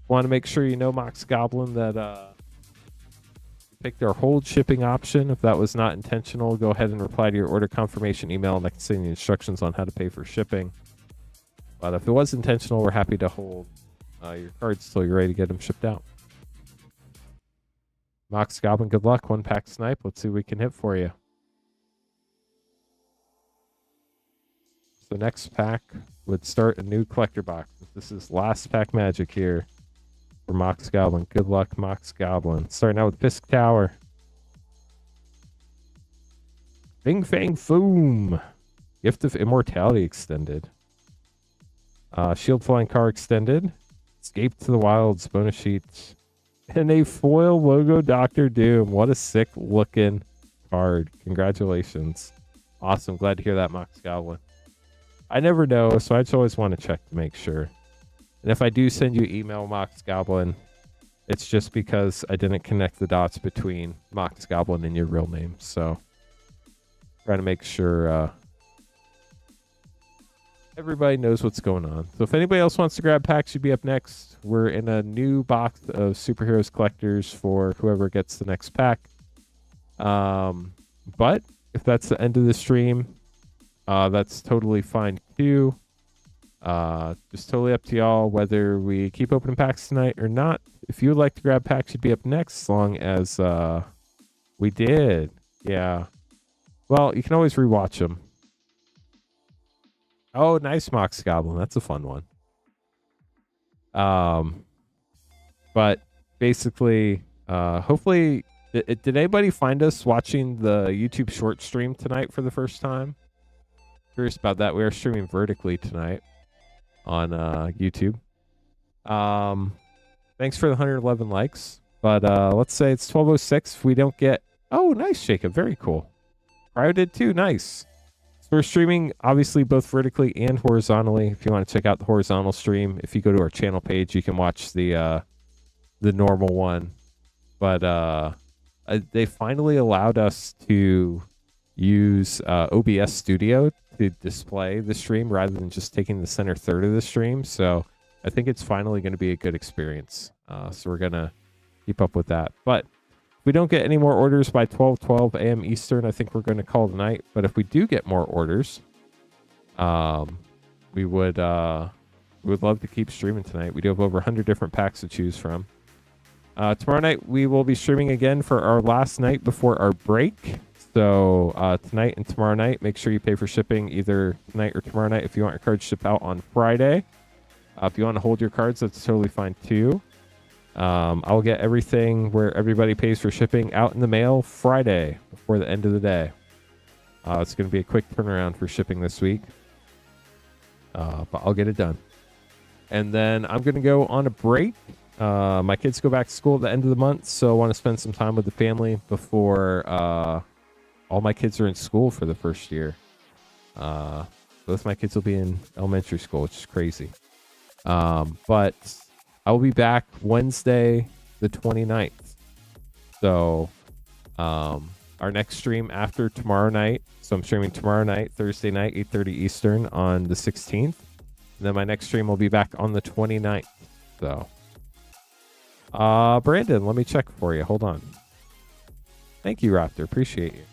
Want to make sure you know, Mox Goblin, that picked our hold shipping option. If that was not intentional, go ahead and reply to your order confirmation email and I can send you instructions on how to pay for shipping. But if it was intentional, we're happy to hold your cards till you're ready to get them shipped out. Mox Goblin, good luck. 1-pack snipe. Let's see what we can hit for you. The next pack would start a new collector box. This is last pack magic here for Mox Goblin. Good luck, Mox Goblin. Starting out with Fisk Tower. Bing Fang Foom. Gift of Immortality extended. Shield Flying Car extended. Escape to the Wilds bonus sheets. And a foil logo Doctor Doom. What a sick looking card. Congratulations. Awesome. Glad to hear that, Mox Goblin. I never know, so I just always want to check to make sure. And if I do send you email, Mox Goblin, it's just because I didn't connect the dots between Mox Goblin and your real name. So trying to make sure everybody knows what's going on. So if anybody else wants to grab packs, you'd be up next. We're in a new box of Superheroes collectors for whoever gets the next pack. But if that's the end of the stream, that's totally fine too. Just totally up to y'all whether we keep opening packs tonight or not. If you would like to grab packs, you'd be up next as long as we did. Yeah. Well, you can always rewatch them. Oh, nice, Mox Goblin. That's a fun one. But basically, hopefully, did anybody find us watching the YouTube short stream tonight for the first time? Curious about that. We are streaming vertically tonight on YouTube. Thanks for the 111 likes. But let's say it's 12:06. If we don't get... Oh, nice, Jacob. Very cool. Cryo did too. Nice. So we're streaming, obviously, both vertically and horizontally. If you want to check out the horizontal stream, if you go to our channel page, you can watch the normal one. But they finally allowed us to use OBS Studio to display the stream rather than just taking the center third of the stream. So I think it's finally going to be a good experience. So we're going to keep up with that. But if we don't get any more orders by 12 a.m. Eastern, I think we're going to call it a night. But if we do get more orders, we would love to keep streaming tonight. We do have over 100 different packs to choose from. Tomorrow night, we will be streaming again for our last night before our break. So tonight and tomorrow night, make sure you pay for shipping either tonight or tomorrow night if you want your cards shipped out on Friday. If you want to hold your cards, that's totally fine too. I'll get everything where everybody pays for shipping out in the mail Friday before the end of the day. It's going to be a quick turnaround for shipping this week. But I'll get it done. And then I'm going to go on a break. My kids go back to school at the end of the month, so I want to spend some time with the family before all my kids are in school for the first year. Both my kids will be in elementary school, which is crazy. But I'll be back Wednesday the 29th. So our next stream after tomorrow night. So I'm streaming tomorrow night, Thursday night, 8:30 Eastern on the 16th. And then my next stream will be back on the 29th. So Brandon, let me check for you. Hold on. Thank you, Raptor. Appreciate you.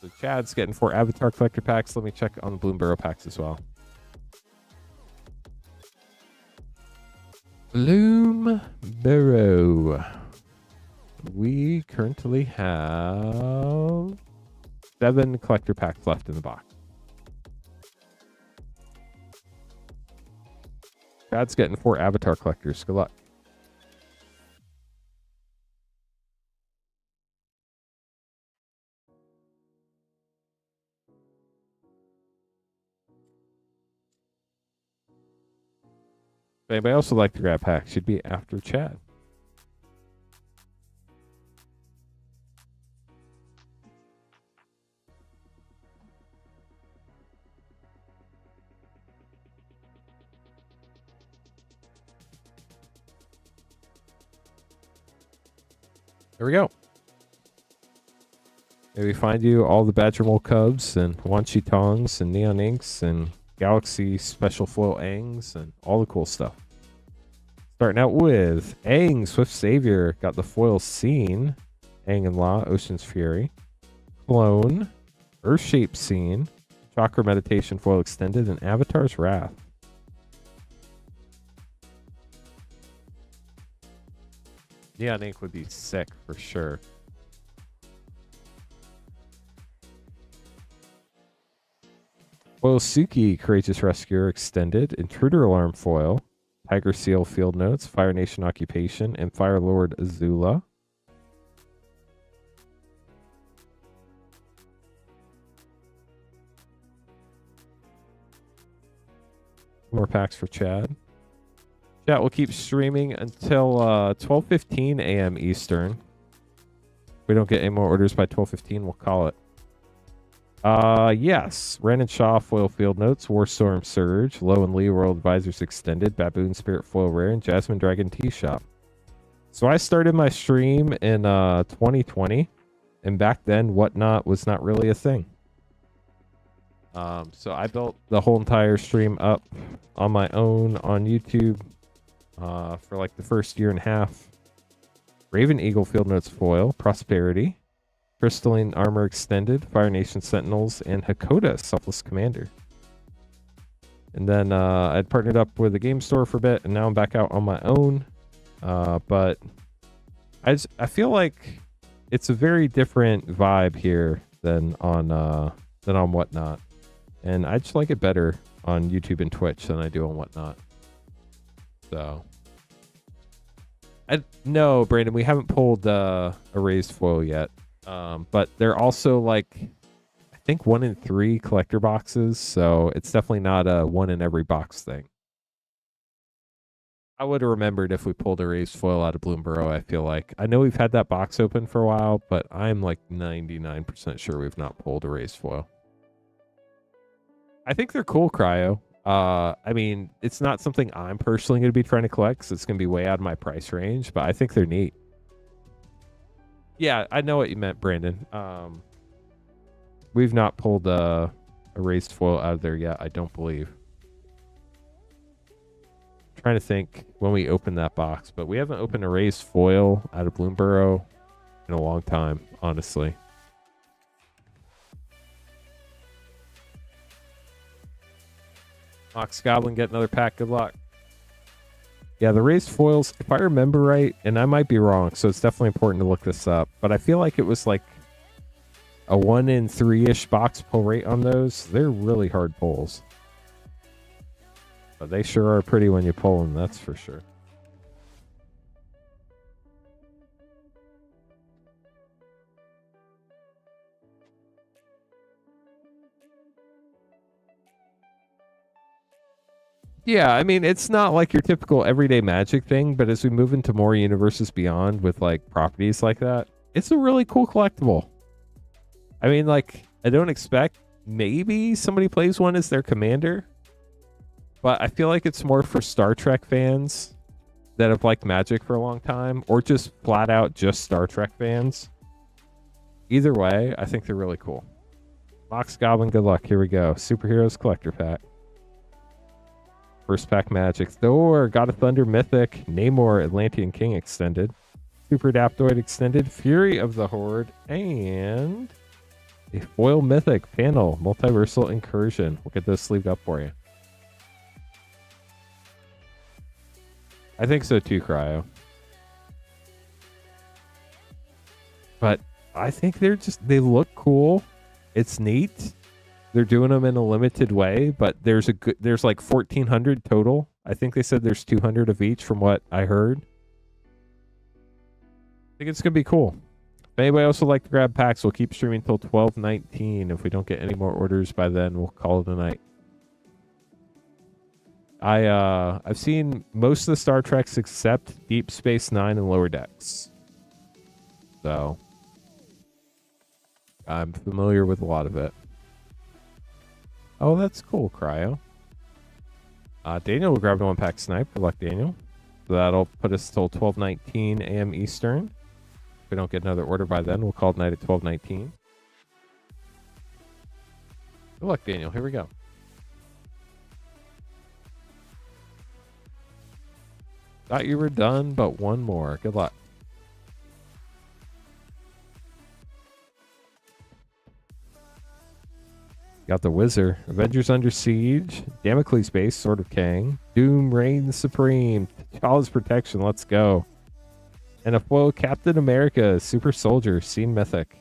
So Chad's getting 4 Avatar Collector packs. Let me check on the Bloom Burrow packs as well. Bloom Burrow. We currently have 7 collector packs left in the box. Chad's getting 4 Avatar Collectors. Good luck. If anybody else would like to grab packs, should be after Chad. There we go. Maybe find you all the Badger Mole Cubs and Wanchi Tongs and Neon Inks and Galaxy Special Foil Angs and all the cool stuff. Starting out with Aang, Swift Savior. Got the foil Scene. Aang and La, Ocean's Fury. Clone. Earth-Shape Scene. Chakra Meditation foil extended. And Avatar's Wrath. Neon Ink would be sick for sure. Foil Suki, Courageous Rescuer extended. Intruder Alarm foil. Tiger Seal Field Notes, Fire Nation Occupation, and Fire Lord Azula. More packs for Chad. Chat will keep streaming until 12:15 a.m. Eastern. If we don't get any more orders by 12:15, we'll call it. Yes. Ren and Shaw foil Field Notes, Warstorm Surge, Low and Lee World Advisors Extended, Baboon Spirit foil rare, and Jasmine Dragon Tea Shop. So I started my stream in 2020, and back then Whatnot was not really a thing. So I built the whole entire stream up on my own on YouTube for like the first year and a half. Raven Eagle Field Notes foil, Prosperity, Crystalline Armor Extended, Fire Nation Sentinels, and Hakoda Selfless Commander. And then I'd partnered up with a game store for a bit, and now I'm back out on my own. But I feel like it's a very different vibe here than on Whatnot. And I just like it better on YouTube and Twitch than I do on Whatnot. So no, Brandon, we haven't pulled a raised foil yet. But they're also like, I think 1 in 3 collector boxes, so it's definitely not a 1 in every box thing. I would have remembered if we pulled a raised foil out of Bloomborough, I feel like. I know we've had that box open for a while, but I'm like 99% sure we've not pulled a raised foil. I think they're cool, Cryo. I mean, it's not something I'm personally going to be trying to collect, because it's going to be way out of my price range, but I think they're neat. Yeah, I know what you meant, Brandon. We've not pulled a raised foil out of there yet, I don't believe. I'm trying to think when we open that box, but we haven't opened a raised foil out of Bloomborough in a long time, honestly. Mox Goblin, get another pack. Good luck. Yeah, the raised foils, if I remember right, and I might be wrong, so it's definitely important to look this up, but I feel like it was like a 1 in 3-ish box pull rate on those. They're really hard pulls. But they sure are pretty when you pull them, that's for sure. Yeah, I mean, it's not like your typical everyday Magic thing, but as we move into more universes beyond with like properties like that, it's a really cool collectible. I mean, like, I don't expect maybe somebody plays one as their commander, but I feel like it's more for Star Trek fans that have liked Magic for a long time, or just flat out just Star Trek fans. Either way, I think they're really cool. Mox Goblin, good luck. Here we go. Superheroes Collector Pack. First pack Magic. Thor, God of Thunder Mythic, Namor, Atlantean King Extended, Super Adaptoid Extended, Fury of the Horde, and a foil Mythic panel, Multiversal Incursion. We'll get those sleeved up for you. I think so too, Cryo. But I think they look cool. It's neat. They're doing them in a limited way, but there's like 1,400 total. I think they said there's 200 of each from what I heard. I think it's going to be cool. If anybody else would like to grab packs, we'll keep streaming until 12:19. If we don't get any more orders by then, we'll call it a night. I've seen most of the Star Treks except Deep Space Nine and Lower Decks. So I'm familiar with a lot of it. Oh, that's cool, Cryo. Daniel will grab the 1-pack Snipe. Good luck, Daniel. So that'll put us till 12:19 a.m. Eastern. If we don't get another order by then, we'll call it night at 12:19. Good luck, Daniel. Here we go. Thought you were done, but one more. Good luck. Got the Wizard, Avengers Under Siege, Damocles Base, Sword of Kang, Doom reigns supreme, T'Challa's Protection, let's go. And a foil Captain America, Super Soldier, Scene Mythic.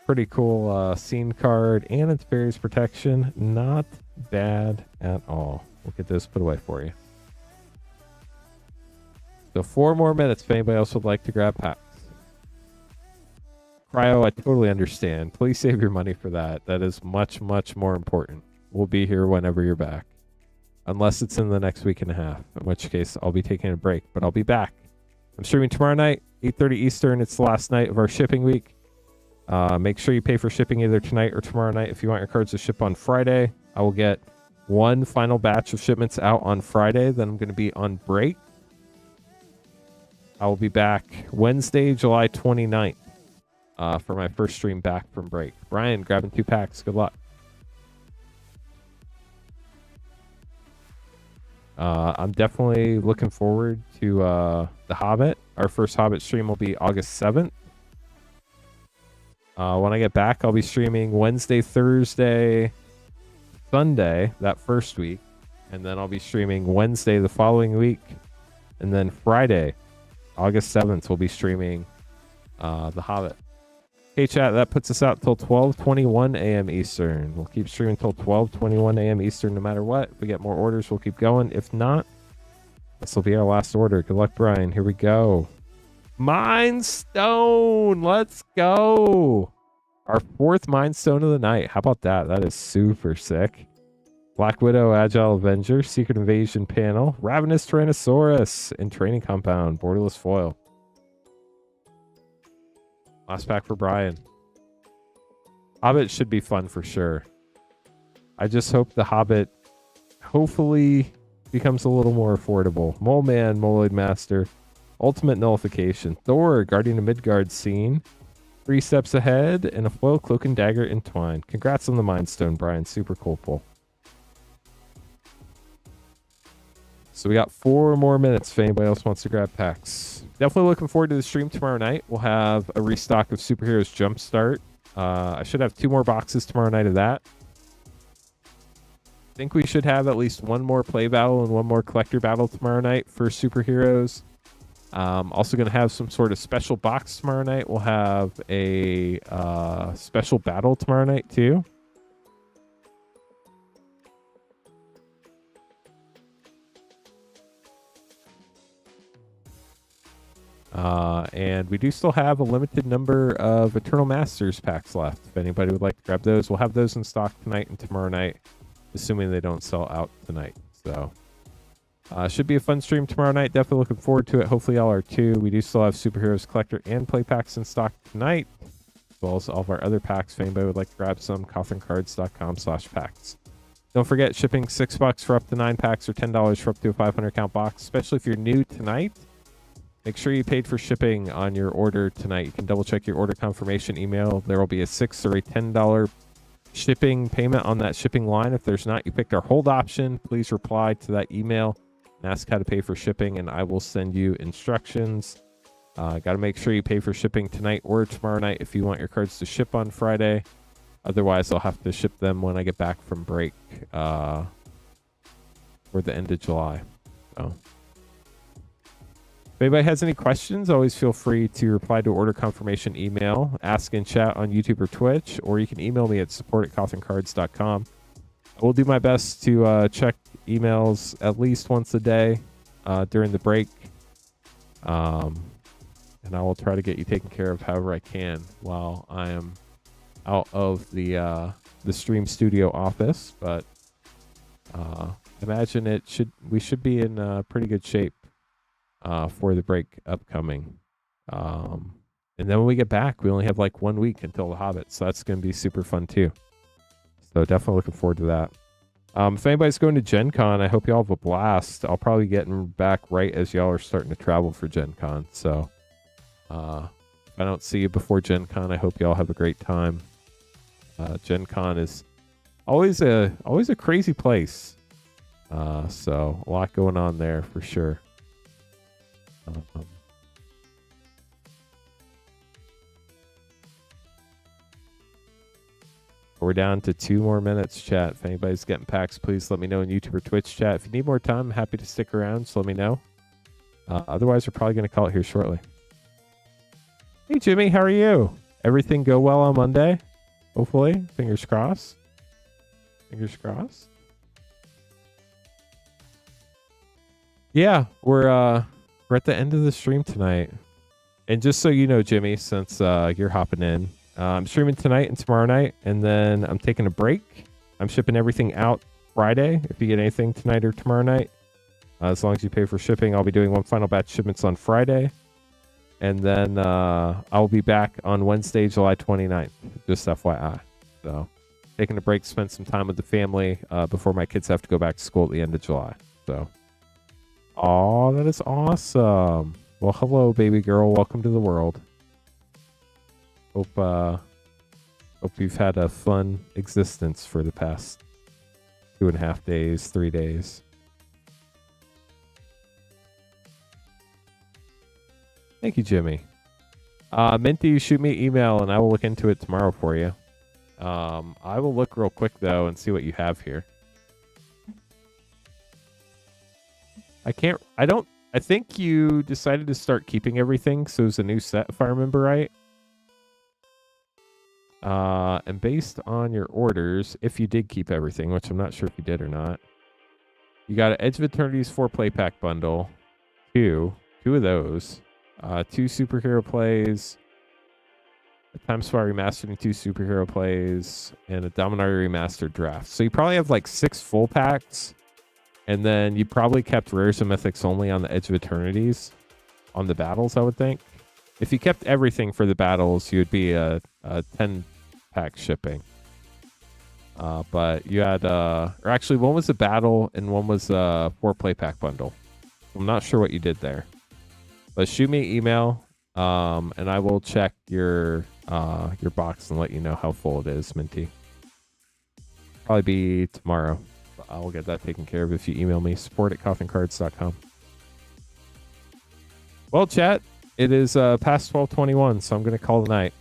Pretty cool scene card, and it's Barry's Protection. Not bad at all. We'll get this put away for you. So 4 more minutes if anybody else would like to grab packs. Cryo, I totally understand. Please save your money for that. That is much, much more important. We'll be here whenever you're back. Unless it's in the next week and a half, in which case I'll be taking a break, but I'll be back. I'm streaming tomorrow night, 8:30 Eastern. It's the last night of our shipping week. Make sure you pay for shipping either tonight or tomorrow night. If you want your cards to ship on Friday, I will get one final batch of shipments out on Friday. Then I'm going to be on break. I will be back Wednesday, July 29th. For my first stream back from break. Brian, grabbing 2 packs. Good luck. I'm definitely looking forward to The Hobbit. Our first Hobbit stream will be August 7th. When I get back, I'll be streaming Wednesday, Thursday, Sunday, that first week. And then I'll be streaming Wednesday the following week. And then Friday, August 7th, we'll be streaming The Hobbit. Okay, chat, that puts us out till 12:21 a.m. Eastern. We'll keep streaming till 12:21 a.m. Eastern no matter what. If we get more orders, we'll keep going. If not, this will be our last order. Good luck, Brian. Here we go. Mind Stone. Let's go. Our 4th Mind Stone of the night. How about that? That is super sick. Black Widow, Agile Avenger, Secret Invasion panel, Ravenous Tyrannosaurus, and Training Compound, borderless foil. Last pack for Brian. Hobbit should be fun for sure. I just hope the Hobbit hopefully becomes a little more affordable. Mole Man, Moloid Master, Ultimate Nullification, Thor, Guardian of Midgard scene, 3 steps ahead, and a foil Cloak and Dagger entwined. Congrats on the Mind Stone, Brian. Super cool pull. So we got 4 more minutes if anybody else wants to grab packs. Definitely looking forward to the stream tomorrow night. We'll have a restock of Superheroes Jumpstart. I should have 2 more boxes tomorrow night of that. I think we should have at least 1 more play battle and 1 more collector battle tomorrow night for Superheroes. Also going to have some sort of special box tomorrow night. We'll have a special battle tomorrow night too. And we do still have a limited number of Eternal Masters packs left. If anybody would like to grab those, we'll have those in stock tonight and tomorrow night, assuming they don't sell out tonight. So, should be a fun stream tomorrow night. Definitely looking forward to it. Hopefully y'all are too. We do still have Superheroes Collector and Play packs in stock tonight, as well as all of our other packs. If anybody would like to grab some, cotherncards.com/packs. Don't forget, shipping $6 for up to 9 packs or $10 for up to a 500 count box, especially if you're new tonight. Make sure you paid for shipping on your order tonight. You can double check your order confirmation email. There will be a $6 or a $10 shipping payment on that shipping line. If there's not, you picked our hold option. Please reply to that email and ask how to pay for shipping, and I will send you instructions. Got to make sure you pay for shipping tonight or tomorrow night if you want your cards to ship on Friday. Otherwise, I'll have to ship them when I get back from break for the end of July. So. If anybody has any questions, always feel free to reply to order confirmation email, ask in chat on YouTube or Twitch, or you can email me at support@cotherncards.com. I will do my best to check emails at least once a day during the break, and I will try to get you taken care of however I can while I am out of the stream studio office. But imagine we should be in pretty good shape for the break upcoming. And then when we get back, we only have like 1 week until The Hobbit, so that's going to be super fun too. So definitely looking forward to that. If anybody's going to Gen Con, I hope y'all have a blast. I'll probably be getting back right as y'all are starting to travel for Gen Con. So if I don't see you before Gen Con, I hope y'all have a great time. Gen Con is always a crazy place. So a lot going on there for sure. Um, we're down to 2 more minutes, chat. If anybody's getting packs, please let me know in YouTube or Twitch chat. If you need more time, I'm happy to stick around, so let me know. Otherwise, we're probably going to call it here shortly. Hey, Jimmy, how are you? Everything go well on Monday? Hopefully. Fingers crossed. Fingers crossed. Yeah, we're at the end of the stream tonight. And just so you know, Jimmy, since you're hopping in, I'm streaming tonight and tomorrow night, and then I'm taking a break. I'm shipping everything out Friday. If you get anything tonight or tomorrow night, as long as you pay for shipping, I'll be doing one final batch shipments on Friday. And then I'll be back on Wednesday, July 29th, just FYI. So taking a break, spend some time with the family before my kids have to go back to school at the end of July. So, oh, that is awesome. Well, hello, baby girl. Welcome to the world. Hope you've had a fun existence for the past 2.5 days, 3 days. Thank you, Jimmy. Minty, shoot me an email and I will look into it tomorrow for you. I will look real quick though and see what you have here. I think you decided to start keeping everything, so it's a new set if I remember right. And based on your orders, if you did keep everything, which I'm not sure if you did or not, you got an Edge of Eternity's 4-play pack bundle, two of those, 2 superhero plays, a Time Spy Remastered and 2 superhero plays, and a Dominaria Remastered draft. So you probably have like 6 full packs, and then you probably kept Rares and Mythics only on the Edge of Eternities on the battles, I would think. If you kept everything for the battles, you would be a 10-pack shipping. But you had, or actually, one was a battle and one was a 4-play pack bundle. I'm not sure what you did there. But shoot me an email, and I will check your box and let you know how full it is, Minty. Probably be tomorrow. But I will get that taken care of if you email me, support@cothencards.com. Well, chat, it is past 12:21, so I'm going to call the night.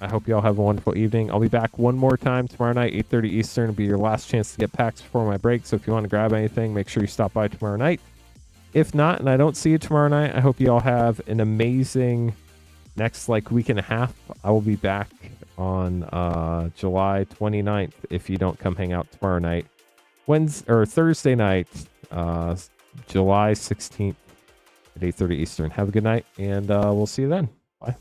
I hope you all have a wonderful evening. I'll be back one more time tomorrow night, 8:30 Eastern. It'll be your last chance to get packs before my break, so if you want to grab anything, make sure you stop by tomorrow night. If not, and I don't see you tomorrow night, I hope you all have an amazing next week and a half. I will be back on July 29th if you don't come hang out tomorrow night. Thursday night, July 16th at 8:30 Eastern. Have a good night, and we'll see you then. Bye.